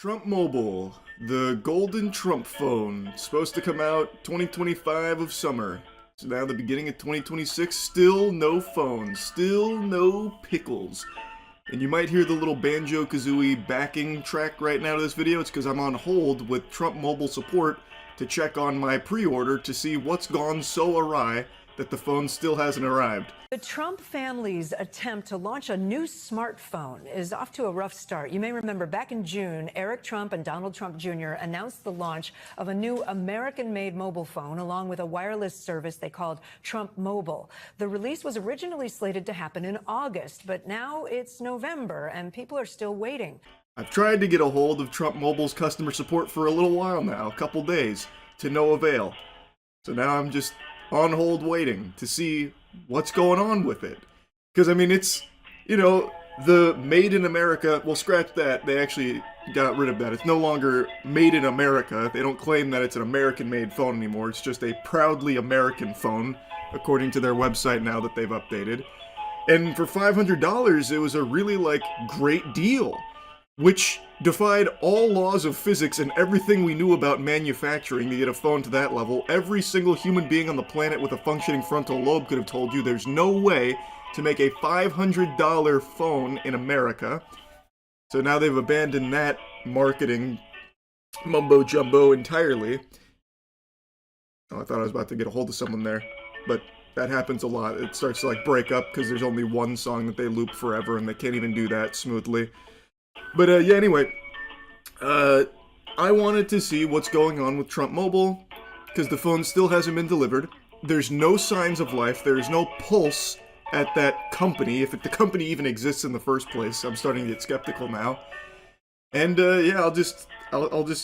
Trump Mobile, the golden Trump phone, supposed to come out 2025 of summer. So now the beginning of 2026, still no phone, still no pickles. And you might hear the little Banjo-Kazooie backing track right now to this video. It's because I'm on hold with Trump Mobile support to check on my pre-order to see what's gone so awry that the phone still hasn't arrived. The Trump family's attempt to launch a new smartphone is off to a rough start. You may remember back in June, Eric Trump and Donald Trump Jr. announced the launch of a new American-made mobile phone along with a wireless service they called Trump Mobile. The release was originally slated to happen in August, but now it's November and people are still waiting. I've tried to get a hold of Trump Mobile's customer support for a little while now, a couple days, to no avail. So now I'm just on hold waiting to see what's going on with it. Because, I mean, it's, you know, the Made in America, well, scratch that, they actually got rid of that. It's no longer Made in America. They don't claim that it's an American-made phone anymore. It's just a proudly American phone, according to their website now that they've updated. And for $500, it was a really, like, great deal, which defied all laws of physics and everything we knew about manufacturing to get a phone to that level. Every single human being on the planet with a functioning frontal lobe could have told you there's no way to make a $500 phone in America. So now they've abandoned that marketing mumbo-jumbo entirely. Oh, I thought I was about to get a hold of someone there, but that happens a lot. It starts to, like, break up because there's only one song that they loop forever, and they can't even do that smoothly. But, yeah, anyway, I wanted to see what's going on with Trump Mobile, because the phone still hasn't been delivered. There's no signs of life. There's no pulse at that company, if the company even exists in the first place. I'm starting to get skeptical now. And, yeah, I'll just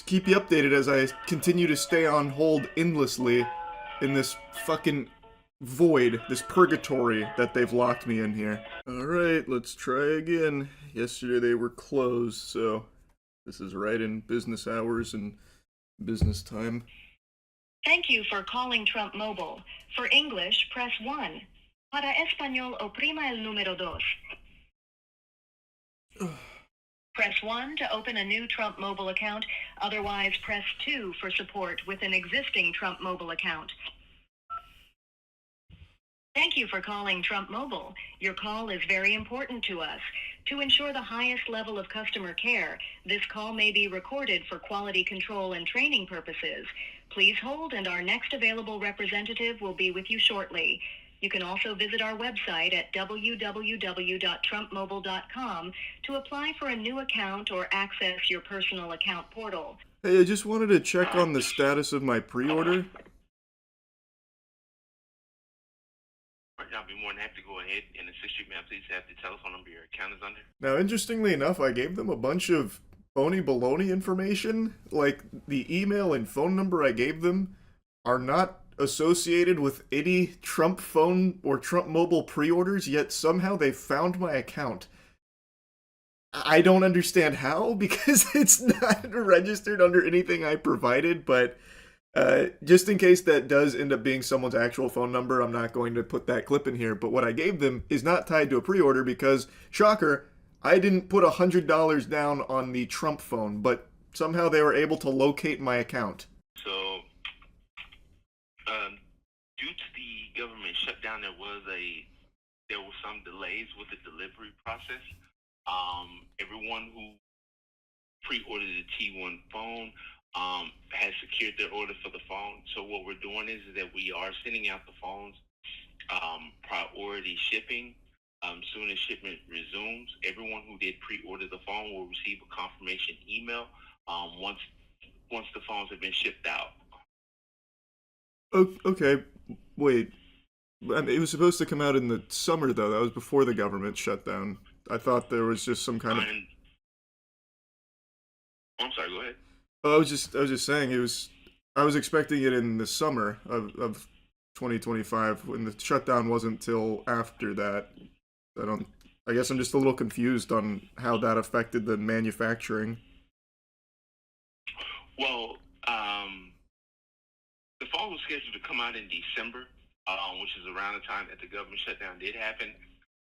keep you updated as I continue to stay on hold endlessly in this fucking void, this purgatory that they've locked me in here. Alright, let's try again. Yesterday they were closed, so this is right in business hours and business time. Thank you for calling Trump Mobile. For English, press 1. Para Español, oprima el número dos. Press 1 to open a new Trump Mobile account. Otherwise, press 2 for support with an existing Trump Mobile account. Thank you for calling Trump Mobile. Your call is very important to us. To ensure the highest level of customer care, this call may be recorded for quality control and training purposes. Please hold, and our next available representative will be with you shortly. You can also visit our website at www.trumpmobile.com to apply for a new account or access your personal account portal. Hey, I just wanted to check on the status of my pre-order. I'll be more than happy to go ahead and assist you, ma'am. Please have the telephone number your account is under. Now, interestingly enough, I gave them a bunch of phony baloney information. Like, the email and phone number I gave them are not associated with any Trump phone or Trump mobile pre-orders, yet somehow they found my account. I don't understand how, because it's not registered under anything I provided, but just in case that does end up being someone's actual phone number, I'm not going to put that clip in here, but what I gave them is not tied to a pre-order because, shocker, I didn't put $100 down on the Trump phone, but somehow they were able to locate my account. So, due to the government shutdown, there were some delays with the delivery process. Everyone who pre-ordered the T1 phone has secured their order for the phone. So what we're doing is that we are sending out the phones priority shipping. Soon as shipment resumes, everyone who did pre-order the phone will receive a confirmation email once the phones have been shipped out. Okay, wait. I mean, it was supposed to come out in the summer, though. That was before the government shut down. I thought there was just some kind of... I'm sorry, go ahead. I was just saying I was expecting it in the summer of 2025 when the shutdown wasn't till after that. I guess I'm just a little confused on how that affected the manufacturing. Well, the phone was scheduled to come out in December, which is around the time that the government shutdown did happen.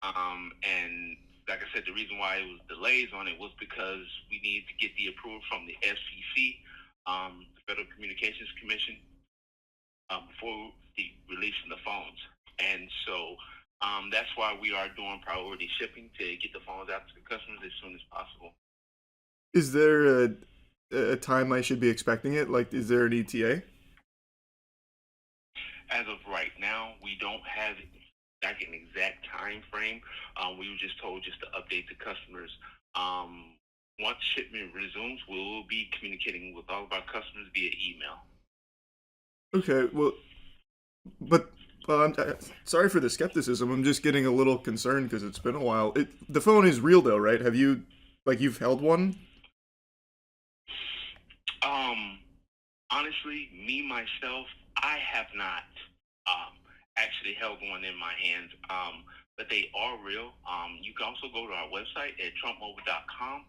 And like I said, the reason why it was delays on it was because we needed to get the approval from the FCC, the Federal Communications Commission, before releasing the phones. And so that's why we are doing priority shipping to get the phones out to the customers as soon as possible. Is there a time I should be expecting it? Like, is there an ETA? As of right now, we don't have like an exact time frame. We were just told just to update the customers. Once shipment resumes, we will be communicating with all of our customers via email. Okay, well, but I'm sorry for the skepticism. I'm just getting a little concerned because it's been a while. The phone is real though, right? Have you, like, you've held one? Honestly, me myself, I have not actually held one in my hands, but they are real. You can also go to our website at trumpmobile.com,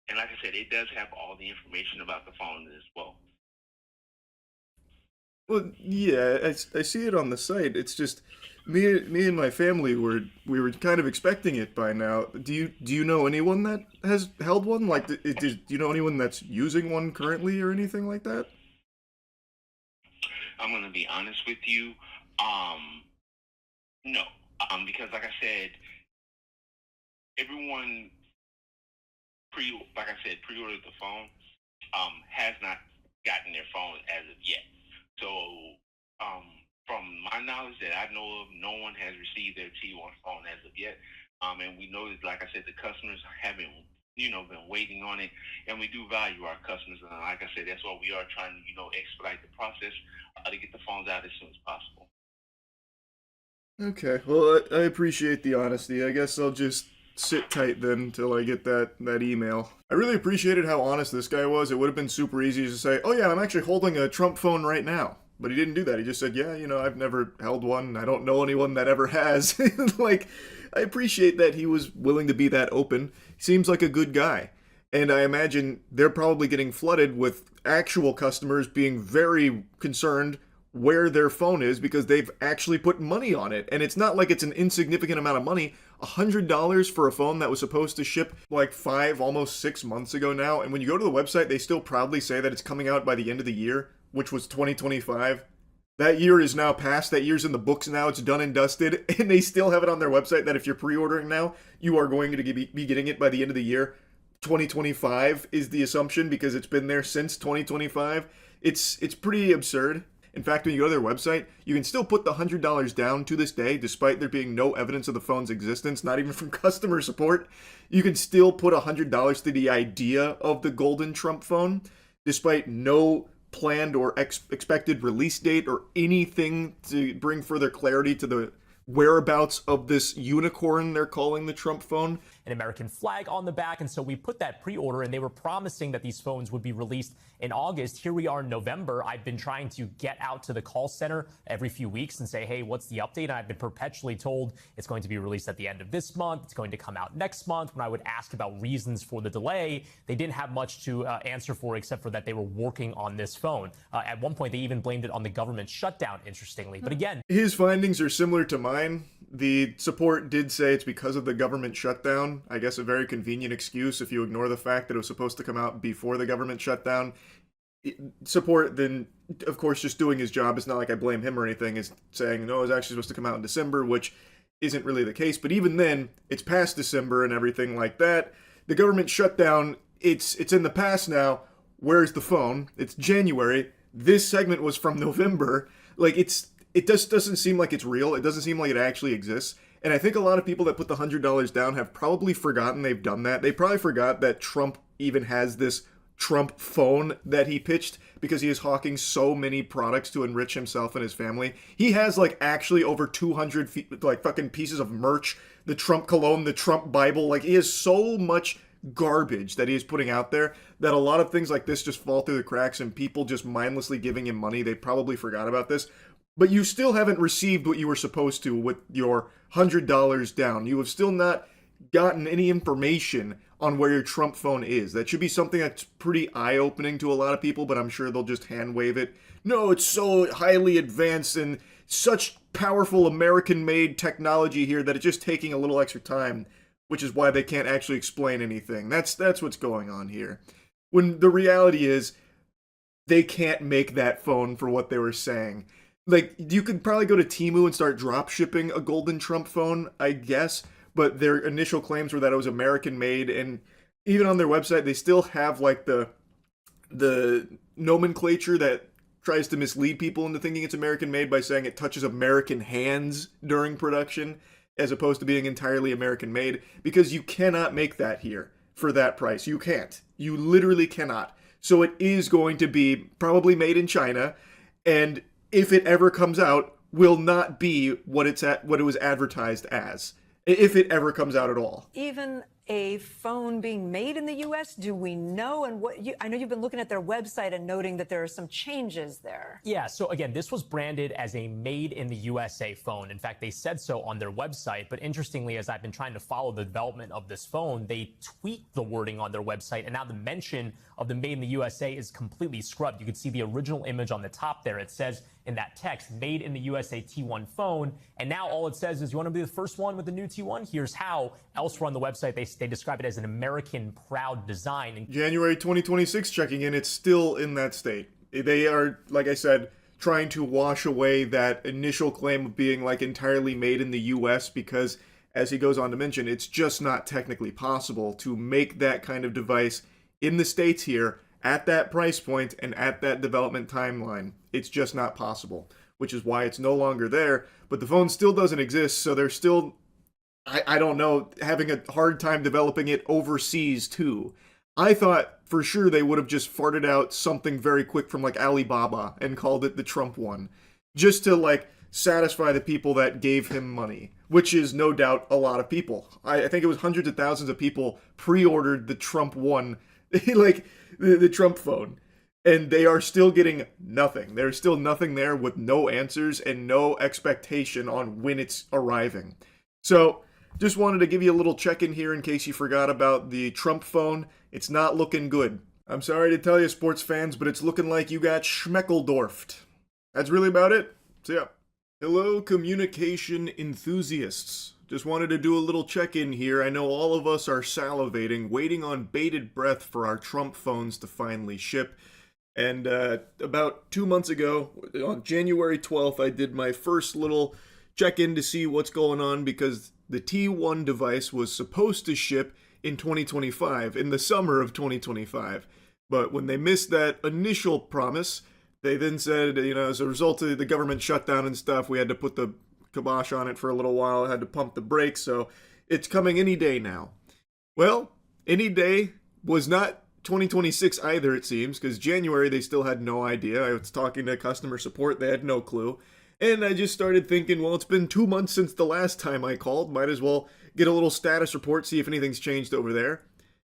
and like I said, it does have all the information about the phone as well. Well, yeah, I see it on the site. It's just me and my family we were kind of expecting it by now. Do you know anyone that has held one? Like, do you know anyone that's using one currently or anything like that? I'm going to be honest with you. No, because like I said, everyone pre-ordered the phone, has not gotten their phone as of yet. So, from my knowledge that I know of, no one has received their T1 phone as of yet. And we know that, like I said, the customers haven't, been waiting on it, and we do value our customers. And like I said, that's why we are trying to, expedite the process to get the phones out as soon as possible. Okay, well, I appreciate the honesty. I guess I'll just sit tight then till I get that email. I really appreciated how honest this guy was. It would have been super easy to say, oh yeah, I'm actually holding a Trump phone right now. But he didn't do that. He just said, yeah, I've never held one. I don't know anyone that ever has. Like, I appreciate that he was willing to be that open. He seems like a good guy. And I imagine they're probably getting flooded with actual customers being very concerned where their phone is because they've actually put money on it. And it's not like it's an insignificant amount of money. $100 for a phone that was supposed to ship like 5, almost 6 months ago now. And when you go to the website, they still proudly say that it's coming out by the end of the year, which was 2025. That year is now past. That year's in the books now. It's done and dusted. And they still have it on their website that if you're pre-ordering now, you are going to be getting it by the end of the year. 2025 is the assumption because it's been there since 2025. It's pretty absurd. In fact, when you go to their website, you can still put the $100 down to this day, despite there being no evidence of the phone's existence, not even from customer support. You can still put $100 to the idea of the golden Trump phone, despite no planned or expected release date or anything to bring further clarity to the whereabouts of this unicorn they're calling the Trump phone. An American flag on the back, and so we put that pre-order, and they were promising that these phones would be released in August. Here we are in November. I've been trying to get out to the call center every few weeks and say, hey, what's the update? And I've been perpetually told it's going to be released at the end of this month. It's going to come out next month. When I would ask about reasons for the delay, they didn't have much to answer for except for that they were working on this phone. At one point, they even blamed it on the government shutdown, interestingly. But again, his findings are similar to mine. The support did say it's because of the government shutdown. I guess a very convenient excuse if you ignore the fact that it was supposed to come out before the government shutdown. Support then, of course, just doing his job. It's not like I blame him or anything. Is saying, no, it was actually supposed to come out in December, which isn't really the case. But even then, it's past December and everything like that. The government shutdown, it's in the past now. Where's the phone? It's January. This segment was from November. Like, it just doesn't seem like it's real. It doesn't seem like it actually exists. And I think a lot of people that put the $100 down have probably forgotten they've done that. They probably forgot that Trump even has this Trump phone that he pitched because he is hawking so many products to enrich himself and his family. He has like actually over 200 like fucking pieces of merch, the Trump cologne, the Trump Bible. Like, he has so much garbage that he is putting out there that a lot of things like this just fall through the cracks and people just mindlessly giving him money. They probably forgot about this. But you still haven't received what you were supposed to with your $100 down. You have still not gotten any information on where your Trump phone is. That should be something that's pretty eye-opening to a lot of people, but I'm sure they'll just hand-wave it. No, it's so highly advanced and such powerful American-made technology here that it's just taking a little extra time. which is why they can't actually explain anything. That's what's going on here. When the reality is, they can't make that phone for what they were saying. Like, you could probably go to Temu and start drop shipping a golden Trump phone, I guess, but their initial claims were that it was American made, and even on their website, they still have like the nomenclature that tries to mislead people into thinking it's American made by saying it touches American hands during production, as opposed to being entirely American made, because you cannot make that here for that price. You can't. You literally cannot. So it is going to be probably made in China, and if it ever comes out, will not be what it was advertised as. If it ever comes out at all. Even a phone being made in the U.S.? Do we know? And I know you've been looking at their website and noting that there are some changes there. Yeah, so again, this was branded as a made in the USA phone. In fact, they said so on their website. But interestingly, as I've been trying to follow the development of this phone, they tweaked the wording on their website. And now the mention of the made in the USA is completely scrubbed. You can see the original image on the top there. It says in that text, made in the USA T1 phone. And now all it says is, you want to be the first one with the new T1? Here's how. Elsewhere on the website, they describe it as an American proud design. In January 2026, checking in, it's still in that state. They are, like I said, trying to wash away that initial claim of being like entirely made in the US because, as he goes on to mention, it's just not technically possible to make that kind of device in the States here at that price point and at that development timeline. It's just not possible, which is why it's no longer there. But the phone still doesn't exist, so they're still, I don't know, having a hard time developing it overseas too. I thought for sure they would have just farted out something very quick from like Alibaba and called it the Trump one, just to like satisfy the people that gave him money, which is no doubt a lot of people. I think it was hundreds of thousands of people pre-ordered the Trump one, like the Trump phone, and they are still getting nothing. There's still nothing there with no answers and no expectation on when it's arriving. So just wanted to give you a little check-in here in case you forgot about the Trump phone. It's not looking good. I'm sorry to tell you, sports fans, but it's looking like you got schmeckeldorfed. That's really about it. So yeah. Hello, communication enthusiasts. Just wanted to do a little check-in here. I know all of us are salivating, waiting on bated breath for our Trump phones to finally ship. And about 2 months ago, on January 12th, I did my first little check-in to see what's going on because the T1 device was supposed to ship in 2025, in the summer of 2025. But when they missed that initial promise, they then said, as a result of the government shutdown and stuff, we had to put the kibosh on it for a little while. I had to pump the brakes, so it's coming any day now. Well, any day was not 2026 either, it seems, because January they still had no idea. I was talking to customer support, they had no clue. And I just started thinking, well, it's been 2 months since the last time I called. Might as well get a little status report, see if anything's changed over there.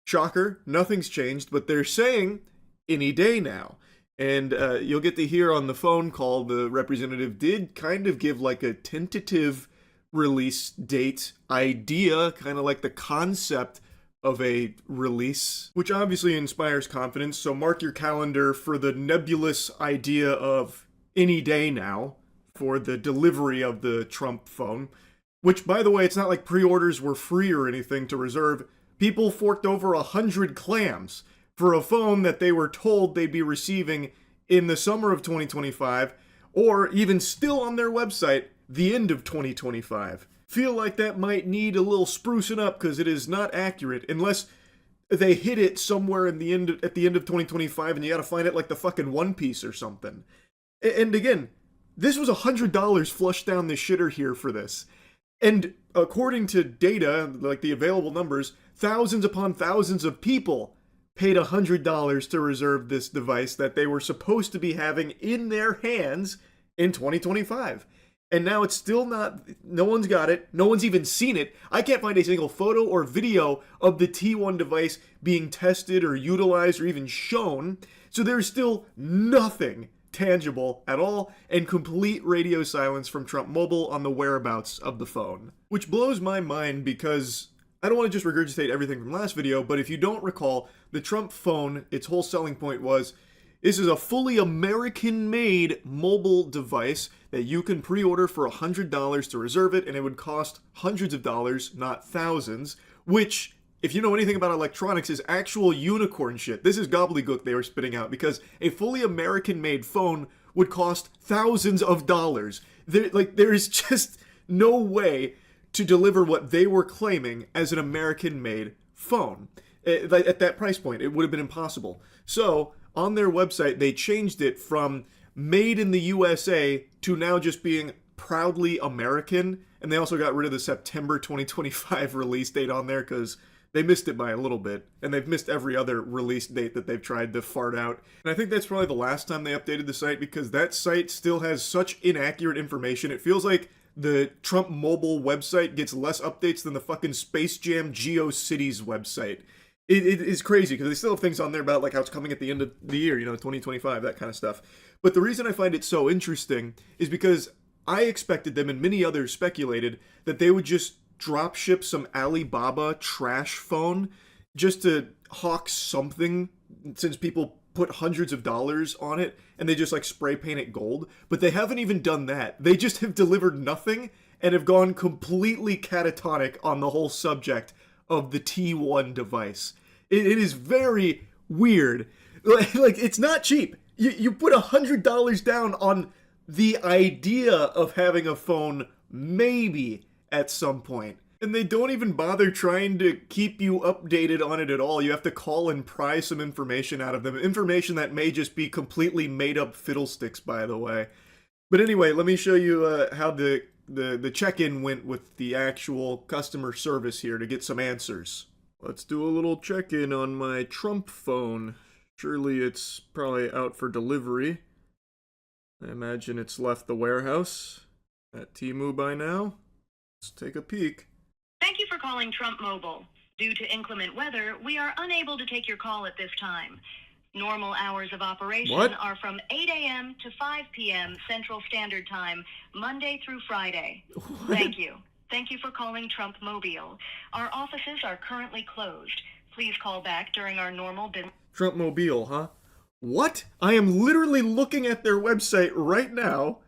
Shocker, nothing's changed, but they're saying any day now. And you'll get to hear on the phone call, the representative did kind of give like a tentative release date idea, kind of like the concept of a release, which obviously inspires confidence. So mark your calendar for the nebulous idea of any day now for the delivery of the Trump phone, which, by the way, it's not like pre-orders were free or anything to reserve. People forked over 100 clams for a phone that they were told they'd be receiving in the summer of 2025, or even still on their website, the end of 2025. Feel like that might need a little sprucing up because it is not accurate unless they hit it somewhere at the end of 2025 and you gotta find it like the fucking One Piece or something. And again, this was $100 flushed down the shitter here for this. And according to data, like the available numbers, thousands upon thousands of people paid $100 to reserve this device that they were supposed to be having in their hands in 2025. And now it's still not, no one's got it, no one's even seen it. I can't find a single photo or video of the T1 device being tested or utilized or even shown. So there's still nothing tangible at all, and complete radio silence from Trump Mobile on the whereabouts of the phone. Which blows my mind because I don't want to just regurgitate everything from last video, but if you don't recall, the Trump phone, its whole selling point was, this is a fully American-made mobile device that you can pre-order for $100 to reserve it, and it would cost hundreds of dollars, not thousands, which, if you know anything about electronics, is actual unicorn shit. This is gobbledygook they were spitting out, because a fully American-made phone would cost thousands of dollars. There is just no way to deliver what they were claiming as an American-made phone. At that price point, it would have been impossible. So, on their website, they changed it from made in the USA to now just being proudly American, and they also got rid of the September 2025 release date on there because they missed it by a little bit, and they've missed every other release date that they've tried to fart out. And I think that's probably the last time they updated the site, because that site still has such inaccurate information. It feels like the Trump Mobile website gets less updates than the fucking Space Jam GeoCities website. It is crazy, because they still have things on there about like how it's coming at the end of the year, 2025, that kind of stuff. But the reason I find it so interesting is because I expected them, and many others speculated, that they would just drop ship some Alibaba trash phone just to hawk something, since people put hundreds of dollars on it and they just like spray paint it gold. But they haven't even done that. They just have delivered nothing and have gone completely catatonic on the whole subject of the T1 device. It is very weird. Like it's not cheap. You put $100 down on the idea of having a phone maybe at some point. And they don't even bother trying to keep you updated on it at all. You have to call and pry some information out of them. Information that may just be completely made up fiddlesticks, by the way. But anyway, let me show you how the check-in went with the actual customer service here to get some answers. Let's do a little check-in on my Trump phone. Surely it's probably out for delivery. I imagine it's left the warehouse at Temu by now. Let's take a peek. Thank you for calling Trump Mobile. Due to inclement weather, we are unable to take your call at this time. Normal hours of operation are from 8 a.m. to 5 p.m. Central Standard Time, Monday through Friday. Thank you. Thank you for calling Trump Mobile. Our offices are currently closed. Please call back during our normal business. Trump Mobile, huh? What? I am literally looking at their website right now.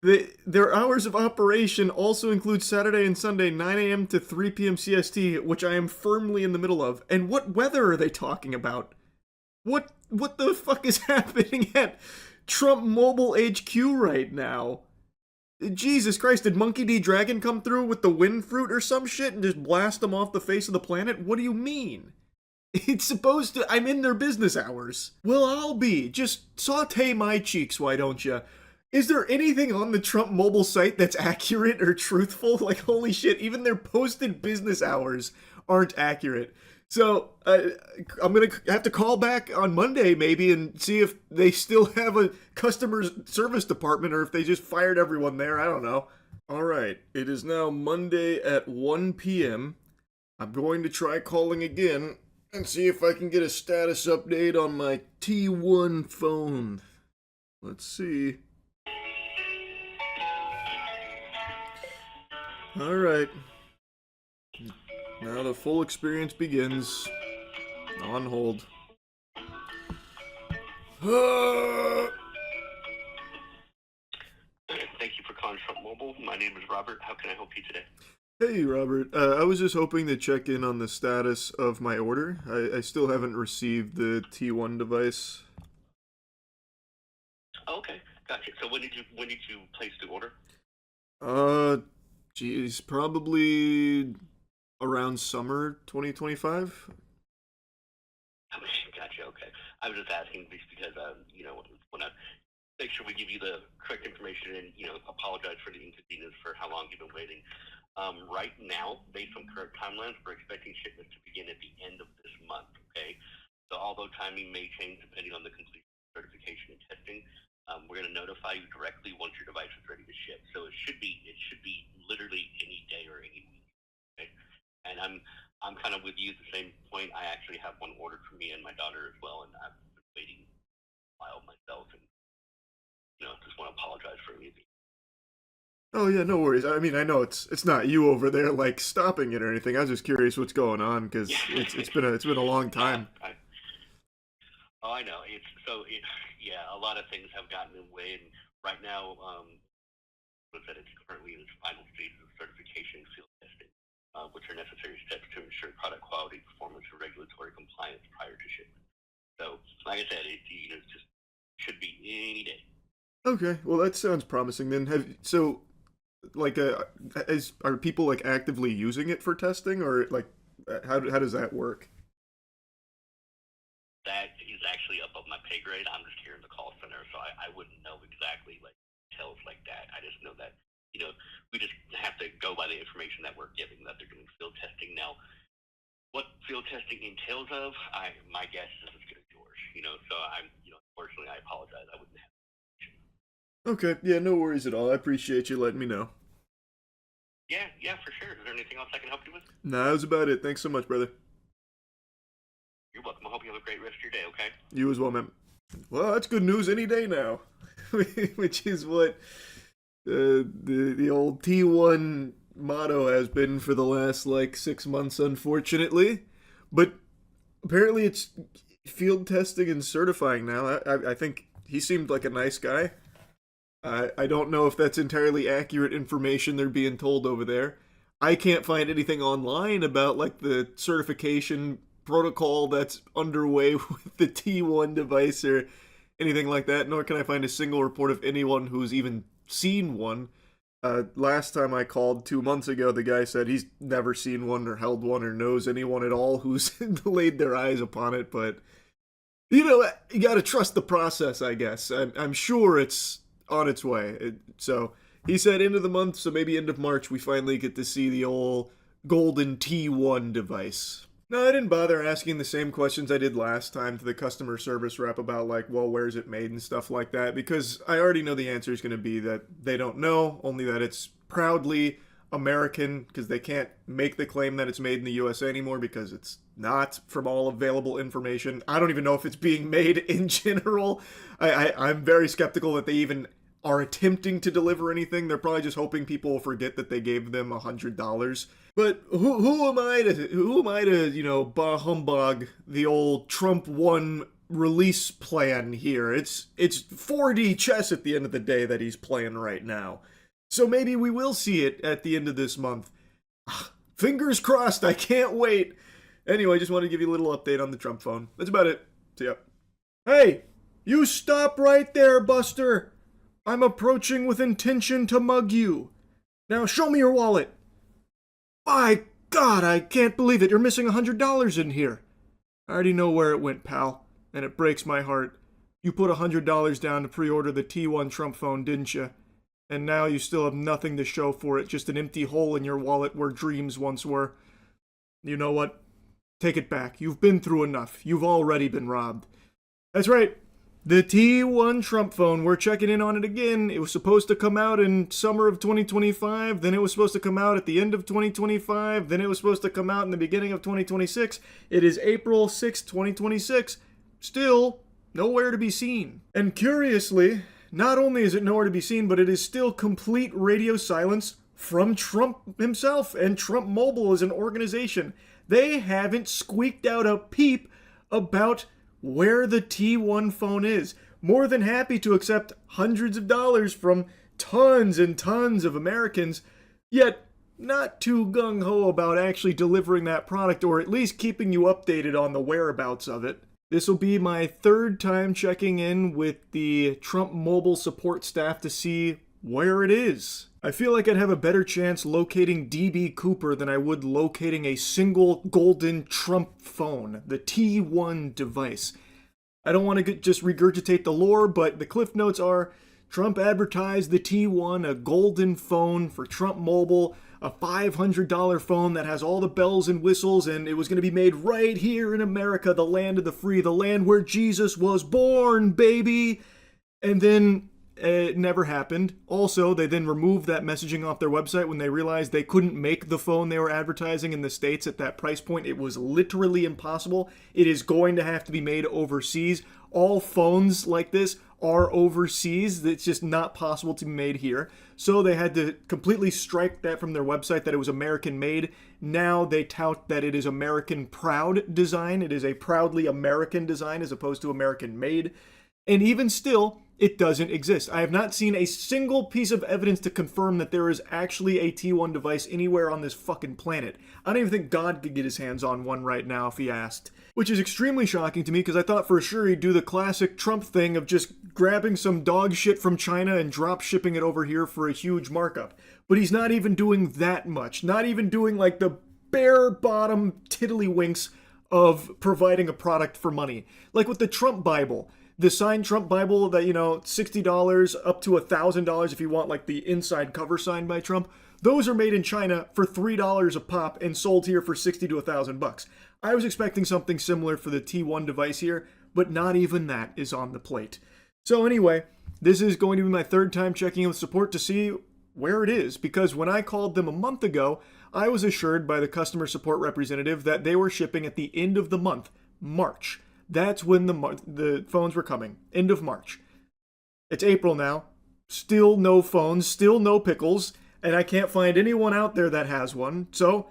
Their hours of operation also include Saturday and Sunday, 9 a.m. to 3 p.m. CST, which I am firmly in the middle of. And what weather are they talking about? What the fuck is happening at Trump Mobile HQ right now? Jesus Christ, did Monkey D. Dragon come through with the wind fruit or some shit and just blast them off the face of the planet? What do you mean? It's supposed to... I'm in their business hours. Well, I'll be. Just saute my cheeks, why don't you? Is there anything on the Trump Mobile site that's accurate or truthful? Like, holy shit, even their posted business hours aren't accurate. So, I'm gonna have to call back on Monday, maybe, and see if they still have a customer service department or if they just fired everyone there. I don't know. Alright, it is now Monday at 1 p.m. I'm going to try calling again and see if I can get a status update on my T1 phone. Let's see. Alright. Now the full experience begins. On hold. Thank you for calling Trump Mobile. My name is Robert. How can I help you today? Hey, Robert. I was just hoping to check in on the status of my order. I still haven't received the T1 device. Okay, gotcha. So when did you place the order? Geez, probably around summer 2025. Gotcha. Okay. I was just asking because want to make sure we give you the correct information and apologize for the inconvenience for how long you've been waiting. Right now, based on current timelines, we're expecting shipments to begin at the end of this month. Okay. So although timing may change depending on the completion of certification and testing, we're going to notify you directly once your device is ready to ship. So it should be literally any day or any week. Okay. And I'm kind of with you at the same point. I actually have one ordered for me and my daughter as well, and I've been waiting a while myself, and just want to apologize for anything. Oh yeah, no worries. I mean, I know it's not you over there like stopping it or anything. I was just curious what's going on because it's been a long time. I know. A lot of things have gotten in the way, and right now, it's currently in its final stages of certification and field testing. which are necessary steps to ensure product quality, performance, and regulatory compliance prior to shipment. So, like I said, it just should be any day. Okay, well that sounds promising. Then are people like actively using it for testing, or like how does that work? That is actually above my pay grade. I'm just here in the call center, so I wouldn't know exactly like details like that. I just know that we just have to go by the information that we're given, that they're doing field testing. Now, what field testing entails of, my guess is as good as yours. So unfortunately, I apologize. I wouldn't have. Okay, yeah, no worries at all. I appreciate you letting me know. Yeah, for sure. Is there anything else I can help you with? Nah, that was about it. Thanks so much, brother. You're welcome. I hope you have a great rest of your day, okay? You as well, man. Well, that's good news any day now. Which is what the old T1 motto has been for the last, 6 months, unfortunately. But apparently it's field testing and certifying now. I think he seemed like a nice guy. I don't know if that's entirely accurate information they're being told over there. I can't find anything online about, the certification protocol that's underway with the T1 device or anything like that, nor can I find a single report of anyone who's even seen one. Last time I called 2 months ago, the guy said he's never seen one or held one or knows anyone at all who's laid their eyes upon it, but you gotta trust the process, I guess. I'm sure it's on its way. So he said end of the month, so maybe end of March we finally get to see the old golden T1 device. No, I didn't bother asking the same questions I did last time to the customer service rep about, where's it made and stuff like that, because I already know the answer is going to be that they don't know, only that it's proudly American, because they can't make the claim that it's made in the USA anymore, because it's not, from all available information. I don't even know if it's being made in general. I'm very skeptical that they even are attempting to deliver anything. They're probably just hoping people will forget that they gave them $100. But who am I to bah humbug the old Trump 1 release plan here? It's 4D chess at the end of the day that he's playing right now. So maybe we will see it at the end of this month. Fingers crossed, I can't wait. Anyway, just wanted to give you a little update on the Trump phone. That's about it. See ya. Hey, you stop right there, Buster. I'm approaching with intention to mug you. Now show me your wallet. By God, I can't believe it. You're missing $100 in here. I already know where it went, pal, and it breaks my heart. You put $100 down to pre-order the T1 Trump phone, didn't you? And now you still have nothing to show for it, just an empty hole in your wallet where dreams once were. You know what? Take it back. You've been through enough. You've already been robbed. That's right. The T1 Trump phone, we're checking in on it again. It was supposed to come out in summer of 2025, then it was supposed to come out at the end of 2025, then it was supposed to come out in the beginning of 2026. It is April 6, 2026. Still nowhere to be seen. And curiously, not only is it nowhere to be seen, but it is still complete radio silence from Trump himself, and Trump Mobile as an organization. They haven't squeaked out a peep about where the T1 phone is. More than happy to accept hundreds of dollars from tons and tons of Americans, yet not too gung-ho about actually delivering that product, or at least keeping you updated on the whereabouts of it. This will be my third time checking in with the Trump Mobile support staff to see where it is. I feel like I'd have a better chance locating DB Cooper than I would locating a single golden Trump phone, the T1 device. I don't want to just regurgitate the lore, but the cliff notes are Trump advertised the T1, a golden phone for Trump Mobile, a $500 phone that has all the bells and whistles, and it was going to be made right here in America, the land of the free, the land where Jesus was born, baby. And then it never happened. Also, they then removed that messaging off their website when they realized they couldn't make the phone they were advertising in the States at that price point. It was literally impossible. It is going to have to be made overseas. All phones like this are overseas. It's just not possible to be made here. So they had to completely strike that from their website, that it was American made. Now they tout that it is American proud design. It is a proudly American design as opposed to American made. And even still, it doesn't exist. I have not seen a single piece of evidence to confirm that there is actually a T1 device anywhere on this fucking planet. I don't even think God could get his hands on one right now if he asked. Which is extremely shocking to me because I thought for sure he'd do the classic Trump thing of just grabbing some dog shit from China and drop shipping it over here for a huge markup. But he's not even doing that much. Not even doing like the bare bottom tiddlywinks of providing a product for money. Like with the Trump Bible. The signed Trump Bible that, $60 up to $1,000 if you want like the inside cover signed by Trump. Those are made in China for $3 a pop and sold here for 60 to $1,000. I was expecting something similar for the T1 device here, but not even that is on the plate. So anyway, this is going to be my third time checking in with support to see where it is, because when I called them a month ago, I was assured by the customer support representative that they were shipping at the end of the month, March. That's when the phones were coming, end of March. It's April now, still no phones, still no pickles, and I can't find anyone out there that has one, so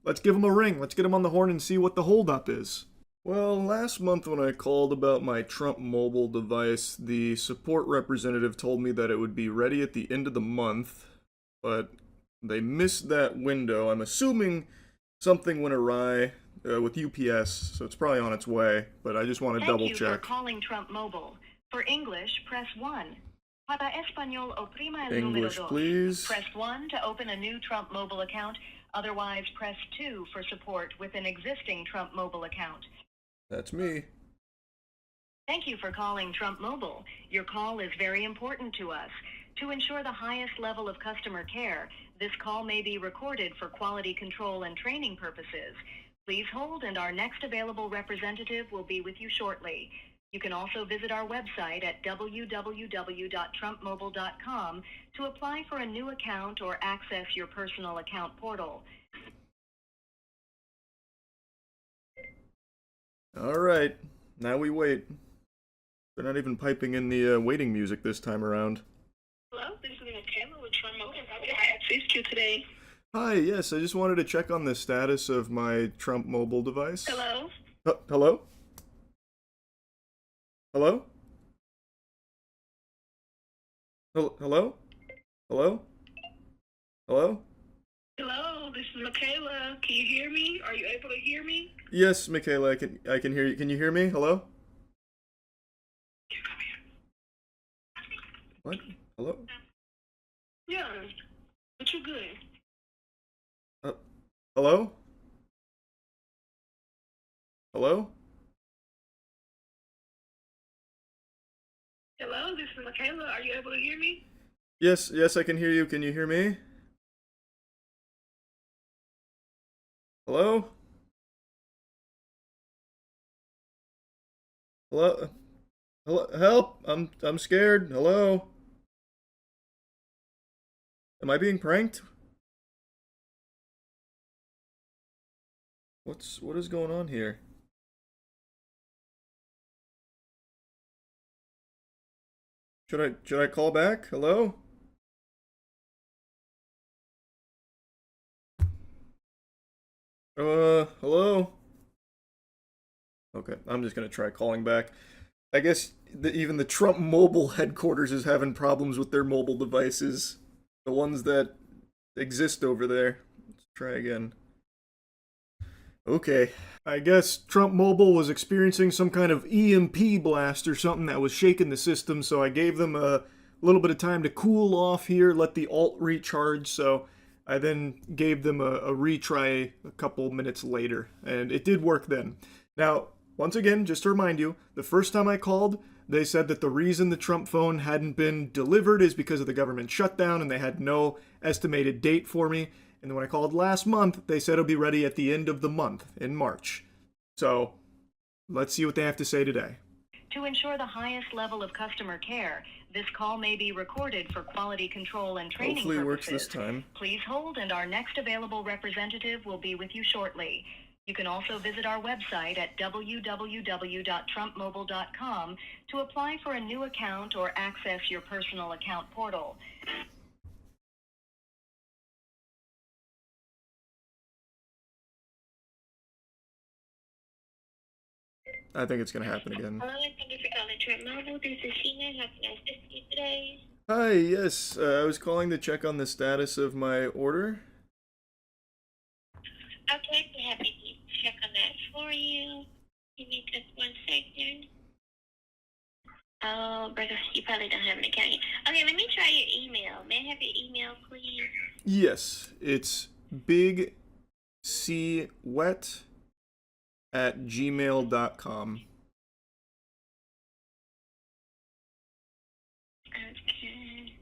let's give them a ring. Let's get them on the horn and see what the holdup is. Well, last month when I called about my Trump mobile device, the support representative told me that it would be ready at the end of the month, but they missed that window. I'm assuming something went awry with UPS, so it's probably on its way, but I just want to double check. Thank you for calling Trump Mobile. For English, press 1. Para Español, oprima el English, número dos. please. Press 1 to open a new Trump Mobile account. Otherwise, press 2 for support with an existing Trump Mobile account. That's me. Thank you for calling Trump Mobile. Your call is very important to us. To ensure the highest level of customer care, this call may be recorded for quality control and training purposes. Please hold, and our next available representative will be with you shortly. You can also visit our website at www.trumpmobile.com to apply for a new account or access your personal account portal. All right, now we wait. They're not even piping in the waiting music this time around. Hello, this is Michaela with Trump Mobile. How can I assist you today? Hi, yes, I just wanted to check on the status of my Trump mobile device. Hello? Hello? Hello? Hello? Hello? Hello? Hello, this is Michaela. Can you hear me? Are you able to hear me? Yes, Michaela, I can hear you. Can you hear me? Hello? What? Hello? Yeah, but you're good. Hello? Hello? Hello, this is Michaela. Are you able to hear me? Yes, I can hear you. Can you hear me? Hello? Hello? Hello? Help! I'm scared. Hello? Am I being pranked? What is going on here? Should I call back? Hello? Hello? Okay, I'm just gonna try calling back. I guess even the Trump mobile headquarters is having problems with their mobile devices. The ones that exist over there. Let's try again. Okay, I guess Trump Mobile was experiencing some kind of EMP blast or something that was shaking the system, so I gave them a little bit of time to cool off here, let the alt recharge, so I then gave them a retry a couple minutes later, and it did work then. Now, once again, just to remind you, the first time I called, they said that the reason the Trump phone hadn't been delivered is because of the government shutdown, and they had no estimated date for me. And then when I called last month, they said it'll be ready at the end of the month, in March. So, let's see what they have to say today. To ensure the highest level of customer care, this call may be recorded for quality control and training Hopefully it works purposes. this time. Please hold, and our next available representative will be with you shortly. You can also visit our website at www.trumpmobile.com to apply for a new account or access your personal account portal. I think it's going to happen again. Hello, and thank you for calling Trent Mobile. This is Sheena. How can I assist you today? Hi, yes, I was calling to check on the status of my order. Okay, we're happy to check on that for you. Give me just 1 second. Oh, brother, you probably don't have an account yet. Okay, let me try your email. May I have your email, please? Yes, it's bigcwet@gmail.com. Okay.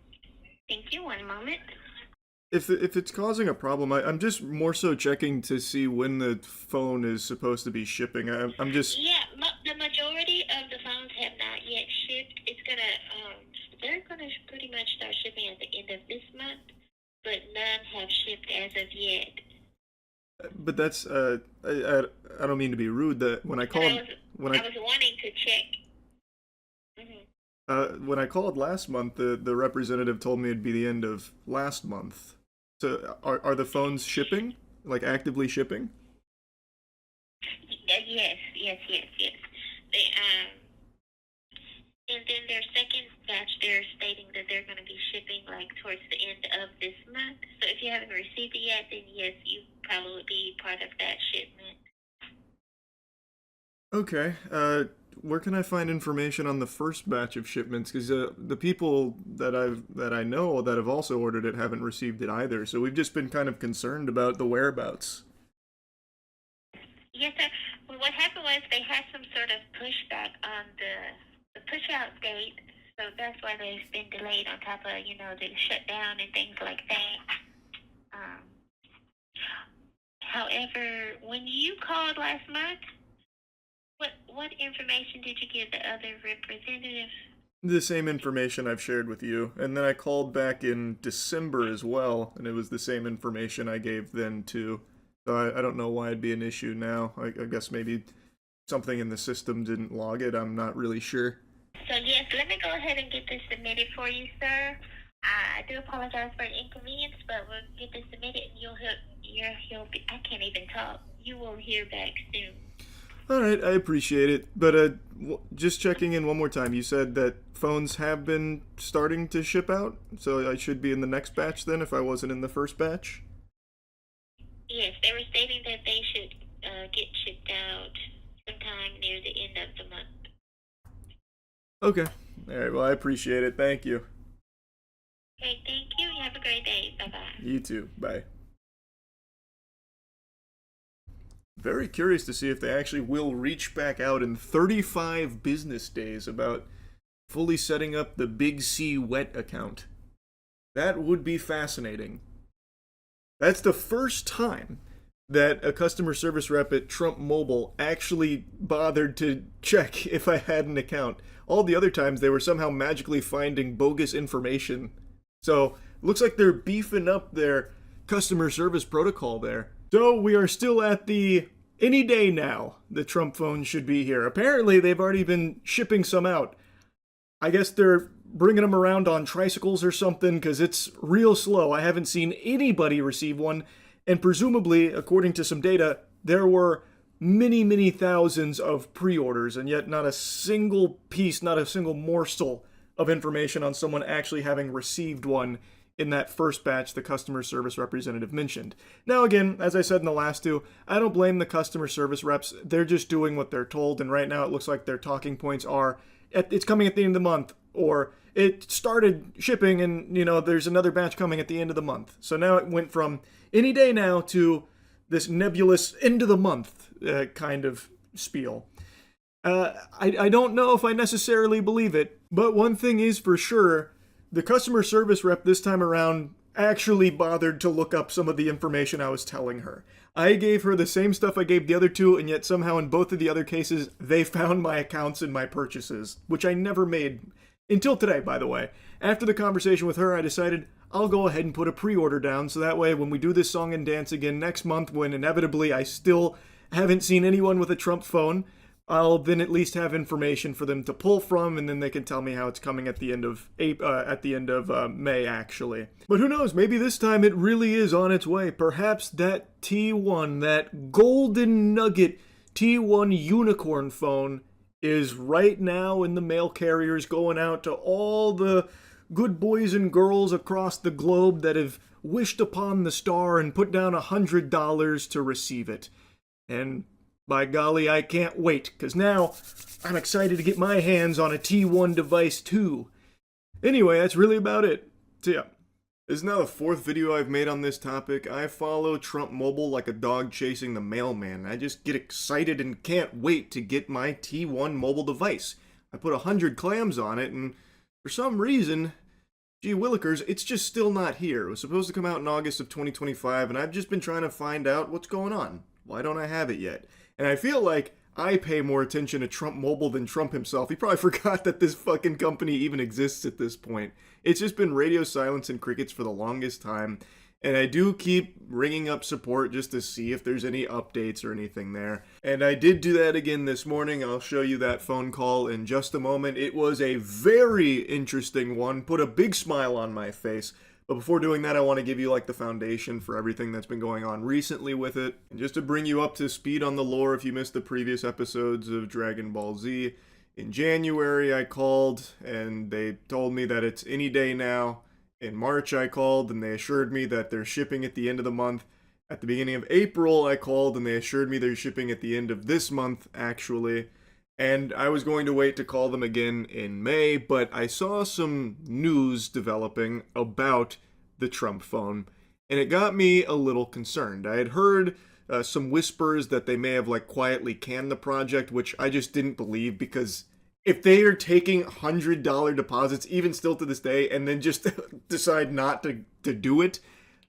Thank you. 1 moment. If it's causing a problem, I'm just more so checking to see when the phone is supposed to be shipping. I'm just... Yeah, the majority of the phones have not yet shipped. It's gonna, they're gonna pretty much start shipping at the end of this month, but none have shipped as of yet. But that's I don't mean to be rude. That when I But called I was wanting to check. when I called last month, the representative told me it'd be the end of last month. So are the phones shipping? Like actively shipping? Yes. They and then their second batch, they're stating that they're going to be shipping like towards the end of this month. So if you haven't received it yet, then yes, you probably would be part of that shipment. Okay. Where can I find information on the first batch of shipments? Because the people that I know that have also ordered it haven't received it either. So we've just been kind of concerned about the whereabouts. Yes, sir. Well, what happened was they had some sort of pushback on the push-out date, so that's why they've been delayed on top of, the shutdown and things like that. However, when you called last month, what information did you give the other representative? The same information I've shared with you. And then I called back in December as well, and it was the same information I gave then too. So I don't know why it'd be an issue now. I guess maybe something in the system didn't log it. I'm not really sure. So yes, let me go ahead and get this submitted for you, sir. I do apologize for the inconvenience, but we'll get this submitted and you'll be, I can't even talk. You will hear back soon. All right, I appreciate it. But just checking in one more time, you said that phones have been starting to ship out, so I should be in the next batch then if I wasn't in the first batch? Yes, they were stating that they should get shipped out sometime near the end of the month. Okay. All right, well, I appreciate it. Thank you. Okay, thank you. You have a great day. Bye-bye. You too. Bye. Very curious to see if they actually will reach back out in 35 business days about fully setting up the Big C Wet account. That would be fascinating. That's the first time that a customer service rep at Trump Mobile actually bothered to check if I had an account. All the other times they were somehow magically finding bogus information. So, looks like they're beefing up their customer service protocol there. So, we are still at the any day now the Trump phone should be here. Apparently, they've already been shipping some out. I guess they're bringing them around on tricycles or something because it's real slow. I haven't seen anybody receive one. And presumably, according to some data, there were many, many thousands of pre-orders, and yet not a single piece, not a single morsel of information on someone actually having received one in that first batch the customer service representative mentioned. Now again, as I said in the last two, I don't blame the customer service reps. They're just doing what they're told, and right now it looks like their talking points are, it's coming at the end of the month, or it started shipping and, there's another batch coming at the end of the month. So now it went from any day now to this nebulous end of the month kind of spiel. I don't know if I necessarily believe it, but one thing is for sure, the customer service rep this time around actually bothered to look up some of the information I was telling her. I gave her the same stuff I gave the other two, and yet somehow in both of the other cases, they found my accounts and my purchases, which I never made until today, by the way. After the conversation with her, I decided I'll go ahead and put a pre-order down, so that way when we do this song and dance again next month, when inevitably I still haven't seen anyone with a Trump phone, I'll then at least have information for them to pull from, and then they can tell me how it's coming at the end of May, actually. But who knows? Maybe this time it really is on its way. Perhaps that T1, that golden nugget T1 unicorn phone is right now in the mail carriers, going out to all the good boys and girls across the globe that have wished upon the star and put down $100 to receive it. And by golly, I can't wait, because now I'm excited to get my hands on a T1 device too. Anyway, that's really about it. So yeah, this is now the 4th video I've made on this topic. I follow Trump Mobile like a dog chasing the mailman. I just get excited and can't wait to get my T1 mobile device. I put 100 clams on it, and for some reason, gee willikers, it's just still not here. It was supposed to come out in August of 2025, and I've just been trying to find out what's going on. Why don't I have it yet? And I feel like I pay more attention to Trump Mobile than Trump himself. He probably forgot that this fucking company even exists at this point. It's just been radio silence and crickets for the longest time. And I do keep ringing up support just to see if there's any updates or anything there. And I did do that again this morning. I'll show you that phone call in just a moment. It was a very interesting one. Put a big smile on my face. But before doing that, I want to give you like the foundation for everything that's been going on recently with it. And just to bring you up to speed on the lore, if you missed the previous episodes of Dragon Ball Z, in January I called and they told me that it's any day now. In March I called and they assured me that they're shipping at the end of the month. At the beginning of April I called and they assured me they're shipping at the end of this month actually. And I was going to wait to call them again in May, but I saw some news developing about the Trump phone, and it got me a little concerned. I had heard some whispers that they may have like quietly canned the project, which I just didn't believe, because if they are taking $100 deposits, even still to this day, and then just decide not to do it,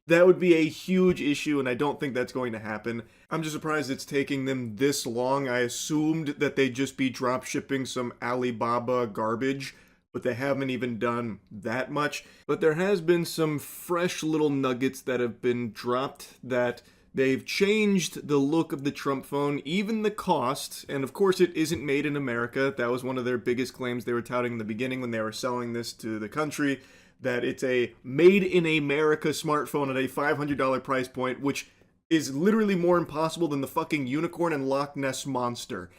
that would be a huge issue, and I don't think that's going to happen. I'm just surprised it's taking them this long. I assumed that they'd just be drop shipping some Alibaba garbage, but they haven't even done that much. But there has been some fresh little nuggets that have been dropped, that they've changed the look of the Trump phone, even the cost, and of course it isn't made in America. That was one of their biggest claims they were touting in the beginning when they were selling this to the country, that it's a made-in-America smartphone at a $500 price point, which is literally more impossible than the fucking unicorn and Loch Ness Monster.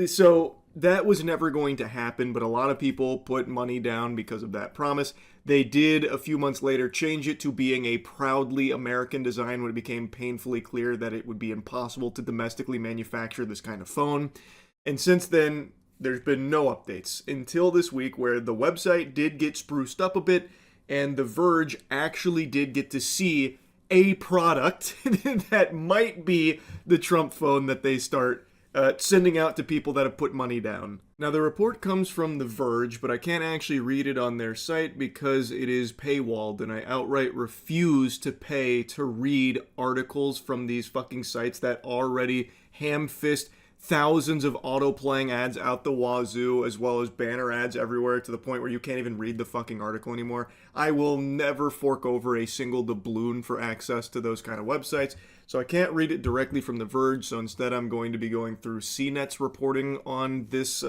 So that was never going to happen, but a lot of people put money down because of that promise. They did, a few months later, change it to being a proudly American design when it became painfully clear that it would be impossible to domestically manufacture this kind of phone. And since then, there's been no updates until this week, where the website did get spruced up a bit, and The Verge actually did get to see a product that might be the Trump phone that they start sending out to people that have put money down. Now, the report comes from The Verge, but I can't actually read it on their site because it is paywalled, and I outright refuse to pay to read articles from these fucking sites that already ham-fist thousands of auto-playing ads out the wazoo, as well as banner ads everywhere, to the point where you can't even read the fucking article anymore. I will never fork over a single doubloon for access to those kind of websites, so I can't read it directly from The Verge, so instead I'm going to be going through CNET's reporting on this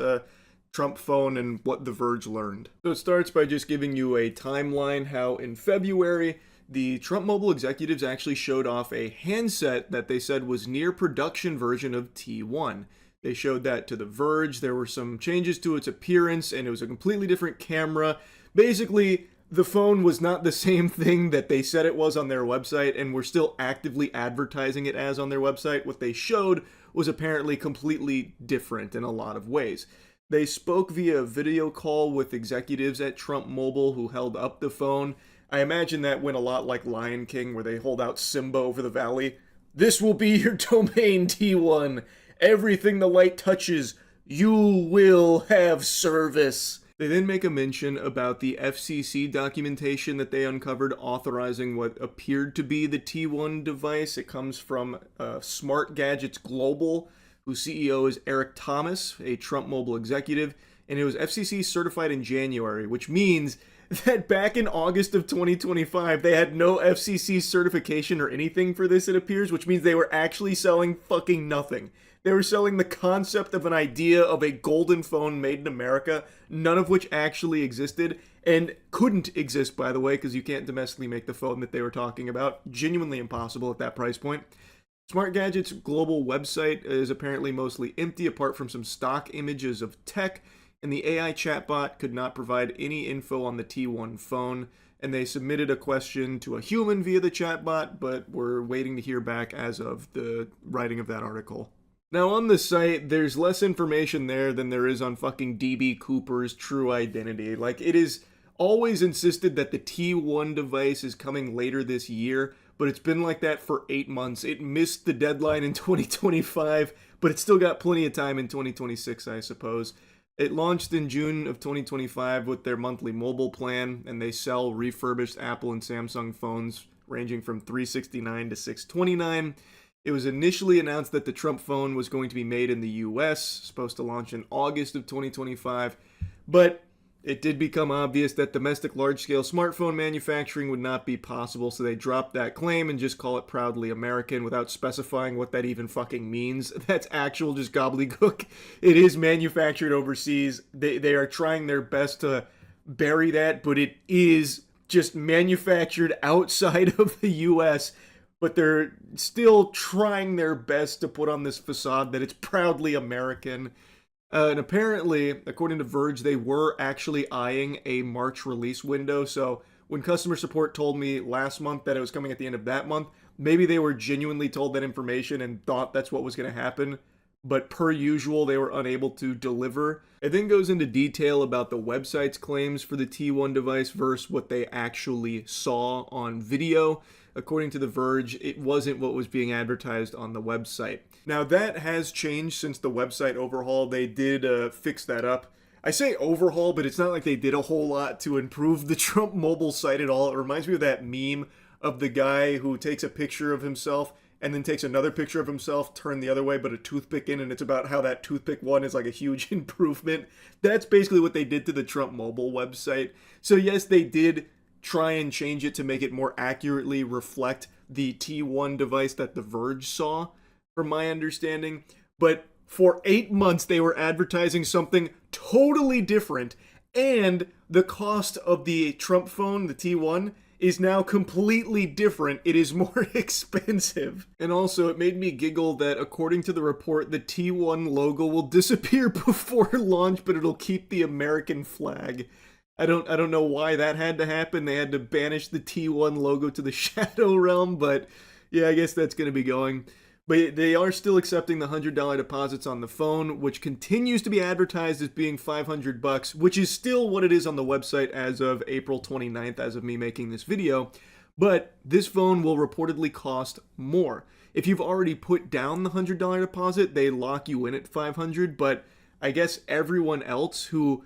Trump phone and what The Verge learned. So it starts by just giving you a timeline, how in February, the Trump Mobile executives actually showed off a handset that they said was near production version of T1. They showed that to The Verge. There were some changes to its appearance, and it was a completely different camera. Basically, the phone was not the same thing that they said it was on their website, and were still actively advertising it as on their website. What they showed was apparently completely different in a lot of ways. They spoke via video call with executives at Trump Mobile who held up the phone. I imagine that went a lot like Lion King, where they hold out Simba over the valley. This will be your domain, T1. Everything the light touches, you will have service. They then make a mention about the FCC documentation that they uncovered authorizing what appeared to be the T1 device. It comes from Smart Gadgets Global, whose CEO is Eric Thomas, a Trump Mobile executive, and it was FCC certified in January, which means that back in August of 2025, they had no FCC certification or anything for this, it appears, which means they were actually selling fucking nothing. They were selling the concept of an idea of a golden phone made in America, none of which actually existed, and couldn't exist, by the way, because you can't domestically make the phone that they were talking about. Genuinely impossible at that price point. Smart Gadget's global website is apparently mostly empty apart from some stock images of tech, and the AI chatbot could not provide any info on the T1 phone, and they submitted a question to a human via the chatbot, but we're waiting to hear back as of the writing of that article. Now, on the site, there's less information there than there is on fucking DB Cooper's True Identity. Like, it is always insisted that the T1 device is coming later this year, but it's been like that for 8 months. It missed the deadline in 2025, but it's still got plenty of time in 2026, I suppose. It launched in June of 2025 with their monthly mobile plan, and they sell refurbished Apple and Samsung phones ranging from $369 to $629. It was initially announced that the Trump phone was going to be made in the US, supposed to launch in August of 2025, but it did become obvious that domestic large-scale smartphone manufacturing would not be possible, so they dropped that claim and just call it proudly American without specifying what that even fucking means. That's actual just gobbledygook. It is manufactured overseas. They are trying their best to bury that, but it is just manufactured outside of the US, but they're still trying their best to put on this facade that it's proudly American. And apparently, according to Verge, they were actually eyeing a March release window. So when customer support told me last month that it was coming at the end of that month, maybe they were genuinely told that information and thought that's what was going to happen. But per usual, they were unable to deliver. It then goes into detail about the website's claims for the T1 device versus what they actually saw on video. According to The Verge, it wasn't what was being advertised on the website. Now, that has changed since the website overhaul. They did fix that up. I say overhaul, but it's not like they did a whole lot to improve the Trump mobile site at all. It reminds me of that meme of the guy who takes a picture of himself and then takes another picture of himself turned the other way, but a toothpick in, and it's about how that toothpick one is like a huge improvement. That's basically what they did to the Trump mobile website. So yes, they did try and change it to make it more accurately reflect the T1 device that The Verge saw, from my understanding. But for 8 months, they were advertising something totally different, and the cost of the Trump phone, the T1, is now completely different. It is more expensive. And also, it made me giggle that according to the report, the T1 logo will disappear before launch, but it'll keep the American flag. I don't know why that had to happen. They had to banish the T1 logo to the Shadow Realm, but yeah, I guess that's going to be going. But they are still accepting the $100 deposits on the phone, which continues to be advertised as being $500, which is still what it is on the website as of April 29th, as of me making this video. But this phone will reportedly cost more. If you've already put down the $100 deposit, they lock you in at $500, but I guess everyone else who,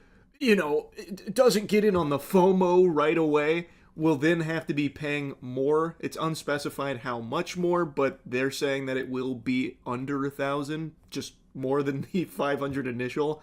doesn't get in on the FOMO right away will then have to be paying more. It's unspecified how much more, but they're saying that it will be under $1,000, just more than the $500 initial.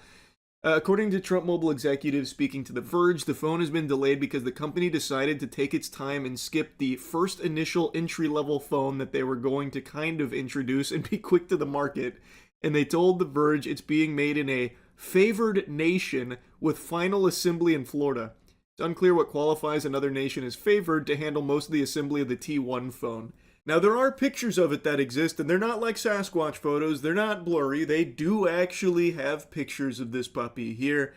According to Trump Mobile executives speaking to The Verge, the phone has been delayed because the company decided to take its time and skip the first initial entry-level phone that they were going to kind of introduce and be quick to the market. And they told The Verge it's being made in a favored nation with final assembly in Florida. It's unclear what qualifies another nation as favored to handle most of the assembly of the T1 phone. Now, there are pictures of it that exist, and they're not like Sasquatch photos. They're not blurry. They do actually have pictures of this puppy here.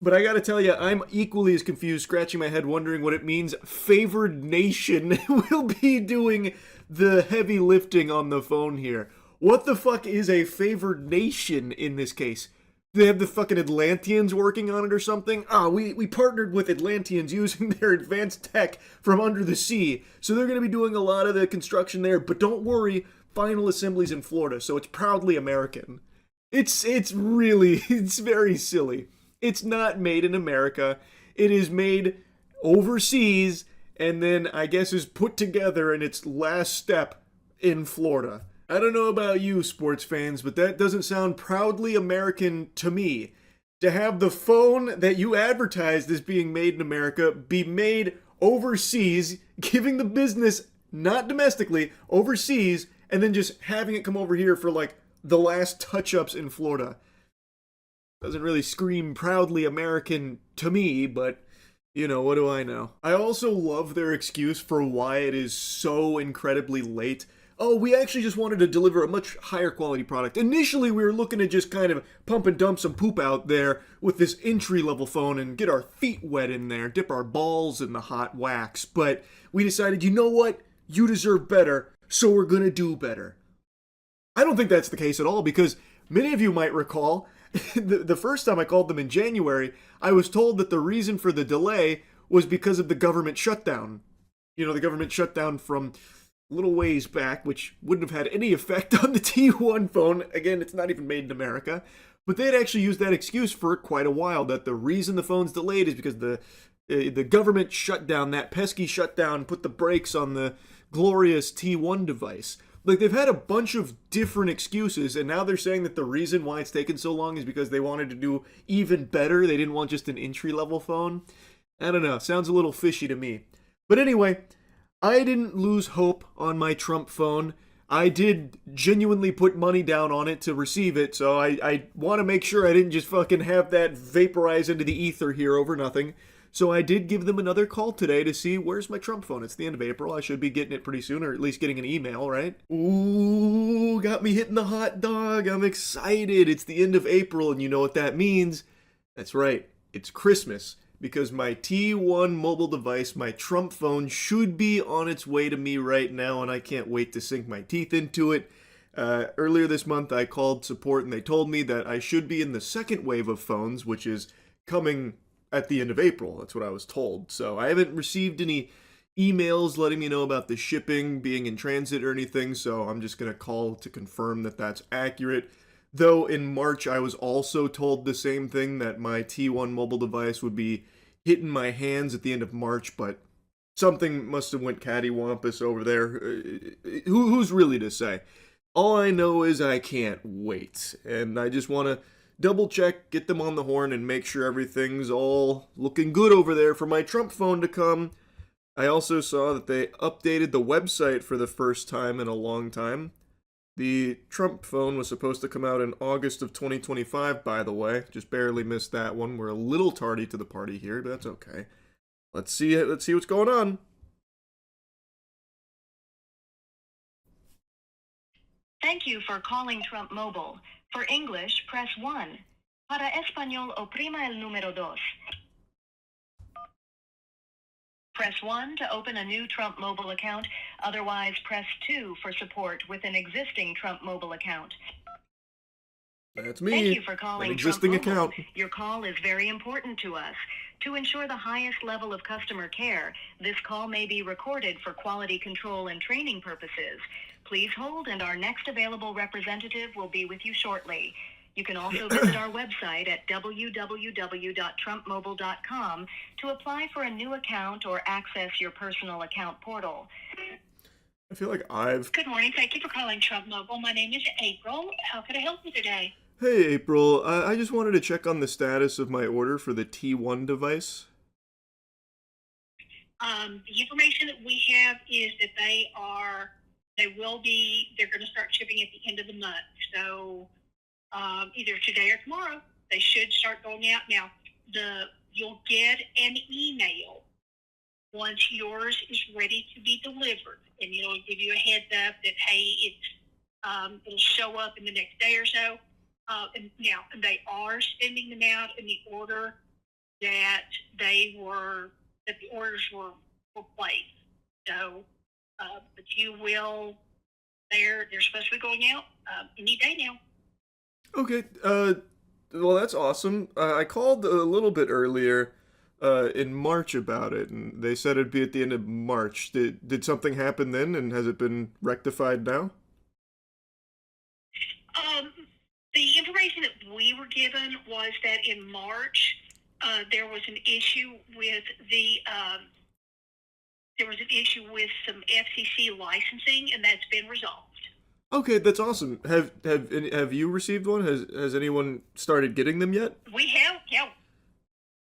But I gotta tell you, I'm equally as confused, scratching my head, wondering what it means favored nation will be doing the heavy lifting on the phone here. What the fuck is a favored nation in this case? They have the fucking Atlanteans working on it or something? We partnered with Atlanteans using their advanced tech from under the sea, so they're going to be doing a lot of the construction there, but don't worry, final assembly's in Florida, so it's proudly American. It's very silly. It's not made in America. It is made overseas, and then I guess is put together in its last step in Florida. I don't know about you, sports fans, but that doesn't sound proudly American to me. To have the phone that you advertised as being made in America be made overseas, giving the business, not domestically, overseas, and then just having it come over here for like the last touch-ups in Florida. Doesn't really scream proudly American to me, but what do I know? I also love their excuse for why it is so incredibly late. oh, we actually just wanted to deliver a much higher quality product. Initially, we were looking to just kind of pump and dump some poop out there with this entry-level phone and get our feet wet in there, dip our balls in the hot wax. But we decided, you know what? You deserve better, so we're gonna do better. I don't think that's the case at all, because many of you might recall, the first time I called them in January, I was told that the reason for the delay was because of the government shutdown. You know, the government shutdown from a little ways back, which wouldn't have had any effect on the T1 phone. Again, it's not even made in America. But they had actually used that excuse for quite a while, that the reason the phone's delayed is because the government shut down, that pesky shutdown, put the brakes on the glorious T1 device. Like, they've had a bunch of different excuses, and now they're saying that the reason why it's taken so long is because they wanted to do even better. They didn't want just an entry-level phone. I don't know. Sounds a little fishy to me. But anyway, I didn't lose hope on my Trump phone. I did genuinely put money down on it to receive it, so I want to make sure I didn't just fucking have that vaporize into the ether here over nothing. So I did give them another call today to see where's my Trump phone. It's the end of April. I should be getting it pretty soon, or at least getting an email, right? Ooh, got me hitting the hot dog. I'm excited. It's the end of April, and you know what that means. That's right. It's Christmas. Because my T1 mobile device, my Trump phone, should be on its way to me right now, and I can't wait to sink my teeth into it. Earlier this month, I called support, and they told me that I should be in the second wave of phones, which is coming at the end of April. That's what I was told. So I haven't received any emails letting me know about the shipping being in transit or anything, so I'm just going to call to confirm that that's accurate. Though in March, I was also told the same thing, that my T1 mobile device would be hitting my hands at the end of March, but something must have went cattywampus over there. Who's really to say? All I know is I can't wait, and I just want to double check, get them on the horn, and make sure everything's all looking good over there for my Trump phone to come. I also saw that they updated the website for the first time in a long time. The Trump phone was supposed to come out in August of 2025, by the way. Just barely missed that one. We're a little tardy to the party here, but that's okay. Let's see what's going on. Thank you for calling Trump Mobile. For English, press 1. Para Español, oprima el número 2. Press 1 to open a new Trump Mobile account. Otherwise, press 2 for support with an existing Trump Mobile account. That's me. Thank you for calling an existing Trump Mobile. account. Your call is very important to us. To ensure the highest level of customer care, this call may be recorded for quality control and training purposes. Please hold, and our next available representative will be with you shortly. You can also visit our website at www.trumpmobile.com to apply for a new account or access your personal account portal. I feel like I've... Good morning. Thank you for calling Trump Mobile. My name is April. How can I help you today? Hey, April. I just wanted to check on the status of my order for the T1 device. The information that we have is that they're going to start shipping at the end of the month. So either today or tomorrow, they should start going out. Now, you'll get an email once yours is ready to be delivered, and it'll give you a heads up that, hey, it'll show up in the next day or so. And now they are sending them out in the order that the orders were placed. So, but they're supposed to be going out any day now. Okay, well, that's awesome. I called a little bit earlier in March about it, and they said it'd be at the end of March. Did something happen then, and has it been rectified now? The information that we were given was that in March, there was an issue with some FCC licensing, and that's been resolved. Okay, that's awesome. Have you received one? Has anyone started getting them yet? We have, yeah.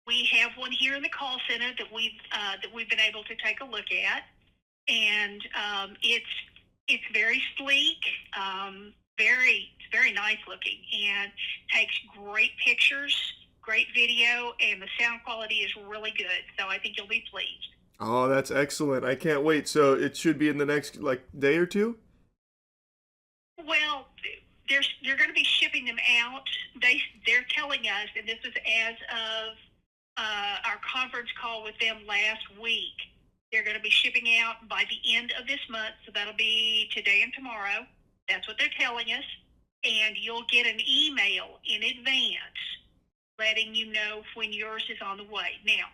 We have one here in the call center that we've been able to take a look at, and it's very sleek, very nice looking, and takes great pictures, great video, and the sound quality is really good. So I think you'll be pleased. Oh, that's excellent. I can't wait. So it should be in the next, day or two? they're going to be shipping them out. They're telling us, and this is as of our conference call with them last week. They're going to be shipping out by the end of this month, so that'll be today and tomorrow. That's what they're telling us, and you'll get an email in advance letting you know when yours is on the way. Now,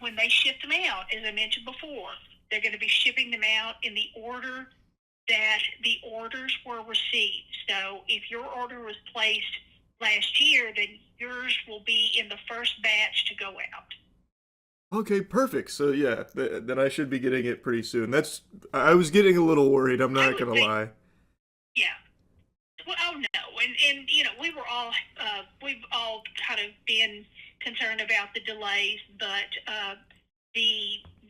when they ship them out, as I mentioned before, they're going to be shipping them out in the order that the orders were received. So if your order was placed last year, then yours will be in the first batch to go out. Okay, perfect. So yeah, then I should be getting it pretty soon. I was getting a little worried, I'm not gonna lie. Yeah. Well, oh no, and you know, we've all kind of been concerned about the delays, but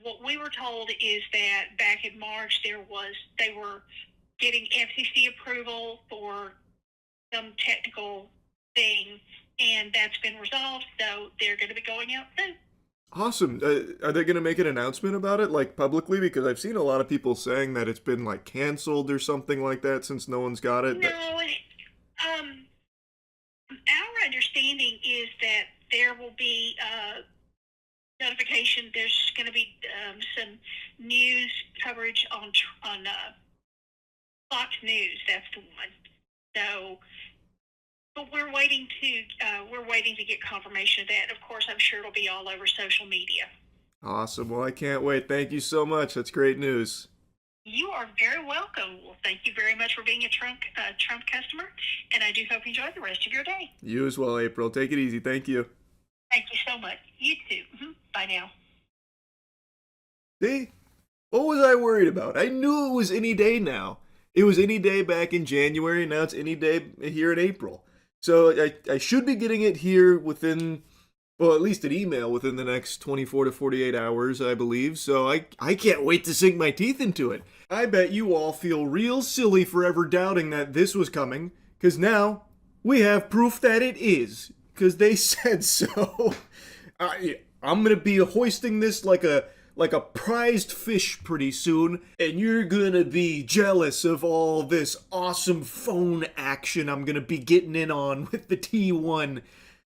what we were told is that back in March they were getting FCC approval for some technical thing, and that's been resolved, so they're going to be going out soon. Awesome. Are they going to make an announcement about it, like, publicly? Because I've seen a lot of people saying that it's been, like, canceled or something like that since no one's got it. No, our understanding is that there will be notification. There's going to be some news coverage on Fox News. That's the one. So, but we're waiting to get confirmation of that. Of course, I'm sure it'll be all over social media. Awesome. Well, I can't wait. Thank you so much. That's great news. You are very welcome. Well, thank you very much for being a Trump customer, and I do hope you enjoy the rest of your day. You as well, April. Take it easy. Thank you. Thank you so much. You too. Bye now. See? What was I worried about? I knew it was any day now. It was any day back in January, and now it's any day here in April. So I should be getting it here within, well, at least an email within the next 24 to 48 hours, I believe. So I can't wait to sink my teeth into it. I bet you all feel real silly for ever doubting that this was coming, because now we have proof that it is, because they said so. I'm going to be hoisting this like a prized fish pretty soon, and you're gonna be jealous of all this awesome phone action I'm gonna be getting in on with the T1.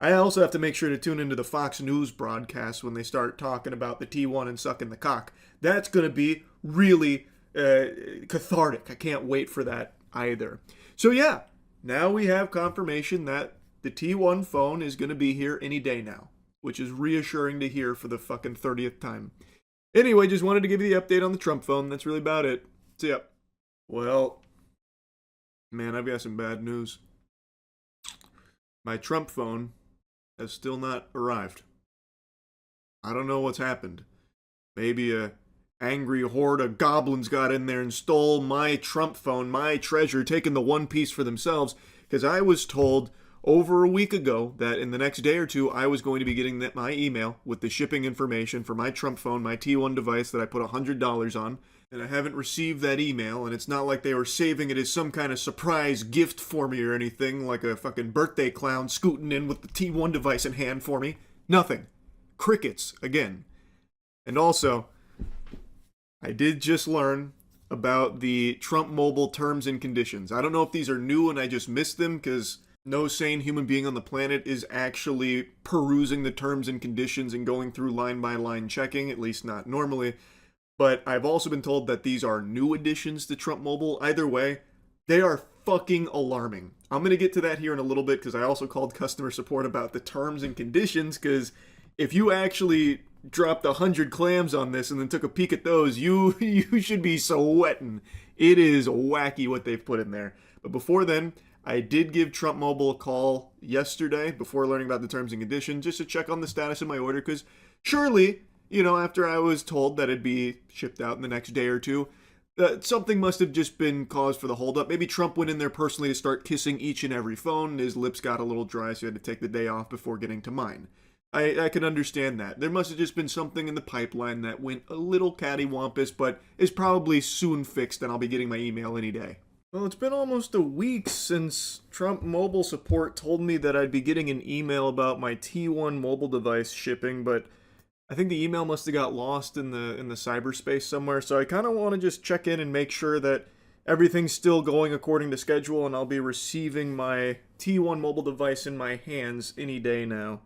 I also have to make sure to tune into the Fox News broadcast when they start talking about the T1 and sucking the cock. That's gonna be really cathartic. I can't wait for that either. So yeah, now we have confirmation that the T1 phone is gonna be here any day now, which is reassuring to hear for the fucking 30th time. Anyway, just wanted to give you the update on the Trump phone. That's really about it. See ya. Well, man, I've got some bad news. My Trump phone has still not arrived. I don't know what's happened. Maybe a angry horde of goblins got in there and stole my Trump phone, my treasure, taking the one piece for themselves, because I was told over a week ago that in the next day or two I was going to be getting my email with the shipping information for my Trump phone, my T1 device that I put $100 on, and I haven't received that email, and it's not like they were saving it as some kind of surprise gift for me or anything, like a fucking birthday clown scooting in with the T1 device in hand for me. Nothing. Crickets, again. And also, I did just learn about the Trump Mobile terms and conditions. I don't know if these are new and I just missed them, because no sane human being on the planet is actually perusing the terms and conditions and going through line by line checking, at least not normally. But I've also been told that these are new additions to Trump Mobile. Either way, they are fucking alarming. I'm going to get to that here in a little bit, because I also called customer support about the terms and conditions, because if you actually dropped 100 clams on this and then took a peek at those, you should be sweating. It is wacky what they've put in there. But before then, I did give Trump Mobile a call yesterday before learning about the terms and conditions, just to check on the status of my order, because surely, you know, after I was told that it'd be shipped out in the next day or two, something must have just been cause for the holdup. Maybe Trump went in there personally to start kissing each and every phone, and his lips got a little dry, so he had to take the day off before getting to mine. I can understand that. There must have just been something in the pipeline that went a little cattywampus, but is probably soon fixed, and I'll be getting my email any day. Well, it's been almost a week since Trump Mobile Support told me that I'd be getting an email about my T1 mobile device shipping, but I think the email must have got lost in the cyberspace somewhere, so I kind of want to just check in and make sure that everything's still going according to schedule, and I'll be receiving my T1 mobile device in my hands any day now.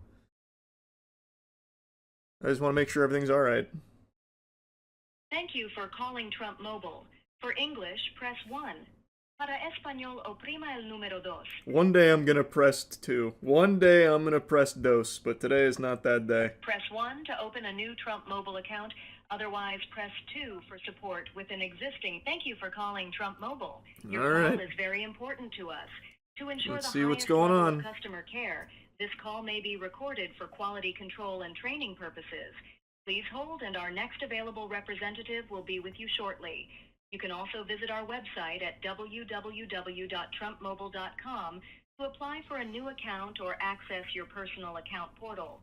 I just want to make sure everything's alright. Thank you for calling Trump Mobile. For English, press 1. Para español, oprima el número dos. One day I'm gonna press 2. One day I'm gonna press dos, but today is not that day. Press 1 to open a new Trump Mobile account. Otherwise, press 2 for support with an existing. Thank you for calling Trump Mobile. Your Alright. call is very important to us. To ensure Let's the see what's highest going level on. of customer care, this call may be recorded for quality control and training purposes. Please hold, and our next available representative will be with you shortly. You can also visit our website at www.trumpmobile.com to apply for a new account or access your personal account portal.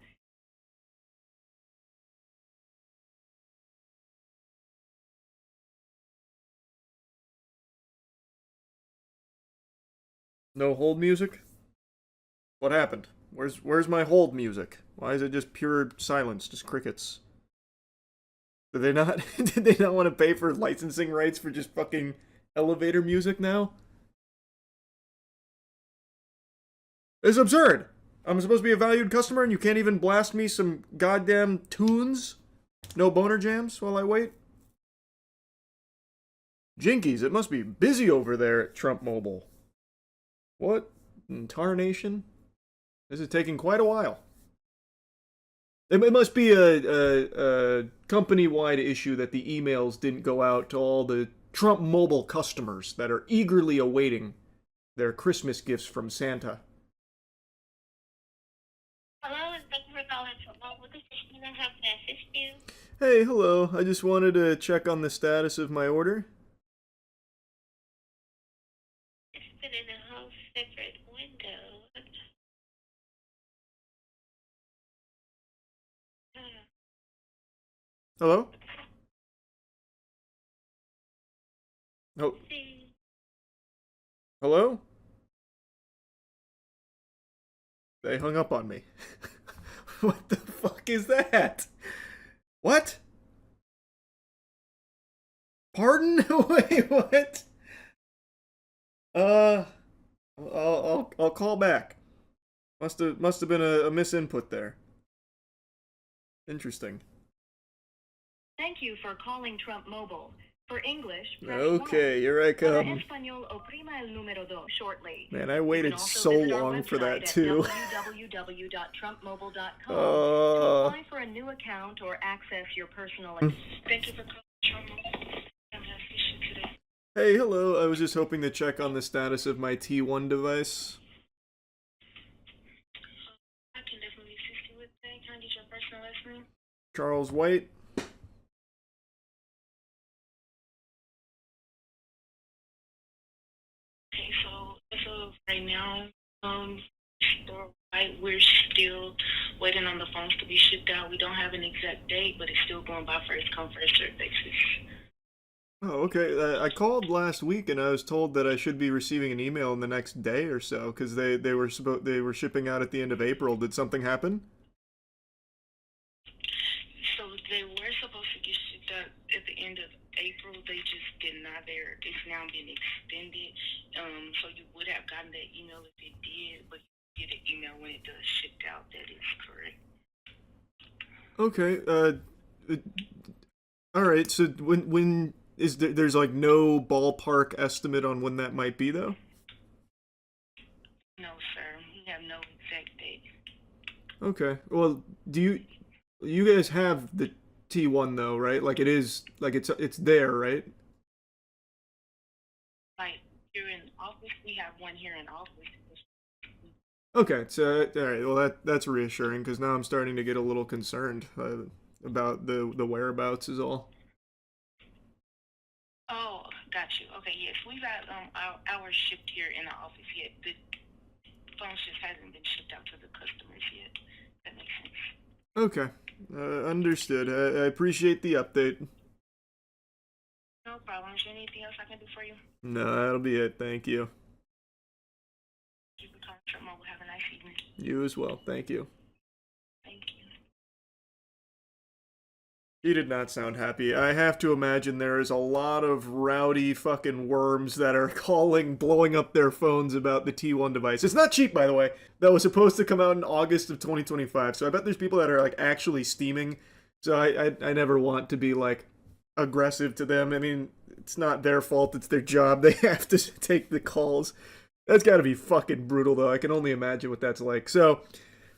No hold music? What happened? Where's my hold music? Why is it just pure silence, just crickets? Did they not did they not want to pay for licensing rights for just fucking elevator music now? It's absurd. I'm supposed to be a valued customer and you can't even blast me some goddamn tunes? No boner jams while I wait? Jinkies, it must be busy over there at Trump Mobile. What in tarnation? This is taking quite a while. It must be a company-wide issue that the emails didn't go out to all the Trump Mobile customers that are eagerly awaiting their Christmas gifts from Santa. Hello, and thank you for calling Trump Mobile. This is Tina. How can I assist you? Hey, hello. I just wanted to check on the status of my order. It's been in a whole separate window. Hello? Oh, See. hello? They hung up on me. What the fuck is that? What? Pardon? Wait, what? I'll call back. Must have been a misinput there. Interesting. Thank you for calling Trump Mobile. For English, press Okay, 1. here I Para come. español, oprima el número dos shortly. Man, I You waited can also so visit our long for that website too. at www.trumpmobile.com to Uh, apply for a new account or access your personal. Thank you for calling Trump Mobile. Have a nice issue today. hey, hello. I was just hoping to check on the status of my T1 device. I can definitely assist you with that. Can I get your first and last name? Charles White. Okay, so as of right now, we're still waiting on the phones to be shipped out. We don't have an exact date, but it's still going by first come, first served basis. Oh, okay. I called last week and I was told that I should be receiving an email in the next day or so because they were shipping out at the end of April. Did something happen? So they were supposed to get shipped out at the end of April. They just did not. It's now been extended. So you would have gotten that email if it did, but you get an email when it does shipped out. That is correct. Okay. All right. So when is there's like no ballpark estimate on when that might be though? No, sir. We have no exact date. Okay. Well, do you guys have the T1 though, right? Like it is like it's there, right? Like here in office, we have one here in office. Okay, so all right. Well, that's reassuring because now I'm starting to get a little concerned about the whereabouts is all. Oh, got you. Okay, yes, we got ours shipped here in the office yet. The phones just hasn't been shipped out to the customers yet. That makes sense. Okay, understood. I appreciate the update. No problem. Is there anything else I can do for you? No, that'll be it. Thank you. You can call Trump Mobile. Have a nice evening. You as well. Thank you. He did not sound happy. I have to imagine there is a lot of rowdy fucking worms that are calling, blowing up their phones about the T1 device. It's not cheap, by the way. That was supposed to come out in August of 2025. So I bet there's people that are like actually steaming. So I never want to be like aggressive to them. I mean, it's not their fault. It's their job. They have to take the calls. That's got to be fucking brutal, though. I can only imagine what that's like. So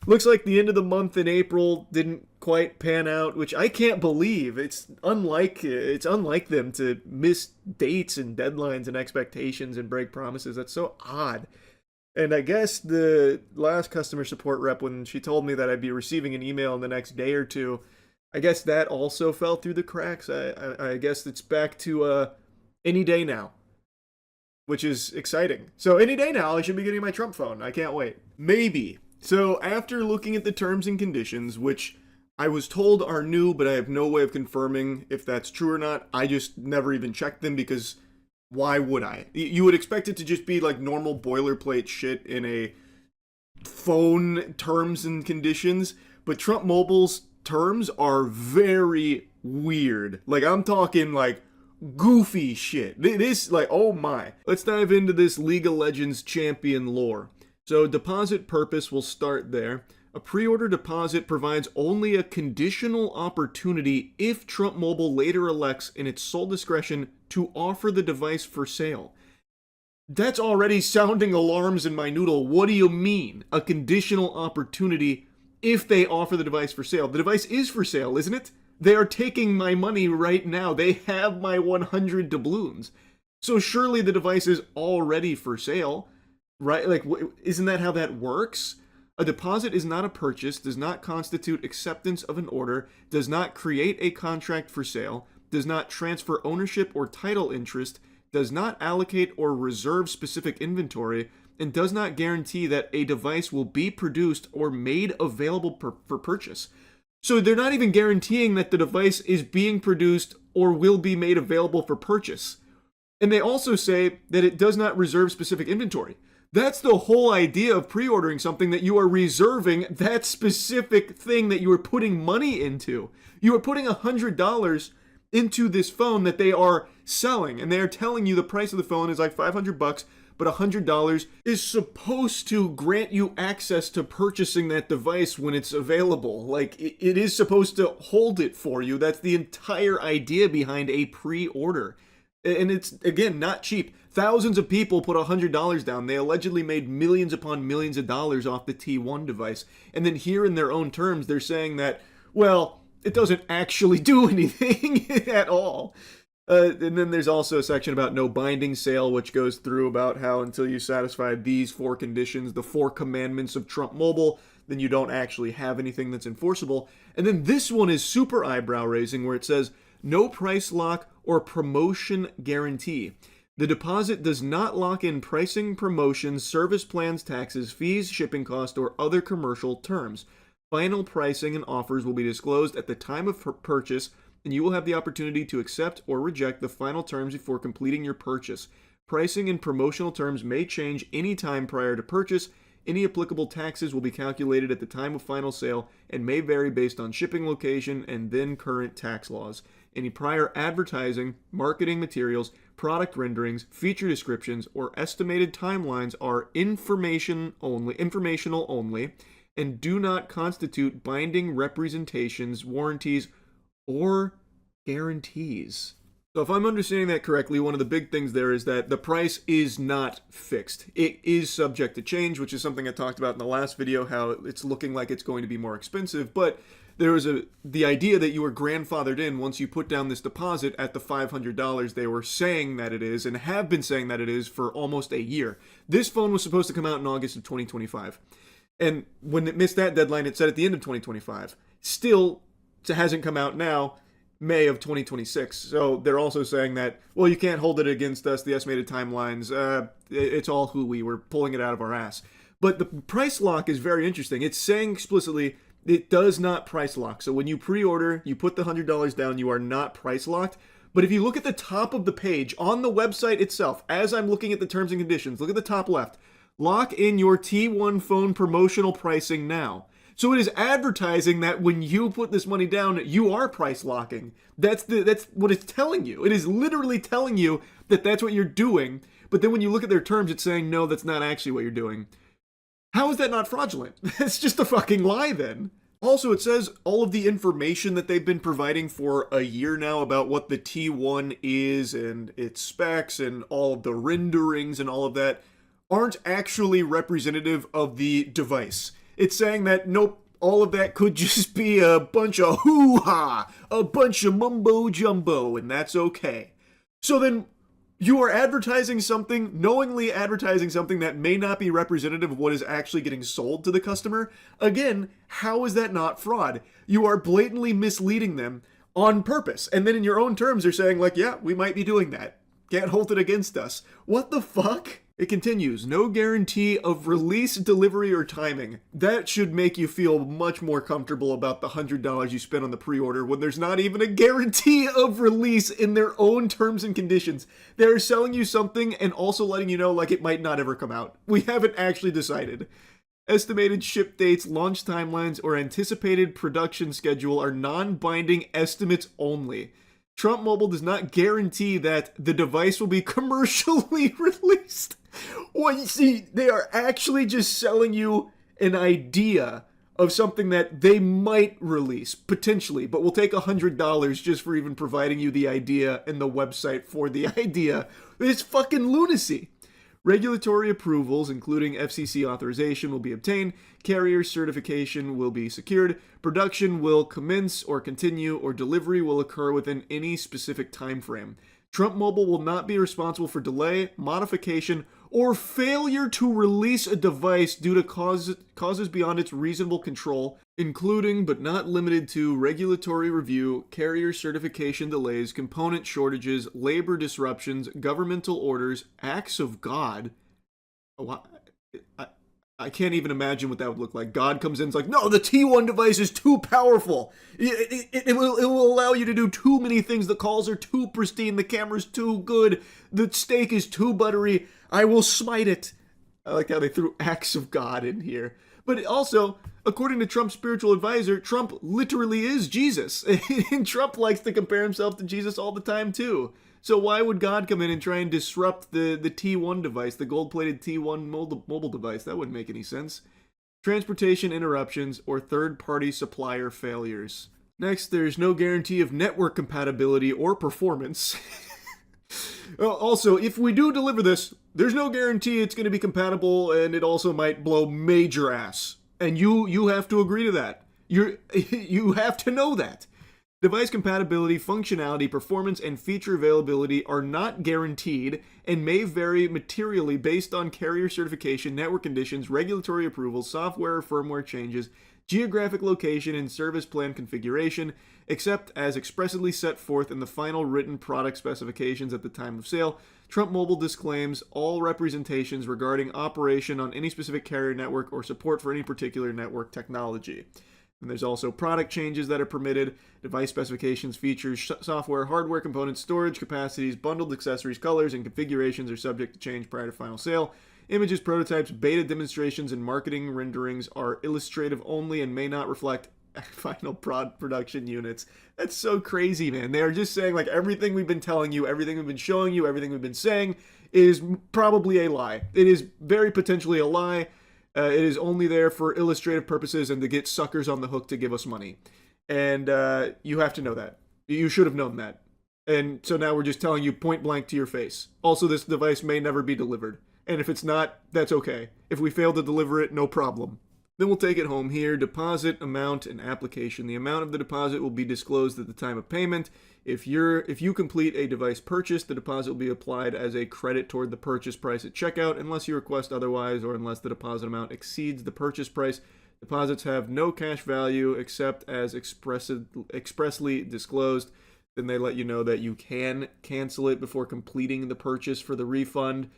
looks like the end of the month in April didn't quite pan out, which I can't believe. It's unlike them to miss dates and deadlines and expectations and break promises. That's so odd. And I guess the last customer support rep, when she told me that I'd be receiving an email in the next day or two, I guess that also fell through the cracks. I guess it's back to any day now, which is exciting. So any day now, I should be getting my Trump phone. I can't wait. Maybe. So after looking at the terms and conditions, which I was told are new, but I have no way of confirming if that's true or not. I just never even checked them because why would I? You would expect it to just be like normal boilerplate shit in a phone terms and conditions, but Trump Mobile's terms are very weird. Like, I'm talking like goofy shit. This, like, oh my. Let's dive into this League of Legends champion lore. So deposit purpose will start there. A pre-order deposit provides only a conditional opportunity if Trump Mobile later elects in its sole discretion to offer the device for sale. That's already sounding alarms in my noodle. What do you mean? A conditional opportunity if they offer the device for sale? The device is for sale, isn't it? They are taking my money right now. They have my 100 doubloons. So surely the device is already for sale, right? Like, isn't that how that works? A deposit is not a purchase, does not constitute acceptance of an order, does not create a contract for sale, does not transfer ownership or title interest, does not allocate or reserve specific inventory, and does not guarantee that a device will be produced or made available for purchase. So they're not even guaranteeing that the device is being produced or will be made available for purchase. And they also say that it does not reserve specific inventory. That's the whole idea of pre-ordering something, that you are reserving that specific thing that you are putting money into. You are putting $100 into this phone that they are selling, and they are telling you the price of the phone is like $500, but $100 is supposed to grant you access to purchasing that device when it's available. Like, it is supposed to hold it for you. That's the entire idea behind a pre-order. And it's, again, not cheap. Thousands of people put $100 down. They allegedly made millions upon millions of dollars off the T1 device. And then here in their own terms, they're saying that, well, it doesn't actually do anything at all. And then there's also a section about no binding sale, which goes through about how until you satisfy these 4 conditions, the 4 commandments of Trump Mobile, then you don't actually have anything that's enforceable. And then this one is super eyebrow raising, where it says no price lock or promotion guarantee. The deposit does not lock in pricing, promotions, service plans, taxes, fees, shipping cost, or other commercial terms. Final pricing and offers will be disclosed at the time of purchase, and you will have the opportunity to accept or reject the final terms before completing your purchase. Pricing and promotional terms may change any time prior to purchase. Any applicable taxes will be calculated at the time of final sale and may vary based on shipping location and then current tax laws. Any prior advertising, marketing materials, product renderings, feature descriptions, or estimated timelines are informational only, and do not constitute binding representations, warranties, or guarantees. So if I'm understanding that correctly, one of the big things there is that the price is not fixed. It is subject to change, which is something I talked about in the last video, how it's looking like it's going to be more expensive, but there was the idea that you were grandfathered in once you put down this deposit at the $500 they were saying that it is, and have been saying that it is for almost a year. This phone was supposed to come out in August of 2025. And when it missed that deadline, it said at the end of 2025. Still, it hasn't come out now, May of 2026. So they're also saying that, well, you can't hold it against us, the estimated timelines. It's all hooey. We're pulling it out of our ass. But the price lock is very interesting. It's saying explicitly it does not price lock. So when you pre-order, you put the $100 down, you are not price locked. But if you look at the top of the page on the website itself, as I'm looking at the terms and conditions, look at the top left. Lock in your T1 phone promotional pricing now. So it is advertising that when you put this money down, you are price locking. That's what it's telling you. It is literally telling you that that's what you're doing. But then when you look at their terms, it's saying, no, that's not actually what you're doing. How is that not fraudulent? It's just a fucking lie then. Also, it says all of the information that they've been providing for a year now about what the T1 is and its specs and all of the renderings and all of that aren't actually representative of the device. It's saying that, nope, all of that could just be a bunch of hoo-ha, a bunch of mumbo-jumbo, and that's okay. So then, you are advertising something, knowingly advertising something that may not be representative of what is actually getting sold to the customer. Again, how is that not fraud? You are blatantly misleading them on purpose. And then in your own terms, they're saying like, yeah, we might be doing that. Can't hold it against us. What the fuck? It continues, no guarantee of release, delivery, or timing. That should make you feel much more comfortable about the $100 you spent on the pre-order when there's not even a guarantee of release in their own terms and conditions. They're selling you something and also letting you know like it might not ever come out. We haven't actually decided. Estimated ship dates, launch timelines, or anticipated production schedule are non-binding estimates only. Trump Mobile does not guarantee that the device will be commercially released. Well, you see, they are actually just selling you an idea of something that they might release, potentially, but will take $100 just for even providing you the idea and the website for the idea. It's fucking lunacy. Regulatory approvals, including FCC authorization, will be obtained. Carrier certification will be secured. Production will commence or continue, or delivery will occur within any specific time frame. Trump Mobile will not be responsible for delay, modification, or failure to release a device due to causes beyond its reasonable control, including but not limited to regulatory review, carrier certification delays, component shortages, labor disruptions, governmental orders, acts of God. Oh, I can't even imagine what that would look like. God comes in and is like, no, the T1 device is too powerful. It will allow you to do too many things. The calls are too pristine. The camera's too good. The steak is too buttery. I will smite it. I like how they threw acts of God in here. But also, according to Trump's spiritual advisor, Trump literally is Jesus. And Trump likes to compare himself to Jesus all the time, too. So why would God come in and try and disrupt the T1 device, the gold-plated T1 mobile device? That wouldn't make any sense. Transportation interruptions or third-party supplier failures. Next, there's no guarantee of network compatibility or performance. Also, if we do deliver this, there's no guarantee it's going to be compatible, and it also might blow major ass. And you have to agree to that. You have to know that. Device compatibility, functionality, performance, and feature availability are not guaranteed and may vary materially based on carrier certification, network conditions, regulatory approvals, software or firmware changes, geographic location, and service plan configuration, except as expressly set forth in the final written product specifications at the time of sale. Trump Mobile disclaims all representations regarding operation on any specific carrier network or support for any particular network technology. And there's also product changes that are permitted, device specifications, features, software, hardware components, storage capacities, bundled accessories, colors, and configurations are subject to change prior to final sale. Images, prototypes, beta demonstrations, and marketing renderings are illustrative only and may not reflect final production units. That's so crazy, man. They are just saying like everything we've been telling you, everything we've been showing you, everything we've been saying is probably a lie. It is very potentially a lie. It is only there for illustrative purposes and to get suckers on the hook to give us money. And you have to know that. You should have known that. And so now we're just telling you point blank to your face. Also, this device may never be delivered. And if it's not, that's okay. If we fail to deliver it, no problem. Then we'll take it home here. Deposit, amount, and application. The amount of the deposit will be disclosed at the time of payment. If you complete a device purchase, the deposit will be applied as a credit toward the purchase price at checkout unless you request otherwise or unless the deposit amount exceeds the purchase price. Deposits have no cash value except as expressly disclosed. Then they let you know that you can cancel it before completing the purchase for the refund.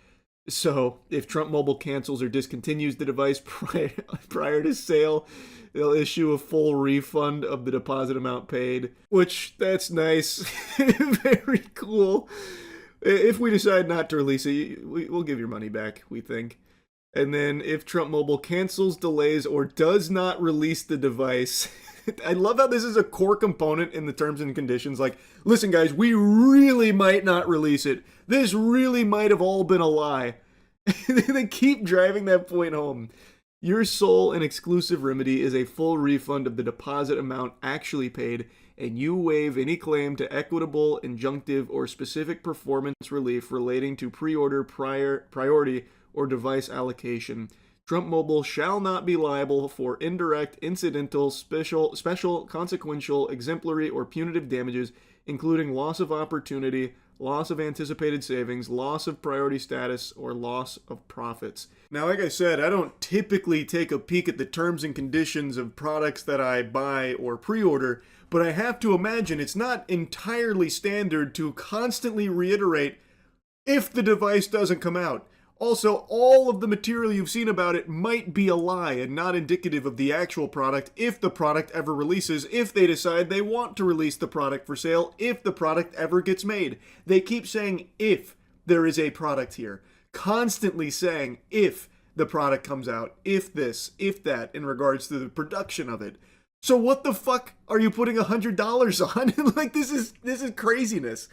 So if Trump Mobile cancels or discontinues the device prior to sale, they'll issue a full refund of the deposit amount paid, which that's nice. Very cool. If we decide not to release it, we'll give your money back, we think. And then if Trump Mobile cancels, delays, or does not release the device, I love how this is a core component in the terms and conditions. Like, listen, guys, we really might not release it. This really might have all been a lie. They keep driving that point home. Your sole and exclusive remedy is a full refund of the deposit amount actually paid, and you waive any claim to equitable, injunctive, or specific performance relief relating to pre-order priority or device allocation. Trump Mobile shall not be liable for indirect, incidental, special, consequential, exemplary, or punitive damages, including loss of opportunity, loss of anticipated savings, loss of priority status, or loss of profits. Now, like I said, I don't typically take a peek at the terms and conditions of products that I buy or pre-order, but I have to imagine it's not entirely standard to constantly reiterate if the device doesn't come out. Also, all of the material you've seen about it might be a lie and not indicative of the actual product if the product ever releases, if they decide they want to release the product for sale, if the product ever gets made. They keep saying if there is a product here. Constantly saying if the product comes out, if this, if that, in regards to the production of it. So what the fuck are you putting $100 on? Like, this is craziness.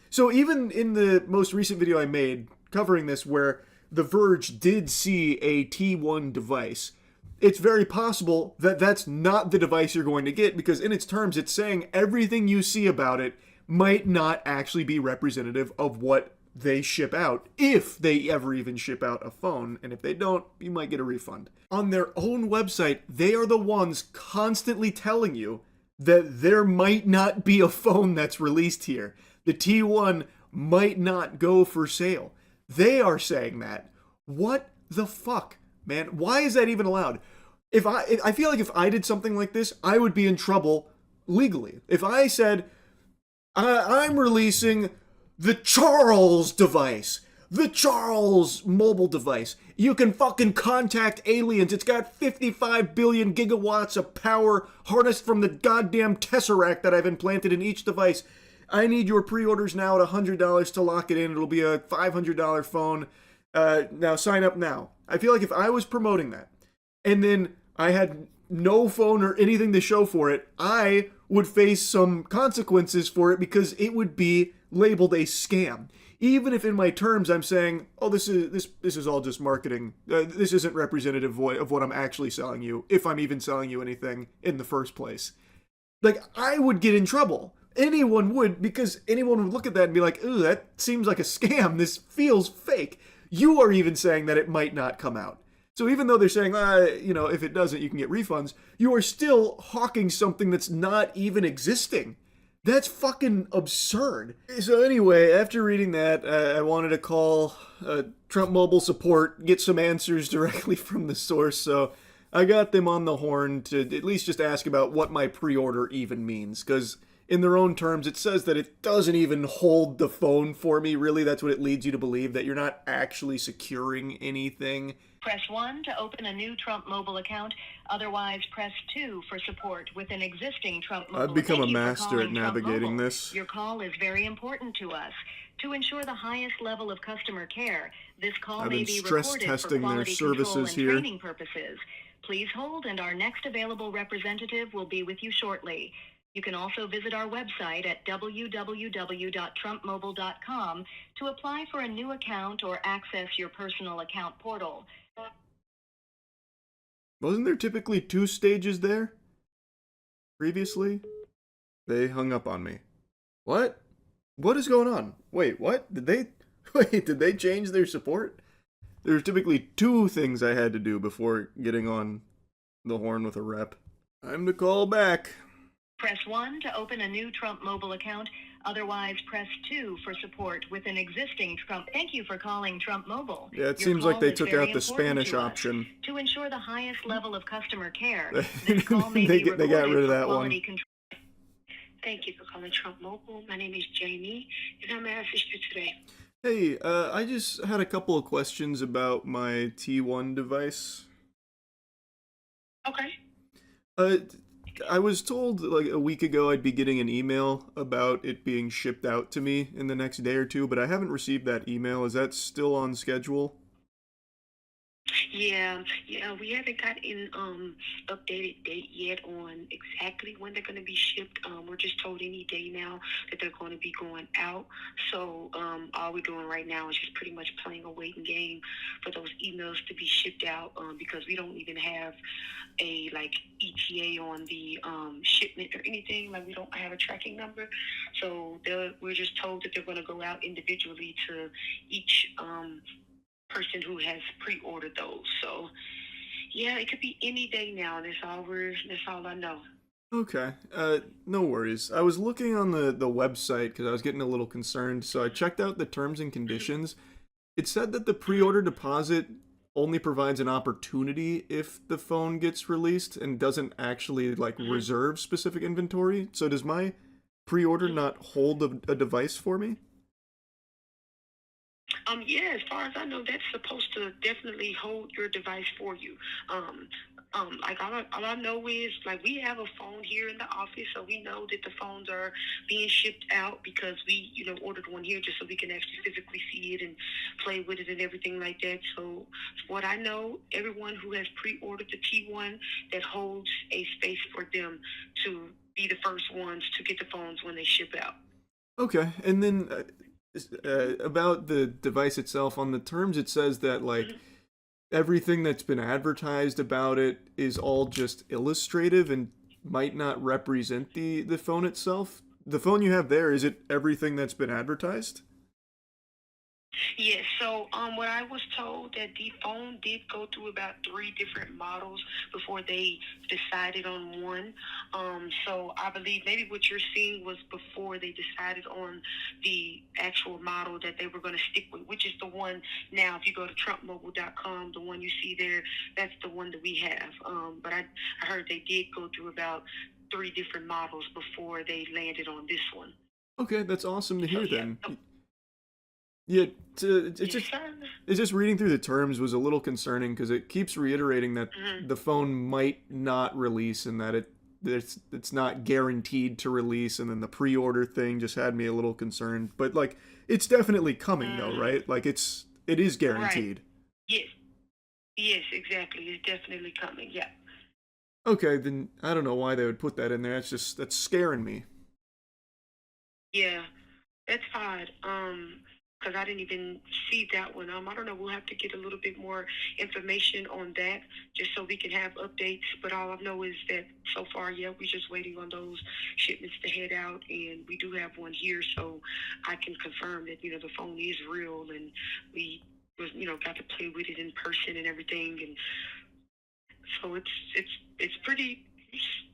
So even in the most recent video I made covering this, where The Verge did see a T1 device, it's very possible that that's not the device you're going to get, because in its terms, it's saying everything you see about it might not actually be representative of what they ship out, if they ever even ship out a phone, and if they don't, you might get a refund. On their own website, they are the ones constantly telling you that there might not be a phone that's released here. The T1 might not go for sale. They are saying that. What the fuck, man? Why is that even allowed? I feel like if I did something like this, I would be in trouble legally. If I said, I'm releasing the Charles device, the Charles mobile device. You can fucking contact aliens. It's got 55 billion gigawatts of power harnessed from the goddamn Tesseract that I've implanted in each device. I need your pre-orders now at $100 to lock it in. It'll be a $500 phone. Now sign up now. I feel like if I was promoting that, and then I had no phone or anything to show for it, I would face some consequences for it, because it would be labeled a scam. Even if in my terms I'm saying, oh, this is all just marketing. This isn't representative of what I'm actually selling you, if I'm even selling you anything in the first place. Like, I would get in trouble. Anyone would, because anyone would look at that and be like, ooh, that seems like a scam. This feels fake. You are even saying that it might not come out. So even though they're saying, if it doesn't, you can get refunds, you are still hawking something that's not even existing. That's fucking absurd. So anyway, after reading that, I wanted to call Trump Mobile support, get some answers directly from the source. So I got them on the horn to at least just ask about what my pre-order even means, because in their own terms, it says that it doesn't even hold the phone for me, really. That's what it leads you to believe, that you're not actually securing anything. Press 1 to open a new Trump Mobile account. Otherwise, press 2 for support with an existing Trump Mobile. I've become Thank a you for master calling at Trump navigating Mobile. this. Your call is very important to us. To ensure the highest level of customer care, this call I've may been be stress recorded testing for their quality control services and here. training purposes. Please hold, and our next available representative will be with you shortly. You can also visit our website at www.trumpmobile.com to apply for a new account or access your personal account portal. Wasn't there typically 2 stages there? Previously? They hung up on me. What? What is going on? Wait, what? Did they change their support? There's typically 2 things I had to do before getting on the horn with a rep. Time to call back. Press 1 to open a new Trump Mobile account. Otherwise, press 2 for support with an existing Trump. Thank you for calling Trump Mobile. Yeah, it Your seems like call they is took very out the important Spanish to us. option. To ensure the highest level of customer care, this call may They be got rid recorded of that for one. quality control. Thank you for calling Trump Mobile. My name is Jamie, and how may I assist you today? Hey, I just had a couple of questions about my T1 device. Okay. I was told like a week ago I'd be getting an email about it being shipped out to me in the next day or two, but I haven't received that email. Is that still on schedule? Yeah, we haven't got an updated date yet on exactly when they're going to be shipped. We're just told any day now that they're going to be going out. So all we're doing right now is just pretty much playing a waiting game for those emails to be shipped out because we don't even have a like ETA on the shipment or anything. Like we don't have a tracking number. So we're just told that they're going to go out individually to each person who has pre-ordered those. So yeah, it could be any day now. That's all I know. Okay, no worries. I was looking on the website because I was getting a little concerned, so I checked out the terms and conditions. It said that the pre-order deposit only provides an opportunity if the phone gets released and doesn't actually like reserve specific inventory. So does my pre-order not hold a device for me? Yeah, as far as I know, that's supposed to definitely hold your device for you. Like all I know is like we have a phone here in the office, so we know that the phones are being shipped out because we, ordered one here just so we can actually physically see it and play with it and everything like that. So what I know, everyone who has pre-ordered the T1, that holds a space for them to be the first ones to get the phones when they ship out. Okay, and then about the device itself, on the terms it says that like everything that's been advertised about it is all just illustrative and might not represent the phone itself. The phone you have there, is it everything that's been advertised? Yes, so what I was told that the phone did go through about 3 different models before they decided on one. So I believe maybe what you're seeing was before they decided on the actual model that they were going to stick with, which is the one now. If you go to trumpmobile.com, the one you see there, that's the one that we have. But I heard they did go through about 3 different models before they landed on this one. Okay, that's awesome to hear So, yeah. then. Yeah, it's just reading through the terms was a little concerning because it keeps reiterating that the phone might not release and that it's not guaranteed to release, and then the pre-order thing just had me a little concerned. But like, it's definitely coming though, right? Like it is guaranteed. Right. Yes, exactly. It's definitely coming. Yeah. Okay, then I don't know why they would put that in there. That's scaring me. Yeah, that's odd. Because I didn't even see that one. I don't know. We'll have to get a little bit more information on that just so we can have updates. But all I know is that so far, yeah, we're just waiting on those shipments to head out, and we do have one here, so I can confirm that the phone is real, and we got to play with it in person and everything, and so it's pretty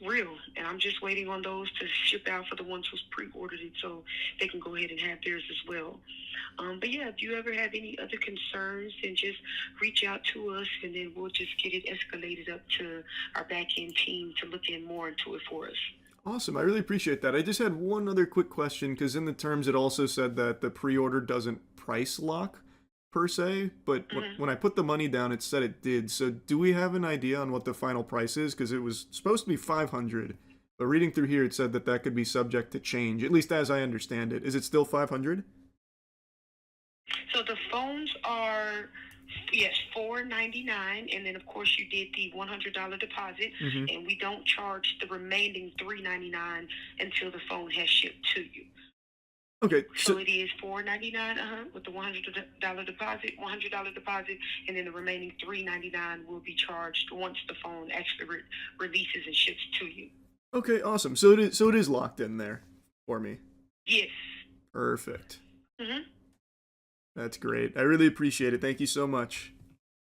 real, and I'm just waiting on those to ship out for the ones who's pre-ordered it so they can go ahead and have theirs as well. But yeah, if you ever have any other concerns, then just reach out to us, and then we'll just get it escalated up to our back-end team to look in more into it for us. Awesome, I really appreciate that. I just had one other quick question because in the terms it also said that the pre-order doesn't price lock per se, but when I put the money down, it said it did. So do we have an idea on what the final price is? Because it was supposed to be $500, but reading through here, it said that could be subject to change, at least as I understand it. Is it still $500? So the phones are, yes, $499, and then of course you did the $100 deposit, and we don't charge the remaining $399 until the phone has shipped to you. Okay, so it is $499 with the $100 deposit, and then the remaining $399 will be charged once the phone actually releases and ships to you. Okay, awesome. So it is locked in there for me. Yes. Perfect. That's great. I really appreciate it. Thank you so much.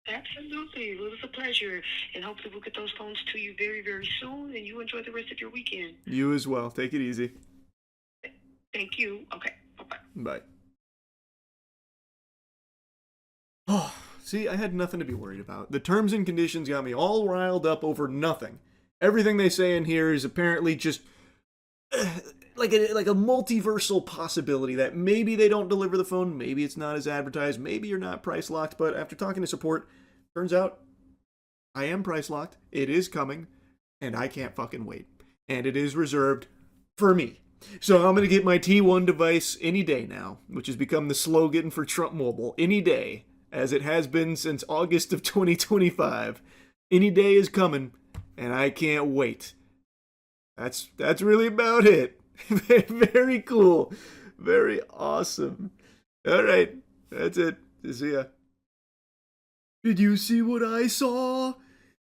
Absolutely. Well, it was a pleasure, and hopefully we'll get those phones to you very, very soon, and you enjoy the rest of your weekend. You as well. Take it easy. Thank you. Okay. Bye-bye. Bye. Oh, see, I had nothing to be worried about. The terms and conditions got me all riled up over nothing. Everything they say in here is apparently just like a multiversal possibility that maybe they don't deliver the phone, maybe it's not as advertised, maybe you're not price locked, but after talking to support, turns out I am price locked, it is coming, and I can't fucking wait. And it is reserved for me. So I'm going to get my T1 device any day now, which has become the slogan for Trump Mobile. Any day, as it has been since August of 2025. Any day is coming, and I can't wait. That's really about it. Very cool. Very awesome. All right, that's it. See ya. Did you see what I saw?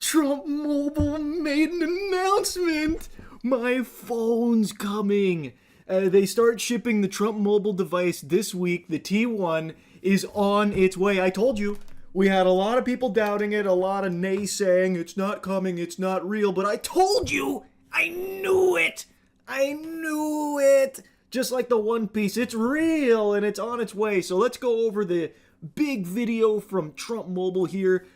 Trump Mobile made an announcement. My phone's coming. They start shipping the Trump Mobile device this week. The T1 is on its way. I told you. We had a lot of people doubting it, a lot of naysaying. It's not coming, it's not real. But I told you. I knew it. I knew it. Just like the One Piece, it's real and it's on its way. So let's go over the big video from Trump Mobile here.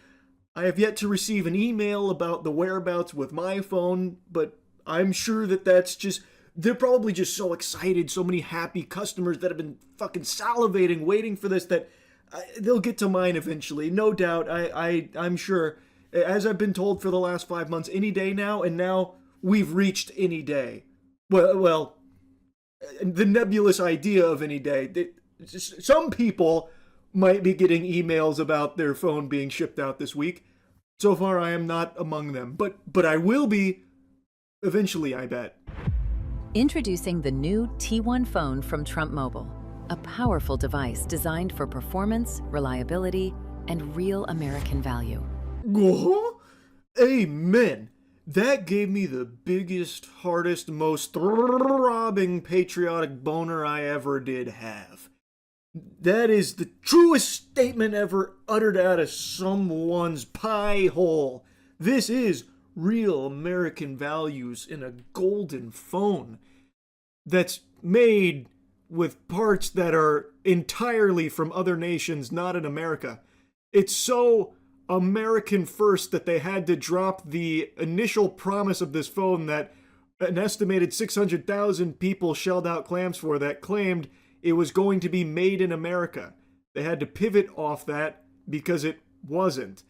I have yet to receive an email about the whereabouts with my phone, but I'm sure that that's just, they're probably just so excited, so many happy customers that have been fucking salivating, waiting for this, that they'll get to mine eventually. No doubt, I'm sure. As I've been told for the last 5 months, any day now, and now we've reached any day. Well, the nebulous idea of any day. Some people might be getting emails about their phone being shipped out this week. So far, I am not among them. But I will be eventually, I bet. Introducing the new T1 phone from Trump Mobile, a powerful device designed for performance, reliability, and real American value. Amen. That gave me the biggest, hardest, most throbbing patriotic boner I ever did have. That is the truest statement ever uttered out of someone's pie hole. This is real American values in a golden phone that's made with parts that are entirely from other nations, not in America. It's so American first that they had to drop the initial promise of this phone that an estimated 600,000 people shelled out clams for, that claimed it was going to be made in America. They had to pivot off that because it wasn't.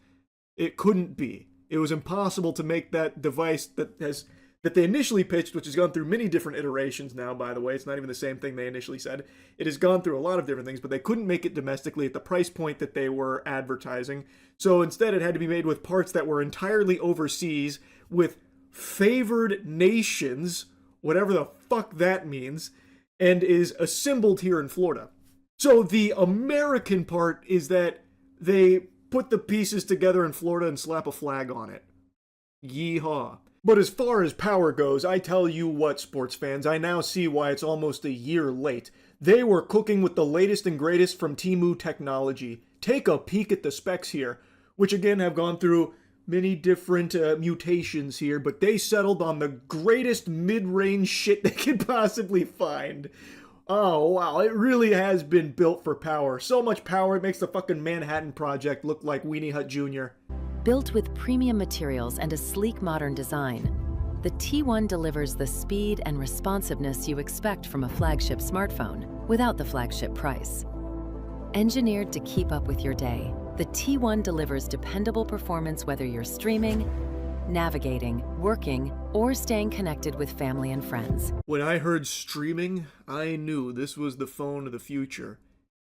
It couldn't be. It was impossible to make that device that they initially pitched, which has gone through many different iterations now, by the way. It's not even the same thing they initially said. It has gone through a lot of different things, but they couldn't make it domestically at the price point that they were advertising. So instead, it had to be made with parts that were entirely overseas, with favored nations, whatever the fuck that means, and is assembled here in Florida. So the American part is that they put the pieces together in Florida and slap a flag on it. Yeehaw. But as far as power goes, I tell you what, sports fans, I now see why it's almost a year late. They were cooking with the latest and greatest from Temu technology. Take a peek at the specs here, which again have gone through many different mutations here, but they settled on the greatest mid-range shit they could possibly find. Oh, wow, it really has been built for power. So much power, it makes the fucking Manhattan Project look like Weenie Hut Jr. Built with premium materials and a sleek modern design, the T1 delivers the speed and responsiveness you expect from a flagship smartphone without the flagship price. Engineered to keep up with your day, the T1 delivers dependable performance whether you're streaming, navigating, working, or staying connected with family and friends. When I heard streaming, I knew this was the phone of the future.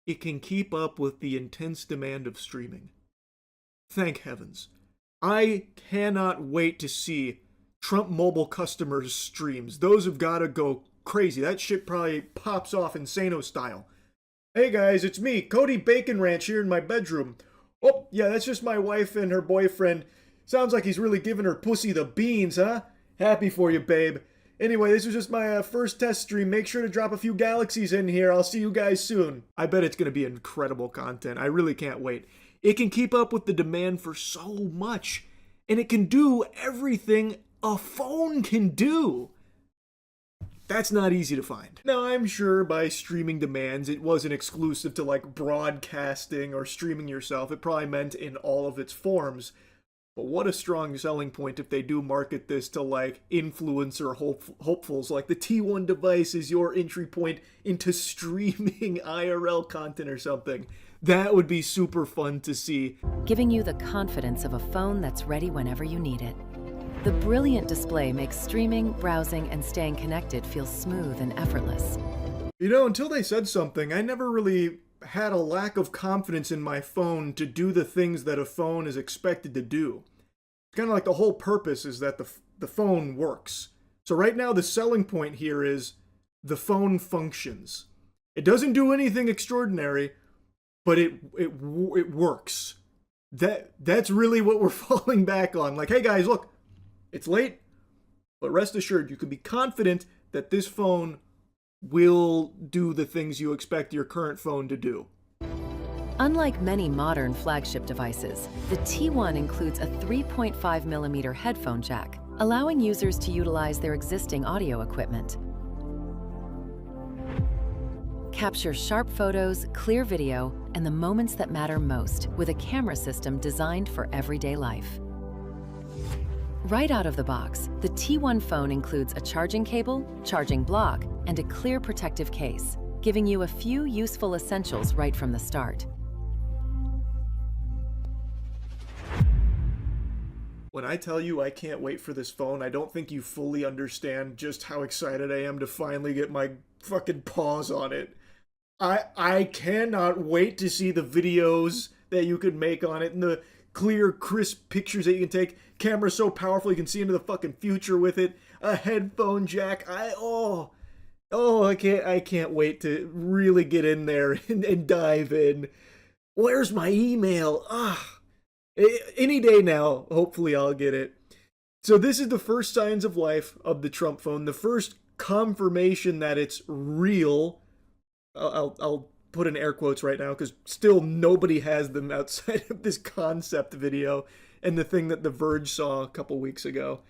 It can keep up with the intense demand of streaming. Thank heavens. I cannot wait to see Trump Mobile customers' streams. Those have got to go crazy. That shit probably pops off Insano style. Hey guys, it's me, Cody Bacon Ranch, here in my bedroom. Oh, yeah, that's just my wife and her boyfriend. Sounds like he's really giving her pussy the beans, huh? Happy for you, babe. Anyway, this was just my first test stream. Make sure to drop a few galaxies in here. I'll see you guys soon. I bet it's going to be incredible content. I really can't wait. It can keep up with the demand for so much. And it can do everything a phone can do. That's not easy to find. Now, I'm sure by streaming demands, it wasn't exclusive to like broadcasting or streaming yourself. It probably meant in all of its forms. But what a strong selling point if they do market this to like influencer hopefuls. Like the T1 device is your entry point into streaming IRL content or something. That would be super fun to see. Giving you the confidence of a phone that's ready whenever you need it. The brilliant display makes streaming, browsing, and staying connected feel smooth and effortless. You know, until they said something, I never really had a lack of confidence in my phone to do the things that a phone is expected to do. It's kind of like the whole purpose is that the phone works. So right now the selling point here is the phone functions. It doesn't do anything extraordinary, but it works. That's really what we're falling back on. Like, hey guys, look, it's late, but rest assured, you can be confident that this phone will do the things you expect your current phone to do. Unlike many modern flagship devices, the T1 includes a 3.5mm headphone jack, allowing users to utilize their existing audio equipment. Capture sharp photos, clear video, and the moments that matter most with a camera system designed for everyday life. Right out of the box, the T1 phone includes a charging cable, charging block, and a clear protective case, giving you a few useful essentials right from the start. When I tell you I can't wait for this phone, I don't think you fully understand just how excited I am to finally get my fucking paws on it. I cannot wait to see the videos that you could make on it and the clear, crisp pictures that you can take. Camera's so powerful you can see into the fucking future with it. A headphone jack. I can't wait to really get in there and dive in. Where's my email? Any day now, hopefully I'll get it. So this is the first signs of life of the Trump phone, the first confirmation that it's real. I'll put in air quotes right now because still nobody has them outside of this concept video and the thing that The Verge saw a couple weeks ago.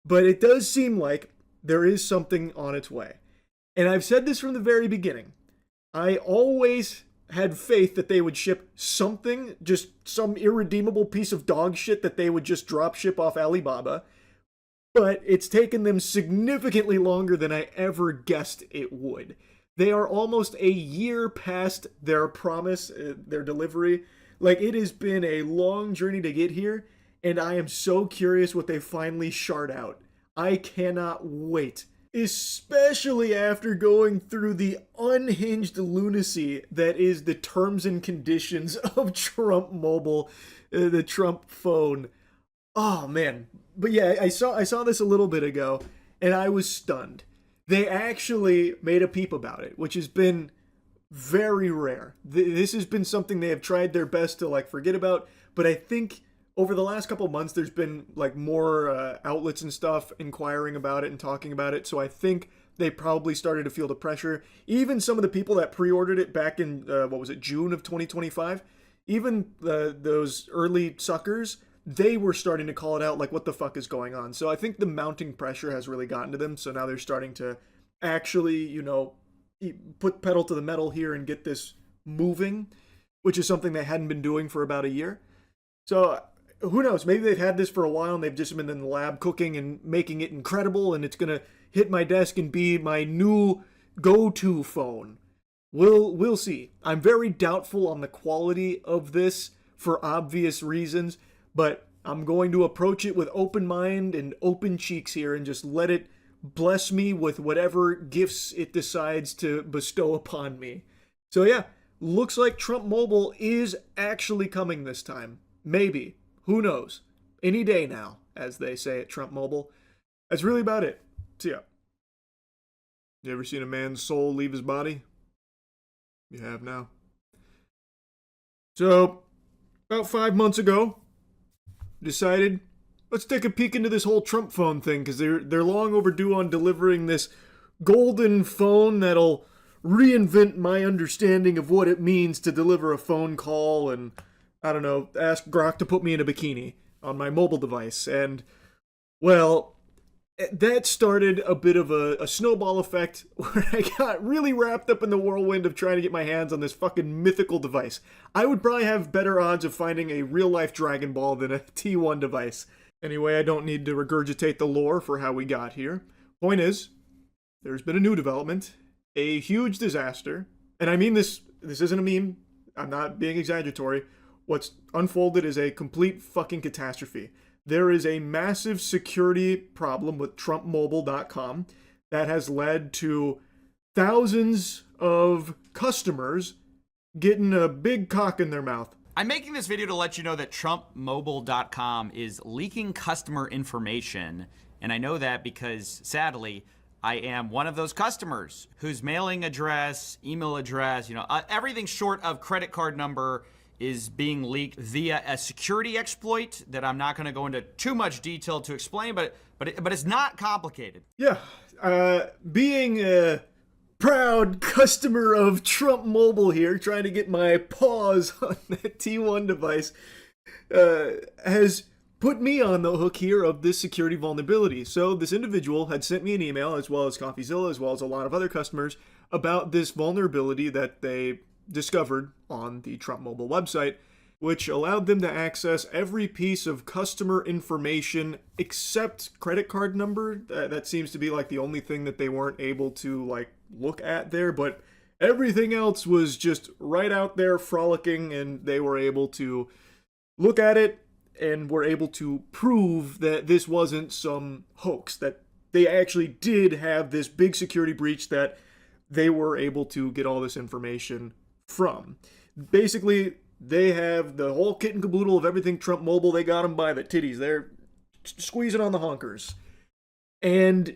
But it does seem like there is something on its way. And I've said this from the very beginning. I always had faith that they would ship something, just some irredeemable piece of dog shit that they would just drop ship off Alibaba. But it's taken them significantly longer than I ever guessed it would. They are almost a year past their promise, their delivery. Like, it has been a long journey to get here, and I am so curious what they finally shard out. I cannot wait. Especially after going through the unhinged lunacy that is the terms and conditions of Trump Mobile, the Trump phone. Oh man. But yeah, I saw this a little bit ago, and I was stunned. They actually made a peep about it, which has been very rare. This has been something they have tried their best to like forget about, but I think over the last couple months there's been like more outlets and stuff inquiring about it and talking about it, so I think they probably started to feel the pressure. Even some of the people that pre-ordered it back in June of 2025, even those early suckers, they were starting to call it out, like, what the fuck is going on? So I think the mounting pressure has really gotten to them, so now they're starting to actually, put pedal to the metal here and get this moving, which is something they hadn't been doing for about a year. So who knows? Maybe they've had this for a while and they've just been in the lab cooking and making it incredible, and it's going to hit my desk and be my new go-to phone. We'll see. I'm very doubtful on the quality of this for obvious reasons, but I'm going to approach it with open mind and open cheeks here and just let it bless me with whatever gifts it decides to bestow upon me. So yeah, looks like Trump Mobile is actually coming this time. Maybe. Who knows? Any day now, as they say at Trump Mobile. That's really about it. See ya. You ever seen a man's soul leave his body? You have now. So, about 5 months ago, decided, let's take a peek into this whole Trump phone thing, because they're long overdue on delivering this golden phone that'll reinvent my understanding of what it means to deliver a phone call and, I don't know, ask Grok to put me in a bikini on my mobile device. And, well, that started a bit of a snowball effect where I got really wrapped up in the whirlwind of trying to get my hands on this fucking mythical device. I would probably have better odds of finding a real-life Dragon Ball than a T1 device. Anyway, I don't need to regurgitate the lore for how we got here. Point is, there's been a new development, a huge disaster, and I mean this isn't a meme, I'm not being exaggeratory. What's unfolded is a complete fucking catastrophe. There is a massive security problem with TrumpMobile.com that has led to thousands of customers getting a big cock in their mouth. I'm making this video to let you know that TrumpMobile.com is leaking customer information. And I know that because, sadly, I am one of those customers whose mailing address, email address, everything short of credit card number is being leaked via a security exploit that I'm not going to go into too much detail to explain, but it's not complicated. Yeah, being a proud customer of Trump Mobile here, trying to get my paws on that T1 device, has put me on the hook here of this security vulnerability. So this individual had sent me an email, as well as CoffeeZilla, as well as a lot of other customers, about this vulnerability that they discovered on the Trump Mobile website, which allowed them to access every piece of customer information except credit card number. That seems to be like the only thing that they weren't able to like look at there, but everything else was just right out there frolicking, and they were able to look at it and were able to prove that this wasn't some hoax, that they actually did have this big security breach that they were able to get all this information from. Basically, they have the whole kit and caboodle of everything Trump Mobile. They got them by the titties. They're squeezing on the honkers. And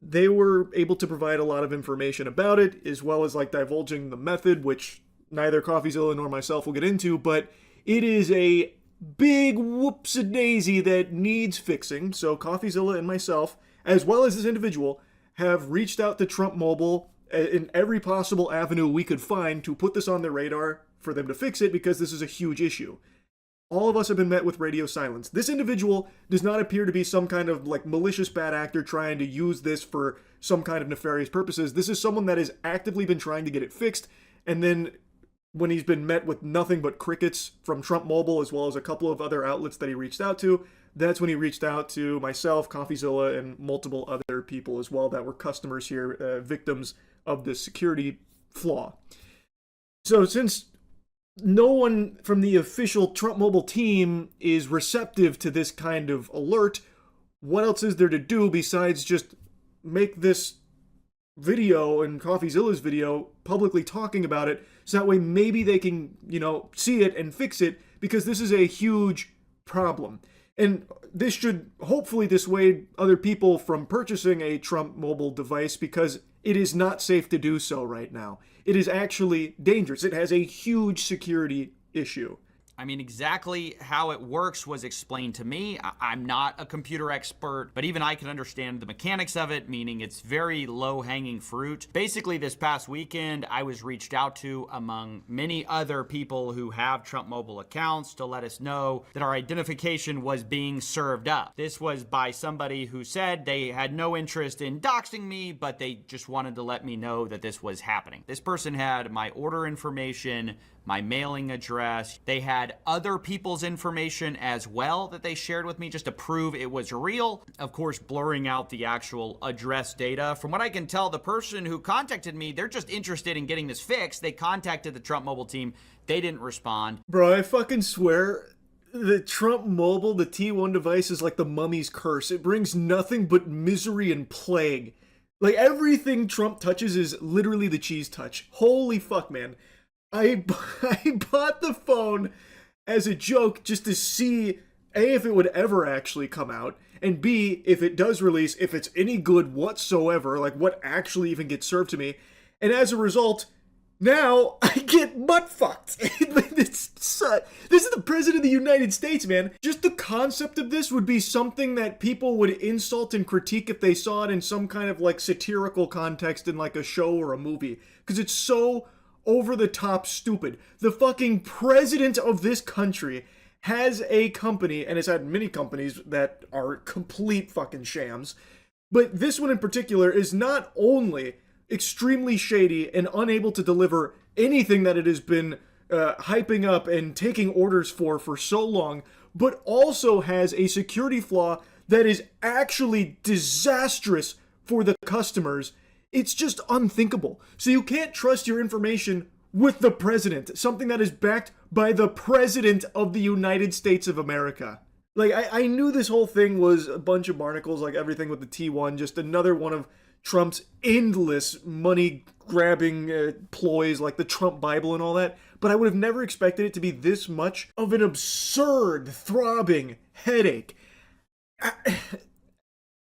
they were able to provide a lot of information about it, as well as like divulging the method, which neither CoffeeZilla nor myself will get into, but it is a big whoops-a-daisy that needs fixing. So CoffeeZilla and myself, as well as this individual, have reached out to Trump Mobile in every possible avenue we could find to put this on their radar for them to fix it, because this is a huge issue. All of us have been met with radio silence. This individual does not appear to be some kind of like malicious bad actor trying to use this for some kind of nefarious purposes. This is someone that has actively been trying to get it fixed, and then when he's been met with nothing but crickets from Trump Mobile, as well as a couple of other outlets that he reached out to, that's when he reached out to myself, CoffeeZilla, and multiple other people as well that were customers here, victims of this security flaw. So since no one from the official Trump Mobile team is receptive to this kind of alert, what else is there to do besides just make this video and CoffeeZilla's video publicly talking about it, so that way maybe they can, see it and fix it, because this is a huge problem. And this should hopefully dissuade other people from purchasing a Trump Mobile device, because it is not safe to do so right now. It is actually dangerous. It has a huge security issue. I mean, exactly how it works was explained to me. I'm not a computer expert, but even I can understand the mechanics of it, meaning it's very low-hanging fruit. Basically, this past weekend, I was reached out to among many other people who have Trump Mobile accounts to let us know that our identification was being served up. This was by somebody who said they had no interest in doxing me, but they just wanted to let me know that this was happening. This person had my order information, my mailing address. They had other people's information as well that they shared with me just to prove it was real. Of course, blurring out the actual address data. From what I can tell, the person who contacted me, they're just interested in getting this fixed. They contacted the Trump Mobile team. They didn't respond. Bro, I fucking swear, the Trump Mobile, the T1 device, is like the mummy's curse. It brings nothing but misery and plague. Like, everything Trump touches is literally the cheese touch. Holy fuck, man. I bought the phone as a joke just to see, A, if it would ever actually come out, and B, if it does release, if it's any good whatsoever, like what actually even gets served to me. And as a result, now I get butt-fucked. This is the President of the United States, man. Just the concept of this would be something that people would insult and critique if they saw it in some kind of like satirical context in like a show or a movie. Because it's so over-the-top stupid. The fucking president of this country has a company, and has had many companies that are complete fucking shams, but this one in particular is not only extremely shady and unable to deliver anything that it has been hyping up and taking orders for so long, but also has a security flaw that is actually disastrous for the customers. It's just unthinkable. So you can't trust your information with the president, something that is backed by the president of the United States of America. Like, I knew this whole thing was a bunch of barnacles, like everything with the T1, just another one of Trump's endless money-grabbing ploys like the Trump Bible and all that, but I would have never expected it to be this much of an absurd, throbbing headache.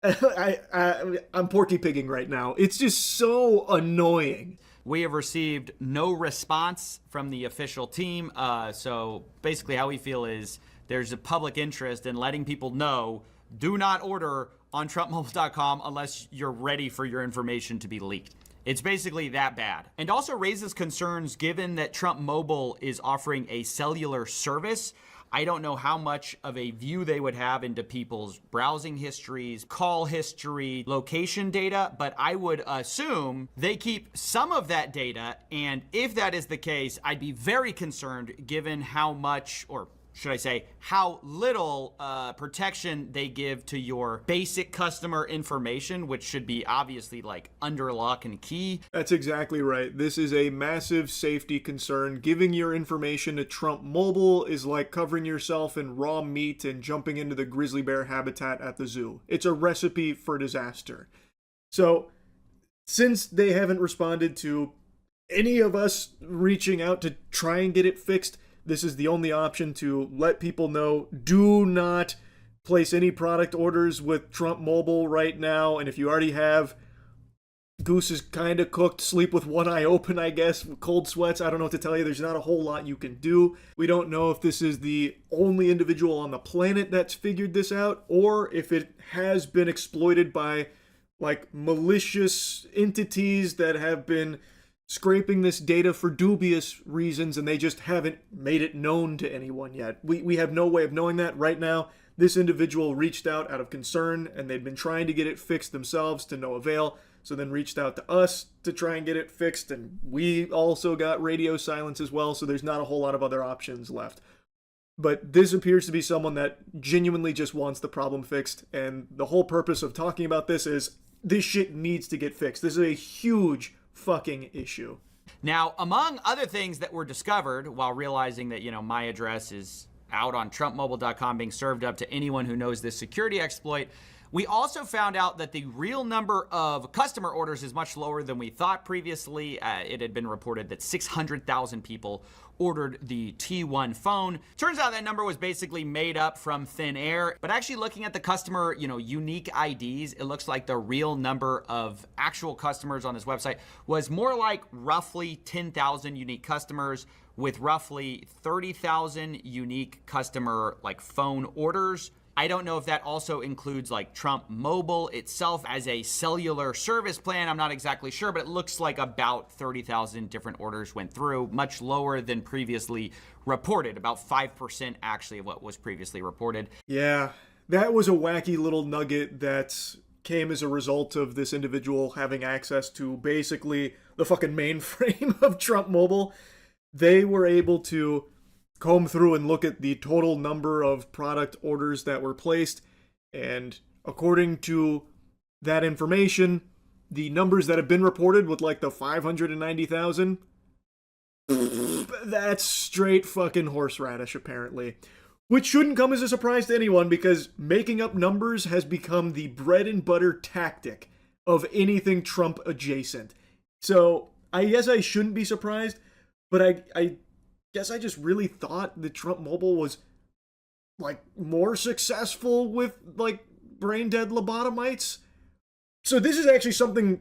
I'm porky pigging right now. It's just so annoying. We have received no response from the official team. So basically how we feel is there's a public interest in letting people know, do not order on TrumpMobile.com unless you're ready for your information to be leaked. It's basically that bad. And also raises concerns given that Trump Mobile is offering a cellular service. I don't know how much of a view they would have into people's browsing histories, call history, location data, but I would assume they keep some of that data. And if that is the case, I'd be very concerned given how much, or should I say, how little protection they give to your basic customer information, which should be obviously like under lock and key. That's exactly right. This is a massive safety concern. Giving your information to Trump Mobile is like covering yourself in raw meat and jumping into the grizzly bear habitat at the zoo. It's a recipe for disaster. So, since they haven't responded to any of us reaching out to try and get it fixed, this is the only option to let people know, do not place any product orders with Trump Mobile right now. And if you already have, goose is kind of cooked, sleep with one eye open, I guess, cold sweats. I don't know what to tell you. There's not a whole lot you can do. We don't know if this is the only individual on the planet that's figured this out, or if it has been exploited by like malicious entities that have been scraping this data for dubious reasons, and they just haven't made it known to anyone yet. We have no way of knowing that right now. This individual reached out of concern, and they'd been trying to get it fixed themselves to no avail, so then reached out to us to try and get it fixed, and we also got radio silence as well, so there's not a whole lot of other options left. But this appears to be someone that genuinely just wants the problem fixed, and the whole purpose of talking about this is this shit needs to get fixed. This is a huge fucking issue. Now, among other things that were discovered while realizing that, my address is out on TrumpMobile.com being served up to anyone who knows this security exploit, we also found out that the real number of customer orders is much lower than we thought previously. It had been reported that 600,000 people ordered the T1 phone. Turns out that number was basically made up from thin air, but actually looking at the customer, unique IDs, it looks like the real number of actual customers on this website was more like roughly 10,000 unique customers with roughly 30,000 unique customer phone orders. I don't know if that also includes Trump Mobile itself as a cellular service plan. I'm not exactly sure, but it looks like about 30,000 different orders went through, much lower than previously reported, about 5% actually of what was previously reported. Yeah, that was a wacky little nugget that came as a result of this individual having access to basically the fucking mainframe of Trump Mobile. They were able to comb through and look at the total number of product orders that were placed, and according to that information, the numbers that have been reported with the 590,000, that's straight fucking horseradish apparently, which shouldn't come as a surprise to anyone because making up numbers has become the bread and butter tactic of anything Trump adjacent. So I guess I shouldn't be surprised, but I guess I just really thought that Trump Mobile was more successful with brain dead lobotomites. So this is actually something,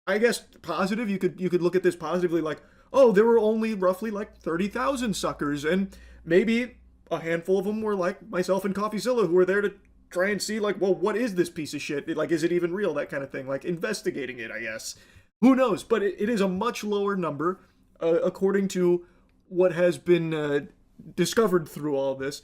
I guess, positive. You could look at this positively, oh, there were only roughly 30,000 suckers, and maybe a handful of them were like myself and CoffeeZilla, who were there to try and see well, what is this piece of shit? Is it even real? That kind of thing, investigating it, I guess. Who knows? But it is a much lower number, according to what has been discovered through all this,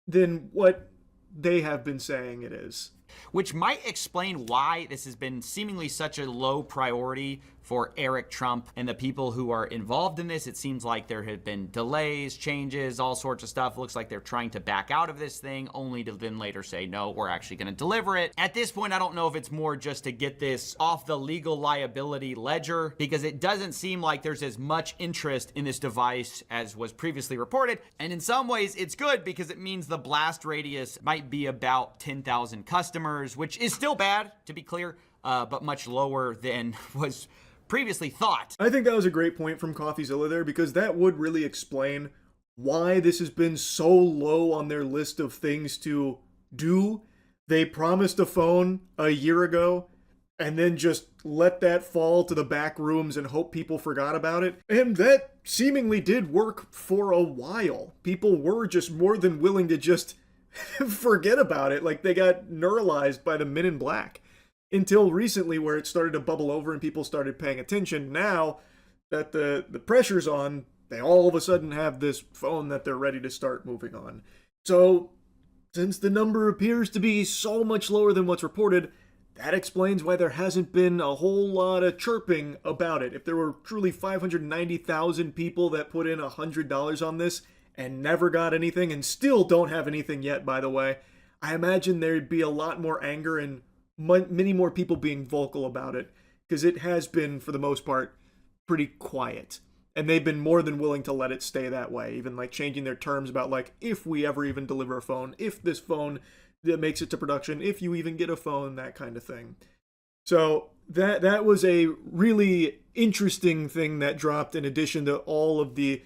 than what they have been saying it is. Which might explain why this has been seemingly such a low priority for Eric Trump and the people who are involved in this. It seems like there have been delays, changes, all sorts of stuff. Looks like they're trying to back out of this thing, only to then later say, no, we're actually going to deliver it. At this point, I don't know if it's more just to get this off the legal liability ledger, because it doesn't seem like there's as much interest in this device as was previously reported. And in some ways, it's good because it means the blast radius might be about 10,000 customers, which is still bad, to be clear. but much lower than was previously thought. I think that was a great point from CoffeeZilla there, because that would really explain why this has been so low on their list of things to do. They promised a phone a year ago and then just let that fall to the back rooms and hope people forgot about it. And that seemingly did work for a while. People were just more than willing to just forget about it. Like, they got neuralized by the Men in Black. Until recently, where it started to bubble over and people started paying attention. Now that the pressure's on, they all of a sudden have this phone that they're ready to start moving on. So, since the number appears to be so much lower than what's reported, that explains why there hasn't been a whole lot of chirping about it. If there were truly 590,000 people that put in $100 on this and never got anything, and still don't have anything yet, by the way, I imagine there'd be a lot more anger and many more people being vocal about it, because it has been, for the most part, pretty quiet. And they've been more than willing to let it stay that way, even like changing their terms about like, if we ever even deliver a phone, if this phone that makes it to production, if you even get a phone, that kind of thing. So that was a really interesting thing that dropped, in addition to all of the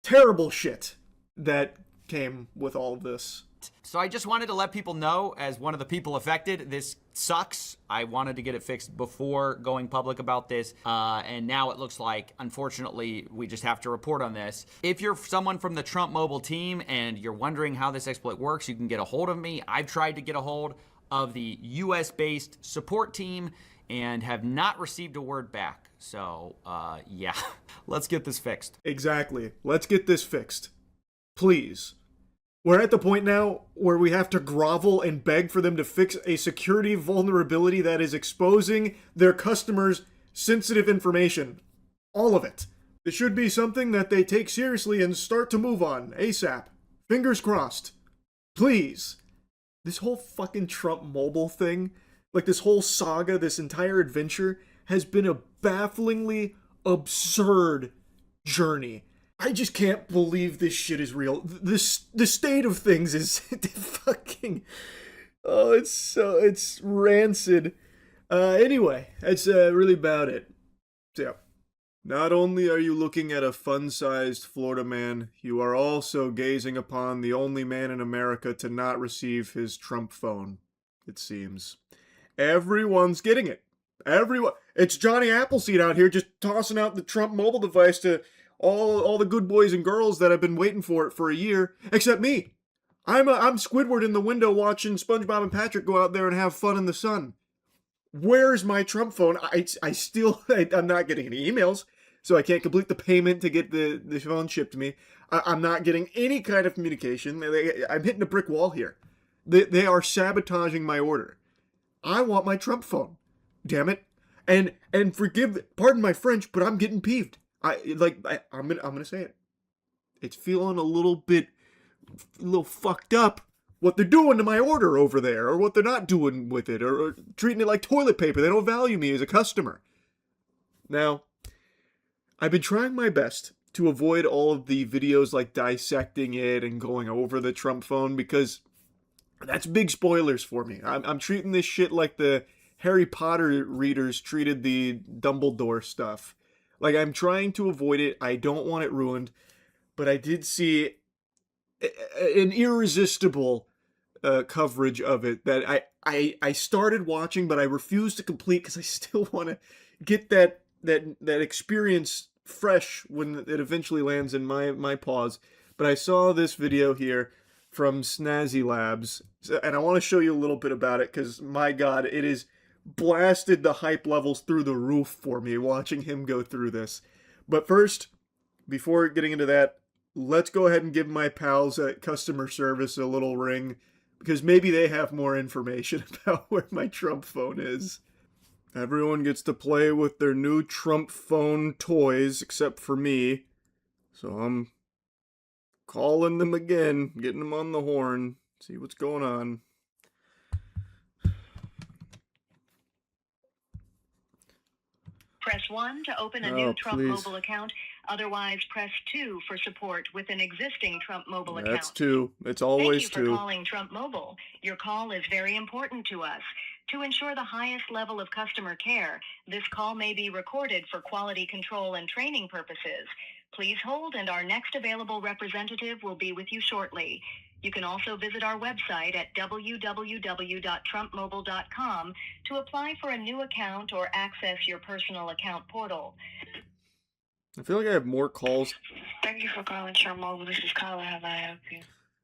terrible shit that came with all of this. So I just wanted to let people know, as one of the people affected, this sucks. I wanted to get it fixed before going public about this, and now it looks like, unfortunately, we just have to report on this. If you're someone from the Trump Mobile team and you're wondering how this exploit works, you can get a hold of me. I've tried to get a hold of the US-based support team and have not received a word back. So, yeah, let's get this fixed. Exactly. Let's get this fixed. Please. We're at the point now where we have to grovel and beg for them to fix a security vulnerability that is exposing their customers' sensitive information. All of it. This should be something that they take seriously and start to move on ASAP. Fingers crossed. Please. This whole fucking Trump Mobile thing, like this whole saga, this entire adventure, has been a bafflingly absurd journey. I just can't believe this shit is real. The state of things is fucking... Oh, it's rancid. Anyway, that's really about it. So, yeah. Not only are you looking at a fun-sized Florida man, you are also gazing upon the only man in America to not receive his Trump phone, it seems. Everyone's getting it. Everyone. It's Johnny Appleseed out here just tossing out the Trump mobile device to all the good boys and girls that have been waiting for it for a year, except me. I'm Squidward in the window watching SpongeBob and Patrick go out there and have fun in the sun. Where's my Trump phone? I'm not getting any emails, so I can't complete the payment to get the phone shipped to me. I'm not getting any kind of communication. I'm hitting a brick wall here. They are sabotaging my order. I want my Trump phone. Damn it. And pardon my French, but I'm getting peeved. I'm gonna say it. It's feeling a little fucked up what they're doing to my order over there, or what they're not doing with it, or treating it like toilet paper. They don't value me as a customer. Now, I've been trying my best to avoid all of the videos like dissecting it and going over the Trump phone, because that's big spoilers for me. I'm treating this shit like the Harry Potter readers treated the Dumbledore stuff. Like, I'm trying to avoid it. I don't want it ruined. But I did see an irresistible coverage of it that I started watching, but I refused to complete because I still want to get that experience fresh when it eventually lands in my paws. But I saw this video here from Snazzy Labs, and I want to show you a little bit about it, because, my God, it is blasted the hype levels through the roof for me watching him go through this. But first, before getting into that, let's go ahead and give my pals at customer service a little ring, because maybe they have more information about where my Trump phone is. Everyone gets to play with their new Trump phone toys except for me, so I'm calling them again, getting them on the horn, see what's going on. Press 1 to open a new Trump mobile account. Otherwise, press 2 for support with an existing Trump mobile account. That's 2. It's always 2. Thank you for calling Trump Mobile. Your call is very important to us. To ensure the highest level of customer care, this call may be recorded for quality control and training purposes. Please hold, and our next available representative will be with you shortly. You can also visit our website at www.trumpmobile.com to apply for a new account or access your personal account portal. I feel like I have more calls. Thank you for calling Trump Mobile. This is Carla. How may I help you?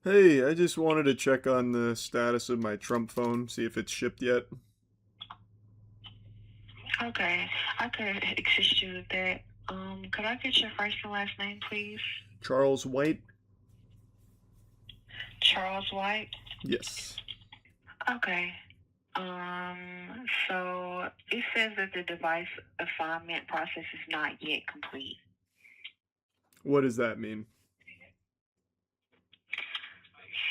Hey, I just wanted to check on the status of my Trump phone, see if it's shipped yet. Okay, I could assist you with that. Could I get your first and last name, please? Charles White? Charles White? Yes. Okay. So it says that the device assignment process is not yet complete. What does that mean?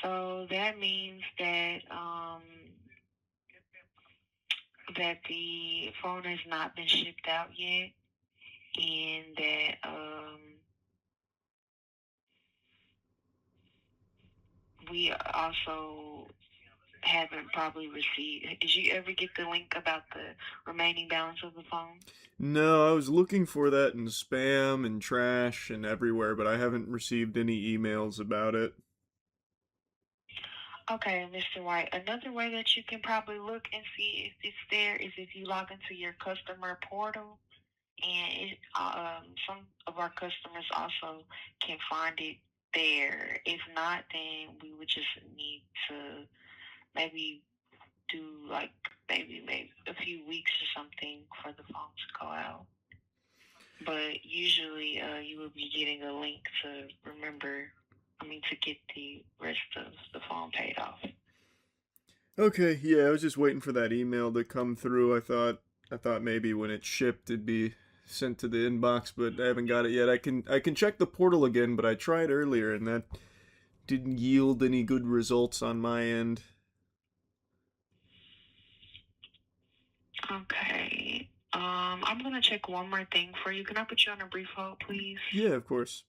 So that means that that the phone has not been shipped out yet, and that we also haven't probably received. Did you ever get the link about the remaining balance of the phone? No, I was looking for that in spam and trash and everywhere, but I haven't received any emails about it. Okay, Mr. White. Another way that you can probably look and see if it's there is if you log into your customer portal, and some of our customers also can find it there. If not, then we would just need to maybe do like maybe a few weeks or something for the phone to go out. But usually you will be getting a link to get the rest of the phone paid off. Okay, yeah, I was just waiting for that email to come through. I thought maybe when it shipped it'd be sent to the inbox, but I haven't got it yet. I can check the portal again, but I tried earlier and that didn't yield any good results on my end. Okay. I'm gonna check one more thing for you. Can I put you on a brief hold, please? Yeah, of course.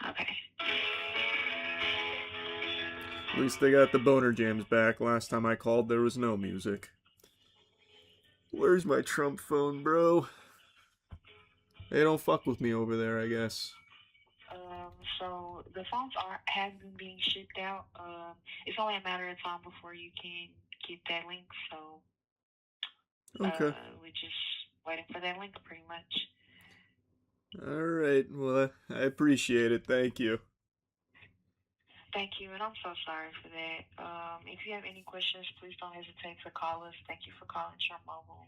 Okay. At least they got the boner jams back. Last time I called, there was no music. Where's my Trump phone, bro? They don't fuck with me over there, I guess. So the phones have been being shipped out. It's only a matter of time before you can get that link. So Okay. we're just waiting for that link, pretty much. All right. Well, I appreciate it. Thank you. Thank you, and I'm so sorry for that. If you have any questions, please don't hesitate to call us. Thank you for calling Trump Mobile.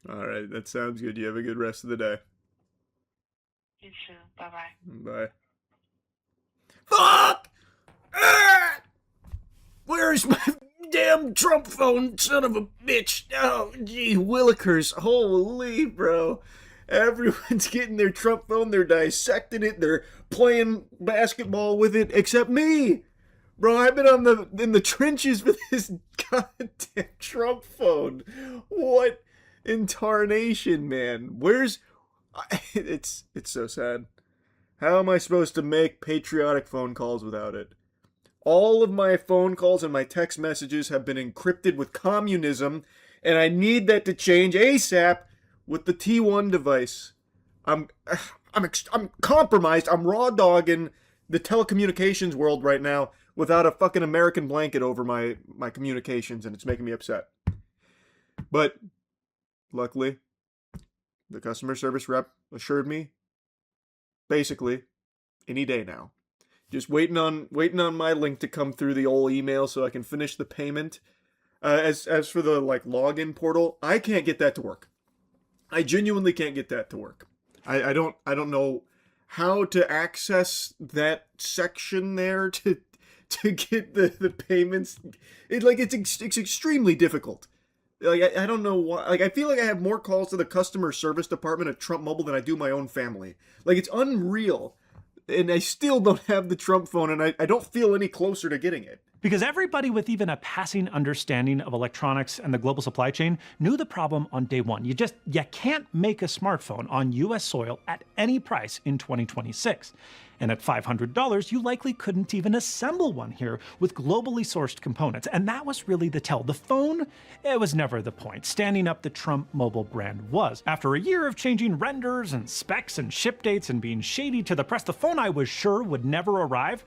All right. That sounds good. You have a good rest of the day. You too. Bye-bye. Bye. Fuck! Ah! Where's my damn Trump phone, son of a bitch? Oh, gee, Willikers. Holy, bro. Everyone's getting their Trump phone. They're dissecting it. They're playing basketball with it, except me. Bro, I've been in the trenches with this goddamn Trump phone. What in tarnation, man? It's so sad. How am I supposed to make patriotic phone calls without it? All of my phone calls and my text messages have been encrypted with communism, and I need that to change ASAP with the T1 device. I'm compromised. I'm raw dogging the telecommunications world right now without a fucking American blanket over my communications, and it's making me upset. But luckily, the customer service rep assured me basically any day now. Just waiting on my link to come through the old email so I can finish the payment. As for the login portal, I can't get that to work. I genuinely can't get that to work. I don't know how to access that section there to get the payments. It's extremely difficult. I don't know why. I feel like I have more calls to the customer service department at Trump Mobile than I do my own family. It's unreal. And I still don't have the Trump phone, and I don't feel any closer to getting it. Because everybody with even a passing understanding of electronics and the global supply chain knew the problem on day one. You can't make a smartphone on US soil at any price in 2026. And at $500, you likely couldn't even assemble one here with globally sourced components. And that was really the tell. The phone, it was never the point. Standing up the Trump Mobile brand was. After a year of changing renders and specs and ship dates and being shady to the press, the phone I was sure would never arrive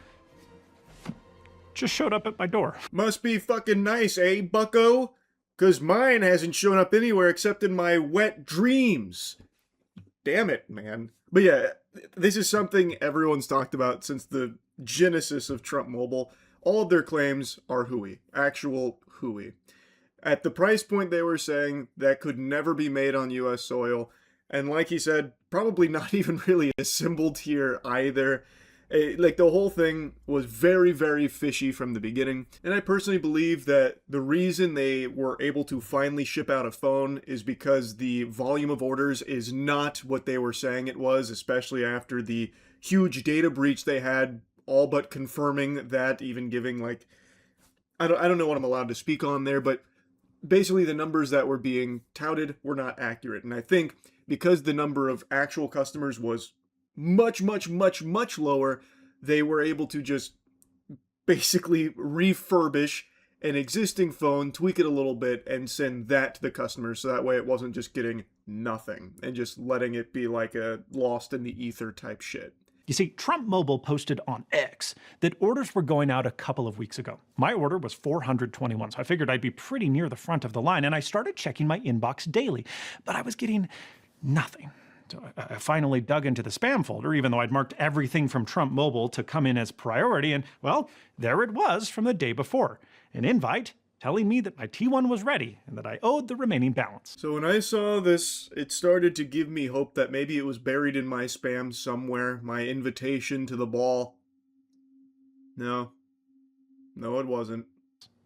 just showed up at my door. Must be fucking nice, eh, bucko? 'Cause mine hasn't shown up anywhere except in my wet dreams. Damn it, man. But yeah, this is something everyone's talked about since the genesis of Trump Mobile. All of their claims are hooey. Actual hooey. At the price point they were saying, that could never be made on US soil. And like he said, probably not even really assembled here either. Like, the whole thing was very, very fishy from the beginning. And I personally believe that the reason they were able to finally ship out a phone is because the volume of orders is not what they were saying it was, especially after the huge data breach they had, all but confirming that, even giving, like, I don't know what I'm allowed to speak on there, but basically the numbers that were being touted were not accurate. And I think because the number of actual customers was much lower, they were able to just basically refurbish an existing phone, tweak it a little bit, and send that to the customer, so that way it wasn't just getting nothing and just letting it be like a lost in the ether type shit. You see, Trump Mobile posted on X that orders were going out a couple of weeks ago. My order was 421, so I figured I'd be pretty near the front of the line, and I started checking my inbox daily, but I was getting nothing. So I finally dug into the spam folder, even though I'd marked everything from Trump Mobile to come in as priority, and, well, there it was from the day before. An invite telling me that my T1 was ready and that I owed the remaining balance. So when I saw this, it started to give me hope that maybe it was buried in my spam somewhere, my invitation to the ball. No, it wasn't.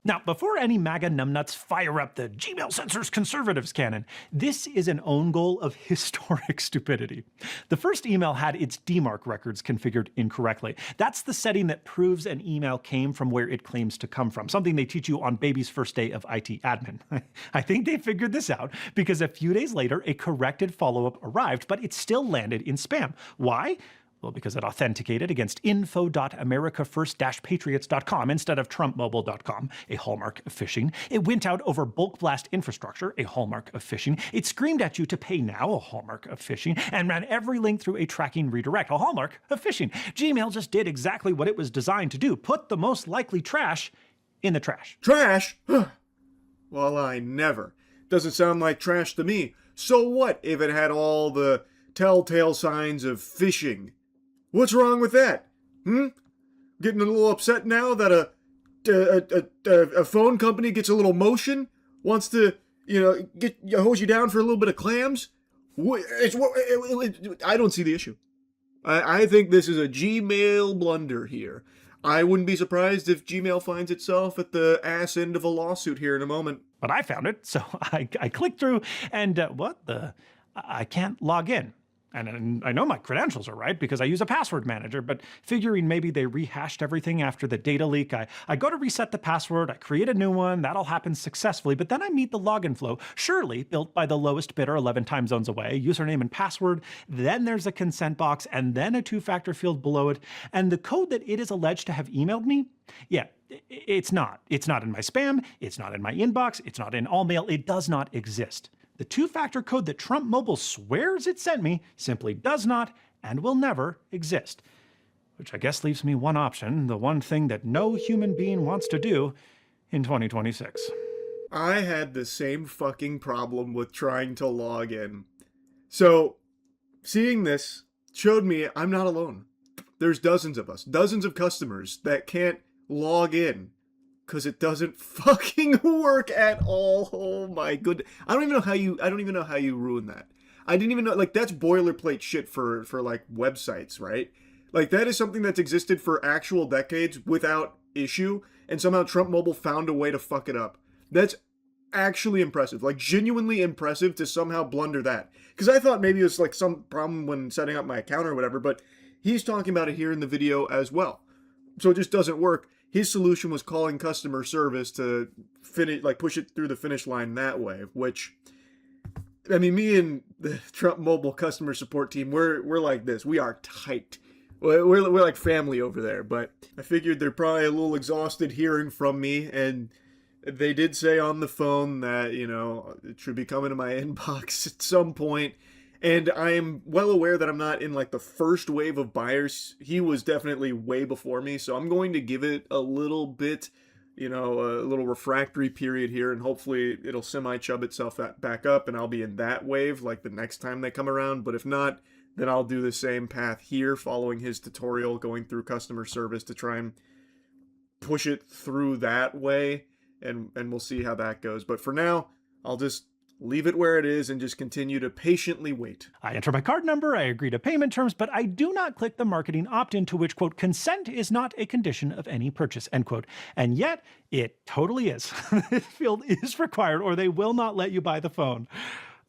Now, before any MAGA numbnuts fire up the Gmail censors conservatives cannon, this is an own goal of historic stupidity. The first email had its DMARC records configured incorrectly. That's the setting that proves an email came from where it claims to come from, something they teach you on baby's first day of IT admin. I think they figured this out because a few days later, a corrected follow-up arrived, but it still landed in spam. Why? Well, because it authenticated against info.americafirst-patriots.com instead of trumpmobile.com, a hallmark of phishing. It went out over bulk blast infrastructure, a hallmark of phishing. It screamed at you to pay now, a hallmark of phishing, and ran every link through a tracking redirect, a hallmark of phishing. Gmail just did exactly what it was designed to do, put the most likely trash in the trash. Trash? Well, I never. Doesn't sound like trash to me. So what if it had all the telltale signs of phishing? What's wrong with that? Getting a little upset now that a phone company gets a little motion, wants to, hose you down for a little bit of clams? I don't see the issue. I think this is a Gmail blunder here. I wouldn't be surprised if Gmail finds itself at the ass end of a lawsuit here in a moment. But I found it, so I clicked through, and I can't log in. And I know my credentials are right because I use a password manager, but figuring maybe they rehashed everything after the data leak, I go to reset the password, I create a new one, that all happens successfully, but then I meet the login flow, surely built by the lowest bidder 11 time zones away, username and password, then there's a consent box, and then a two-factor field below it, and the code that it is alleged to have emailed me, yeah, it's not. It's not in my spam, it's not in my inbox, it's not in all mail, it does not exist. The two-factor code that Trump Mobile swears it sent me simply does not and will never exist. Which I guess leaves me one option, the one thing that no human being wants to do in 2026. I had the same fucking problem with trying to log in. So, seeing this showed me I'm not alone. There's dozens of us, dozens of customers that can't log in. Because it doesn't fucking work at all. Oh my goodness. I don't even know how you ruin that. I didn't even know, like, that's boilerplate shit for like websites, right? Like, that is something that's existed for actual decades without issue, and somehow Trump Mobile found a way to fuck it up. That's actually impressive. Like, genuinely impressive to somehow blunder that. Because I thought maybe it was like some problem when setting up my account or whatever, but he's talking about it here in the video as well. So it just doesn't work. his solution was calling customer service to push it through the finish line that way, which, I mean, me and the Trump Mobile customer support team, we're like this. We are tight. We're like family over there, but I figured they're probably a little exhausted hearing from me, and they did say on the phone that, it should be coming to my inbox at some point. And I am well aware that I'm not in like the first wave of buyers. He was definitely way before me, so I'm going to give it a little bit, a little refractory period here, and hopefully it'll semi-chub itself back up, and I'll be in that wave like the next time they come around. But if not, then I'll do the same path here, following his tutorial, going through customer service to try and push it through that way, and we'll see how that goes. But for now, I'll just leave it where it is and just continue to patiently wait. I enter my card number, I agree to payment terms, but I do not click the marketing opt-in to which, quote, consent is not a condition of any purchase, end quote. And yet, it totally is. This field is required or they will not let you buy the phone.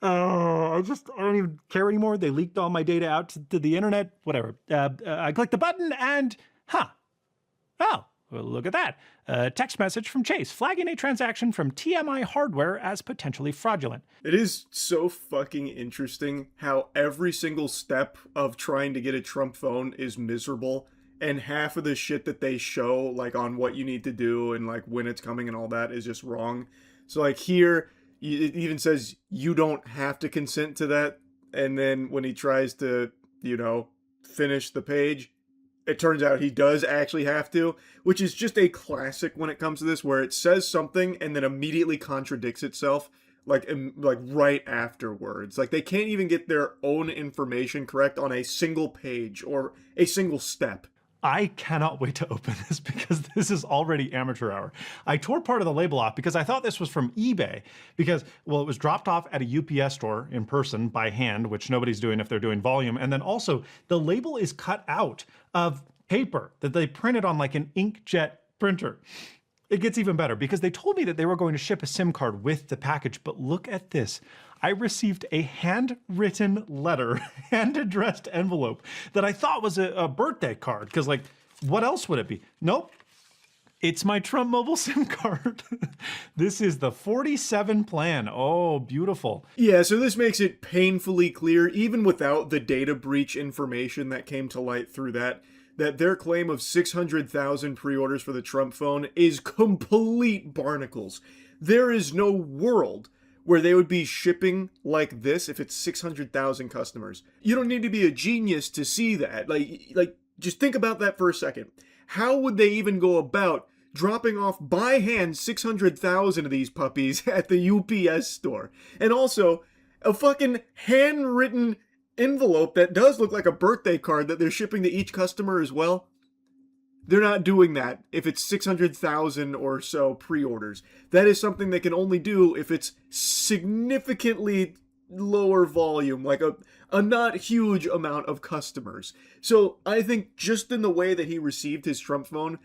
I don't even care anymore. They leaked all my data out to the internet, whatever. I click the button and, oh, well, look at that. A text message from Chase flagging a transaction from TMI Hardware as potentially fraudulent. It is so fucking interesting how every single step of trying to get a Trump phone is miserable, and half of the shit that they show, like on what you need to do and like when it's coming and all that, is just wrong. So like here, it even says you don't have to consent to that, and then when he tries to, finish the page, it turns out he does actually have to, which is just a classic when it comes to this, where it says something and then immediately contradicts itself, like right afterwards. Like they can't even get their own information correct on a single page or a single step. I cannot wait to open this because this is already amateur hour. I tore part of the label off because I thought this was from eBay because, well, it was dropped off at a UPS store in person by hand, which nobody's doing if they're doing volume. And then also the label is cut out of paper that they printed on like an inkjet printer. It gets even better because they told me that they were going to ship a SIM card with the package, but look at this. I received a handwritten letter, hand-addressed envelope that I thought was a birthday card, because like, what else would it be? Nope. It's my Trump Mobile SIM card. This is the 47 plan. Oh, beautiful. Yeah, so this makes it painfully clear, even without the data breach information that came to light through that their claim of 600,000 pre-orders for the Trump phone is complete barnacles. There is no world where they would be shipping like this if it's 600,000 customers. You don't need to be a genius to see that. Like, just think about that for a second. How would they even go about dropping off by hand 600,000 of these puppies at the UPS store? And also, a fucking handwritten envelope that does look like a birthday card that they're shipping to each customer as well. They're not doing that if it's 600,000 or so pre-orders. That is something they can only do if it's significantly lower volume, like a not huge amount of customers. So I think just in the way that he received his Trump phone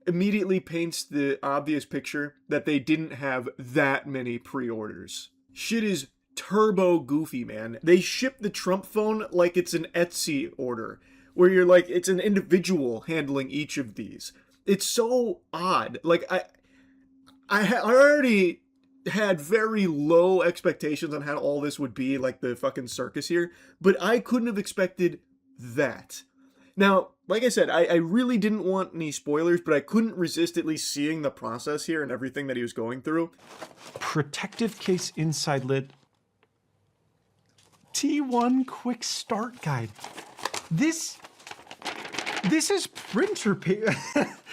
immediately paints the obvious picture that they didn't have that many pre-orders. Shit is turbo goofy, man. They ship the Trump phone like it's an Etsy order, where you're like, it's an individual handling each of these. It's so odd. Like, I already had very low expectations on how all this would be, like the fucking circus here, but I couldn't have expected that. Now, like I said, I really didn't want any spoilers, but I couldn't resist at least seeing the process here and everything that he was going through. Protective case inside lid. T1 quick start guide. This is printer paper.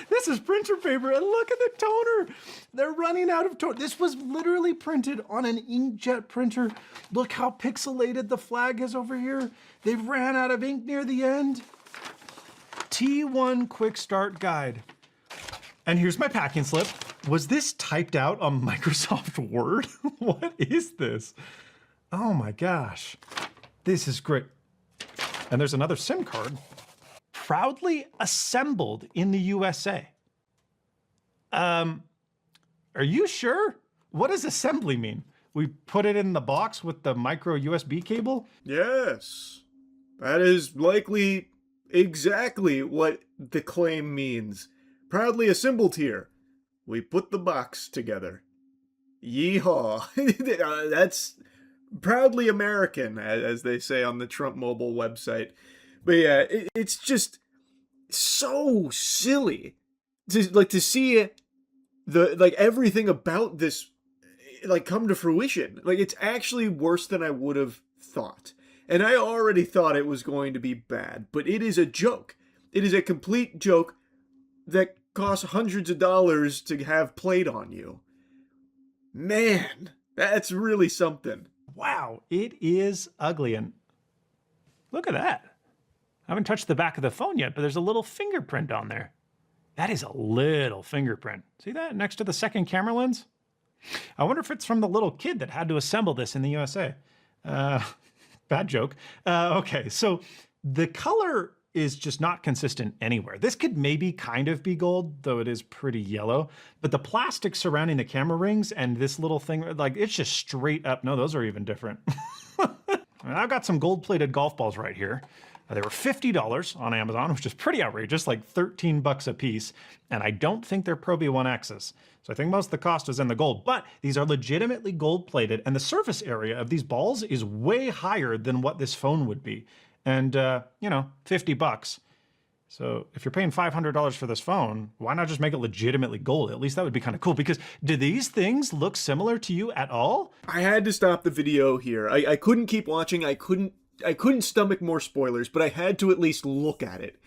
This is printer paper, and look at the toner. They're running out of toner. This was literally printed on an inkjet printer. Look how pixelated the flag is over here. They've ran out of ink near the end. T1 quick start guide. And here's my packing slip. Was this typed out on Microsoft Word? What is this? Oh my gosh. This is great. And there's another SIM card. Proudly assembled in the USA. Are you sure? What does assembly mean? We put it in the box with the micro USB cable? Yes. That is likely exactly what the claim means. proudly assembled here. We put the box together. Yeehaw. That's proudly American, as they say on the Trump Mobile website. But yeah, it's just so silly to see everything about this come to fruition. It's actually worse than I would have thought. And I already thought it was going to be bad, but it is a joke. It is a complete joke that costs hundreds of dollars to have played on you. Man, that's really something. Wow, it is ugly. And look at that. I haven't touched the back of the phone yet, but there's a little fingerprint on there. That is a little fingerprint. See that next to the second camera lens? I wonder if it's from the little kid that had to assemble this in the USA. Bad joke. Okay, so the color is just not consistent anywhere. This could maybe kind of be gold, though it is pretty yellow. But the plastic surrounding the camera rings and this little thing, it's just straight up. No, those are even different. I've got some gold-plated golf balls right here. They were $50 on Amazon, which is pretty outrageous, like 13 bucks a piece. And I don't think they're Pro V1Xs. So I think most of the cost is in the gold, but these are legitimately gold-plated. And the surface area of these balls is way higher than what this phone would be. And, 50 bucks. So if you're paying $500 for this phone, why not just make it legitimately gold? At least that would be kind of cool, because do these things look similar to you at all? I had to stop the video here. I couldn't keep watching. I couldn't stomach more spoilers, but I had to at least look at it.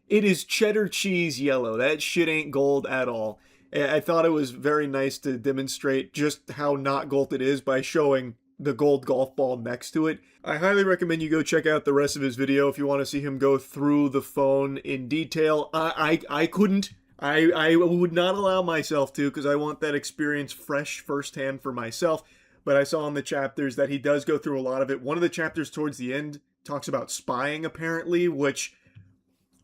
It is cheddar cheese yellow. That shit ain't gold at all. I thought it was very nice to demonstrate just how not gold it is by showing the gold golf ball next to it. I highly recommend you go check out the rest of his video if you want to see him go through the phone in detail. I couldn't. I would not allow myself to, because I want that experience fresh firsthand for myself. But I saw in the chapters that he does go through a lot of it. One of the chapters towards the end talks about spying, apparently, which,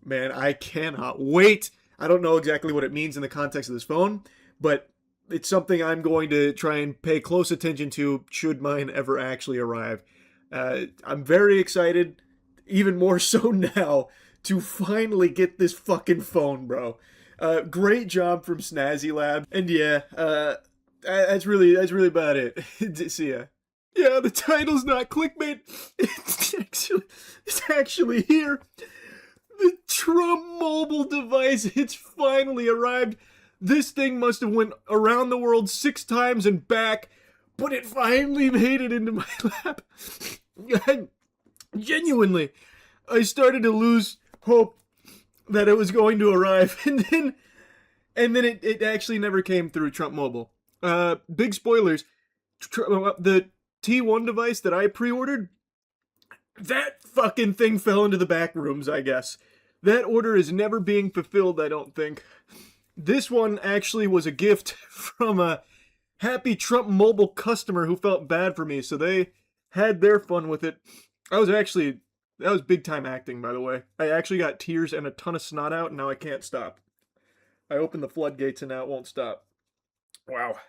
man, I cannot wait. I don't know exactly what it means in the context of this phone, but it's something I'm going to try and pay close attention to should mine ever actually arrive. I'm very excited, even more so now, to finally get this fucking phone, bro. Great job from Snazzy Lab. And yeah, that's really about it. See ya. Yeah, the title's not clickbait. It's actually here. The Trump mobile device, it's finally arrived. This thing must have went around the world 6 times and back, but it finally made it into my lap. Genuinely, I started to lose hope that it was going to arrive, and then it actually never came through Trump Mobile. Big spoilers. The T1 device that I pre-ordered, that fucking thing fell into the back rooms, I guess. That order is never being fulfilled, I don't think. This one actually was a gift from a happy Trump Mobile customer who felt bad for me, so they had their fun with it. That was big time acting, by the way. I actually got tears and a ton of snot out, and now I can't stop. I opened the floodgates and now it won't stop. Wow.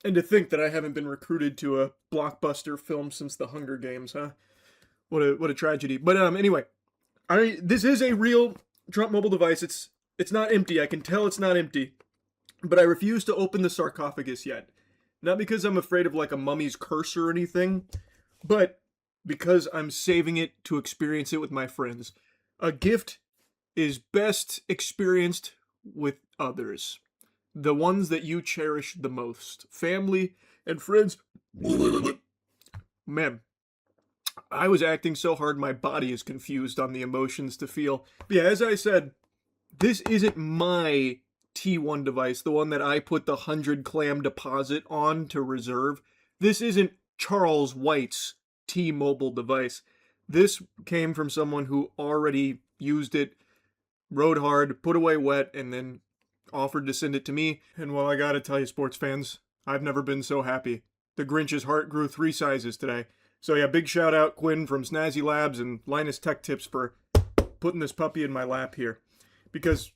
And to think that I haven't been recruited to a blockbuster film since the Hunger Games, huh? What a tragedy. But anyway, this is a real Trump Mobile device. It's not empty. I can tell it's not empty. But I refuse to open the sarcophagus yet. Not because I'm afraid of like a mummy's curse or anything, but because I'm saving it to experience it with my friends. A gift is best experienced with others. The ones that you cherish the most. Family and friends. Man, I was acting so hard my body is confused on the emotions to feel. But yeah, as I said, this isn't my T1 device, the one that I put the 100 clam deposit on to reserve. This isn't Charles White's T-Mobile device. This came from someone who already used it, rode hard, put away wet, and then offered to send it to me. And well, I gotta tell you, sports fans, I've never been so happy. The Grinch's heart grew 3 sizes today. So yeah, big shout out Quinn from Snazzy Labs and Linus Tech Tips for putting this puppy in my lap here. Because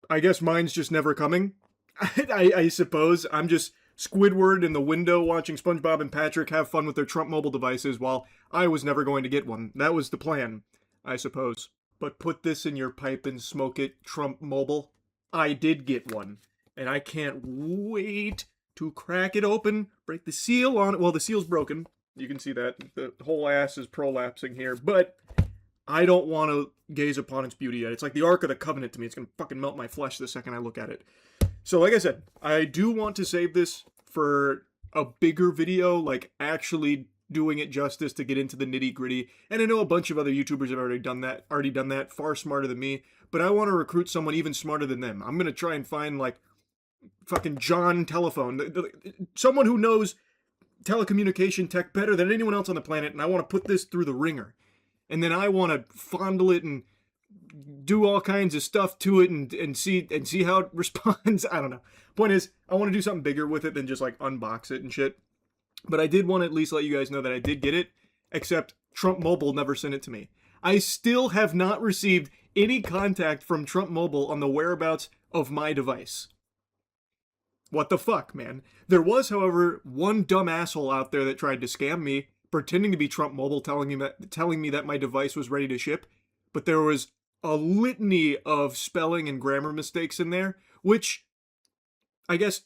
I guess mine's just never coming. I suppose. I'm just Squidward in the window watching SpongeBob and Patrick have fun with their Trump Mobile devices while I was never going to get one. That was the plan, I suppose. But put this in your pipe and smoke it, Trump Mobile. I did get one, and I can't wait to crack it open, break the seal on it. Well, the seal's broken. You can see that. The whole ass is prolapsing here, but I don't want to gaze upon its beauty yet. It's like the Ark of the Covenant to me. It's going to fucking melt my flesh the second I look at it. So like I said, I do want to save this for a bigger video, like actually doing it justice to get into the nitty gritty. And I know a bunch of other YouTubers have already done that, far smarter than me, but I want to recruit someone even smarter than them. I'm going to try and find like fucking John Telephone, someone who knows telecommunication tech better than anyone else on the planet, and I want to put this through the ringer. And then I want to fondle it and do all kinds of stuff to it and see how it responds. I don't know. Point is, I want to do something bigger with it than just like unbox it and shit. But I did want to at least let you guys know that I did get it, except Trump Mobile never sent it to me. I still have not received any contact from Trump Mobile on the whereabouts of my device. What the fuck, man? There was, however, one dumb asshole out there that tried to scam me, pretending to be Trump Mobile, telling me that my device was ready to ship, but there was a litany of spelling and grammar mistakes in there, which I guess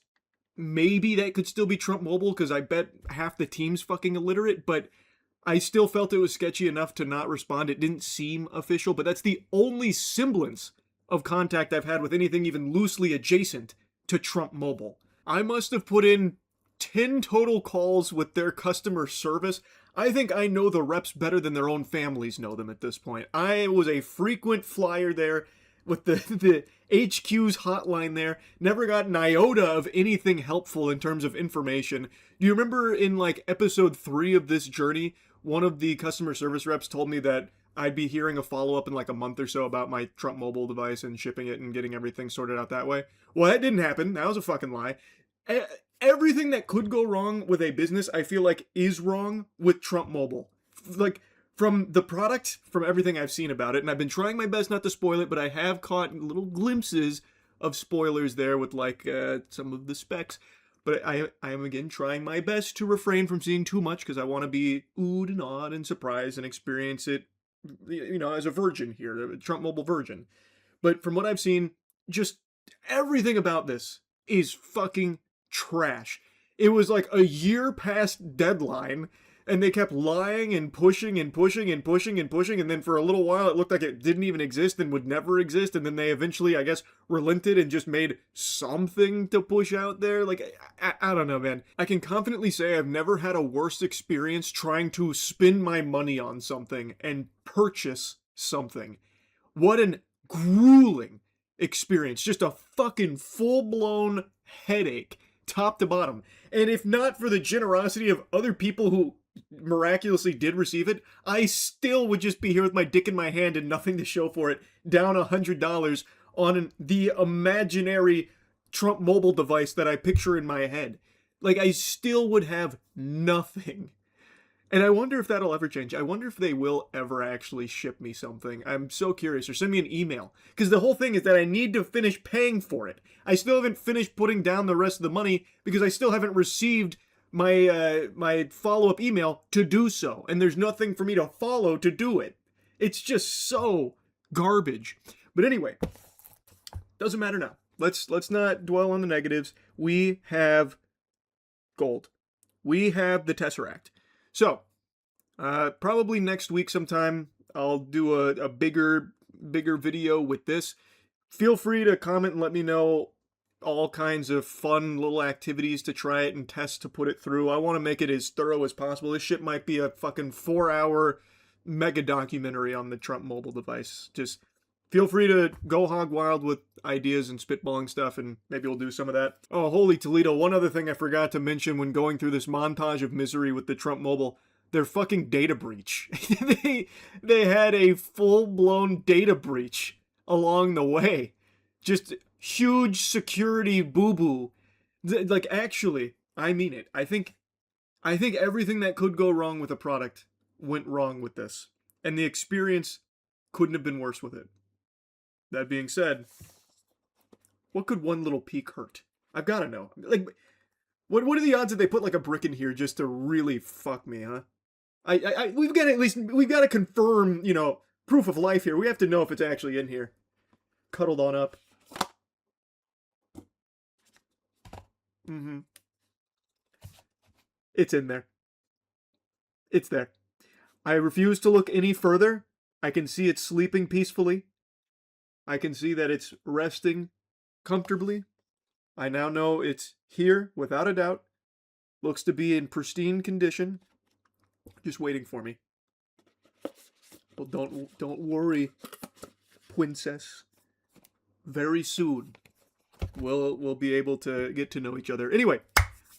maybe that could still be Trump Mobile, because I bet half the team's fucking illiterate, but I still felt it was sketchy enough to not respond. It didn't seem official, but that's the only semblance of contact I've had with anything even loosely adjacent to Trump Mobile. I must have put in 10 total calls with their customer service. I think I know the reps better than their own families know them at this point. I was a frequent flyer there with the HQ's hotline there. Never got an iota of anything helpful in terms of information. Do you remember in like episode 3 of this journey, one of the customer service reps told me that I'd be hearing a follow-up in like a month or so about my Trump Mobile device and shipping it and getting everything sorted out that way? Well, that didn't happen. That was a fucking lie. Everything that could go wrong with a business, I feel like, is wrong with Trump Mobile. Like, from the product, from everything I've seen about it, and I've been trying my best not to spoil it, but I have caught little glimpses of spoilers there with, like, some of the specs. But I am, again, trying my best to refrain from seeing too much, because I want to be oohed and awed and surprised and experience it, you know, as a virgin here, a Trump Mobile virgin. But from what I've seen, just everything about this is fucking trash. It was like a year past deadline, and they kept lying and pushing and pushing and pushing and pushing, and then for a little while it looked like it didn't even exist and would never exist, and then they eventually, I guess, relented and just made something to push out there. Like, I don't know, man. I can confidently say I've never had a worse experience trying to spend my money on something and purchase something. What an grueling experience. Just a fucking full-blown headache, top to bottom. And if not for the generosity of other people who miraculously did receive it, I still would just be here with my dick in my hand and nothing to show for it, down $100 on the imaginary Trump Mobile device that I picture in my head. Like, I still would have nothing. And I wonder if that'll ever change. I wonder if they will ever actually ship me something. I'm so curious. Or send me an email. Because the whole thing is that I need to finish paying for it. I still haven't finished putting down the rest of the money because I still haven't received my follow-up email to do so. And there's nothing for me to follow to do it. It's just so garbage. But anyway, doesn't matter now. Let's not dwell on the negatives. We have gold. We have the Tesseract. So, probably next week sometime, I'll do a bigger video with this. Feel free to comment and let me know all kinds of fun little activities to try it and test to put it through. I want to make it as thorough as possible. This shit might be a fucking 4-hour mega documentary on the Trump Mobile device. Just feel free to go hog wild with ideas and spitballing stuff, and maybe we'll do some of that. Oh, holy Toledo, one other thing I forgot to mention when going through this montage of misery with the Trump Mobile, their fucking data breach. they had a full-blown data breach along the way. Just huge security boo-boo. Like, actually, I mean it. I think everything that could go wrong with a product went wrong with this. And the experience couldn't have been worse with it. That being said, what could one little peak hurt? I've got to know. Like, what are the odds that they put like a brick in here just to really fuck me, huh? We've got to confirm, you know, proof of life here. We have to know if it's actually in here. Cuddled on up. Mm-hmm. It's in there. It's there. I refuse to look any further. I can see it sleeping peacefully. I can see that it's resting comfortably. I now know it's here without a doubt. Looks to be in pristine condition. Just waiting for me. Well, don't worry, princess. Very soon, we'll be able to get to know each other. Anyway,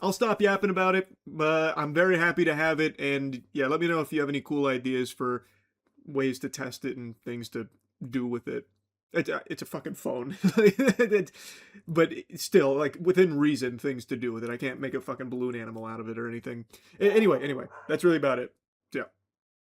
I'll stop yapping about it. I'm very happy to have it, and yeah, let me know if you have any cool ideas for ways to test it and things to do with it. It's a fucking phone, but still, like, within reason, things to do with it. I can't make a fucking balloon animal out of it or anything. Anyway, that's really about it. Yeah.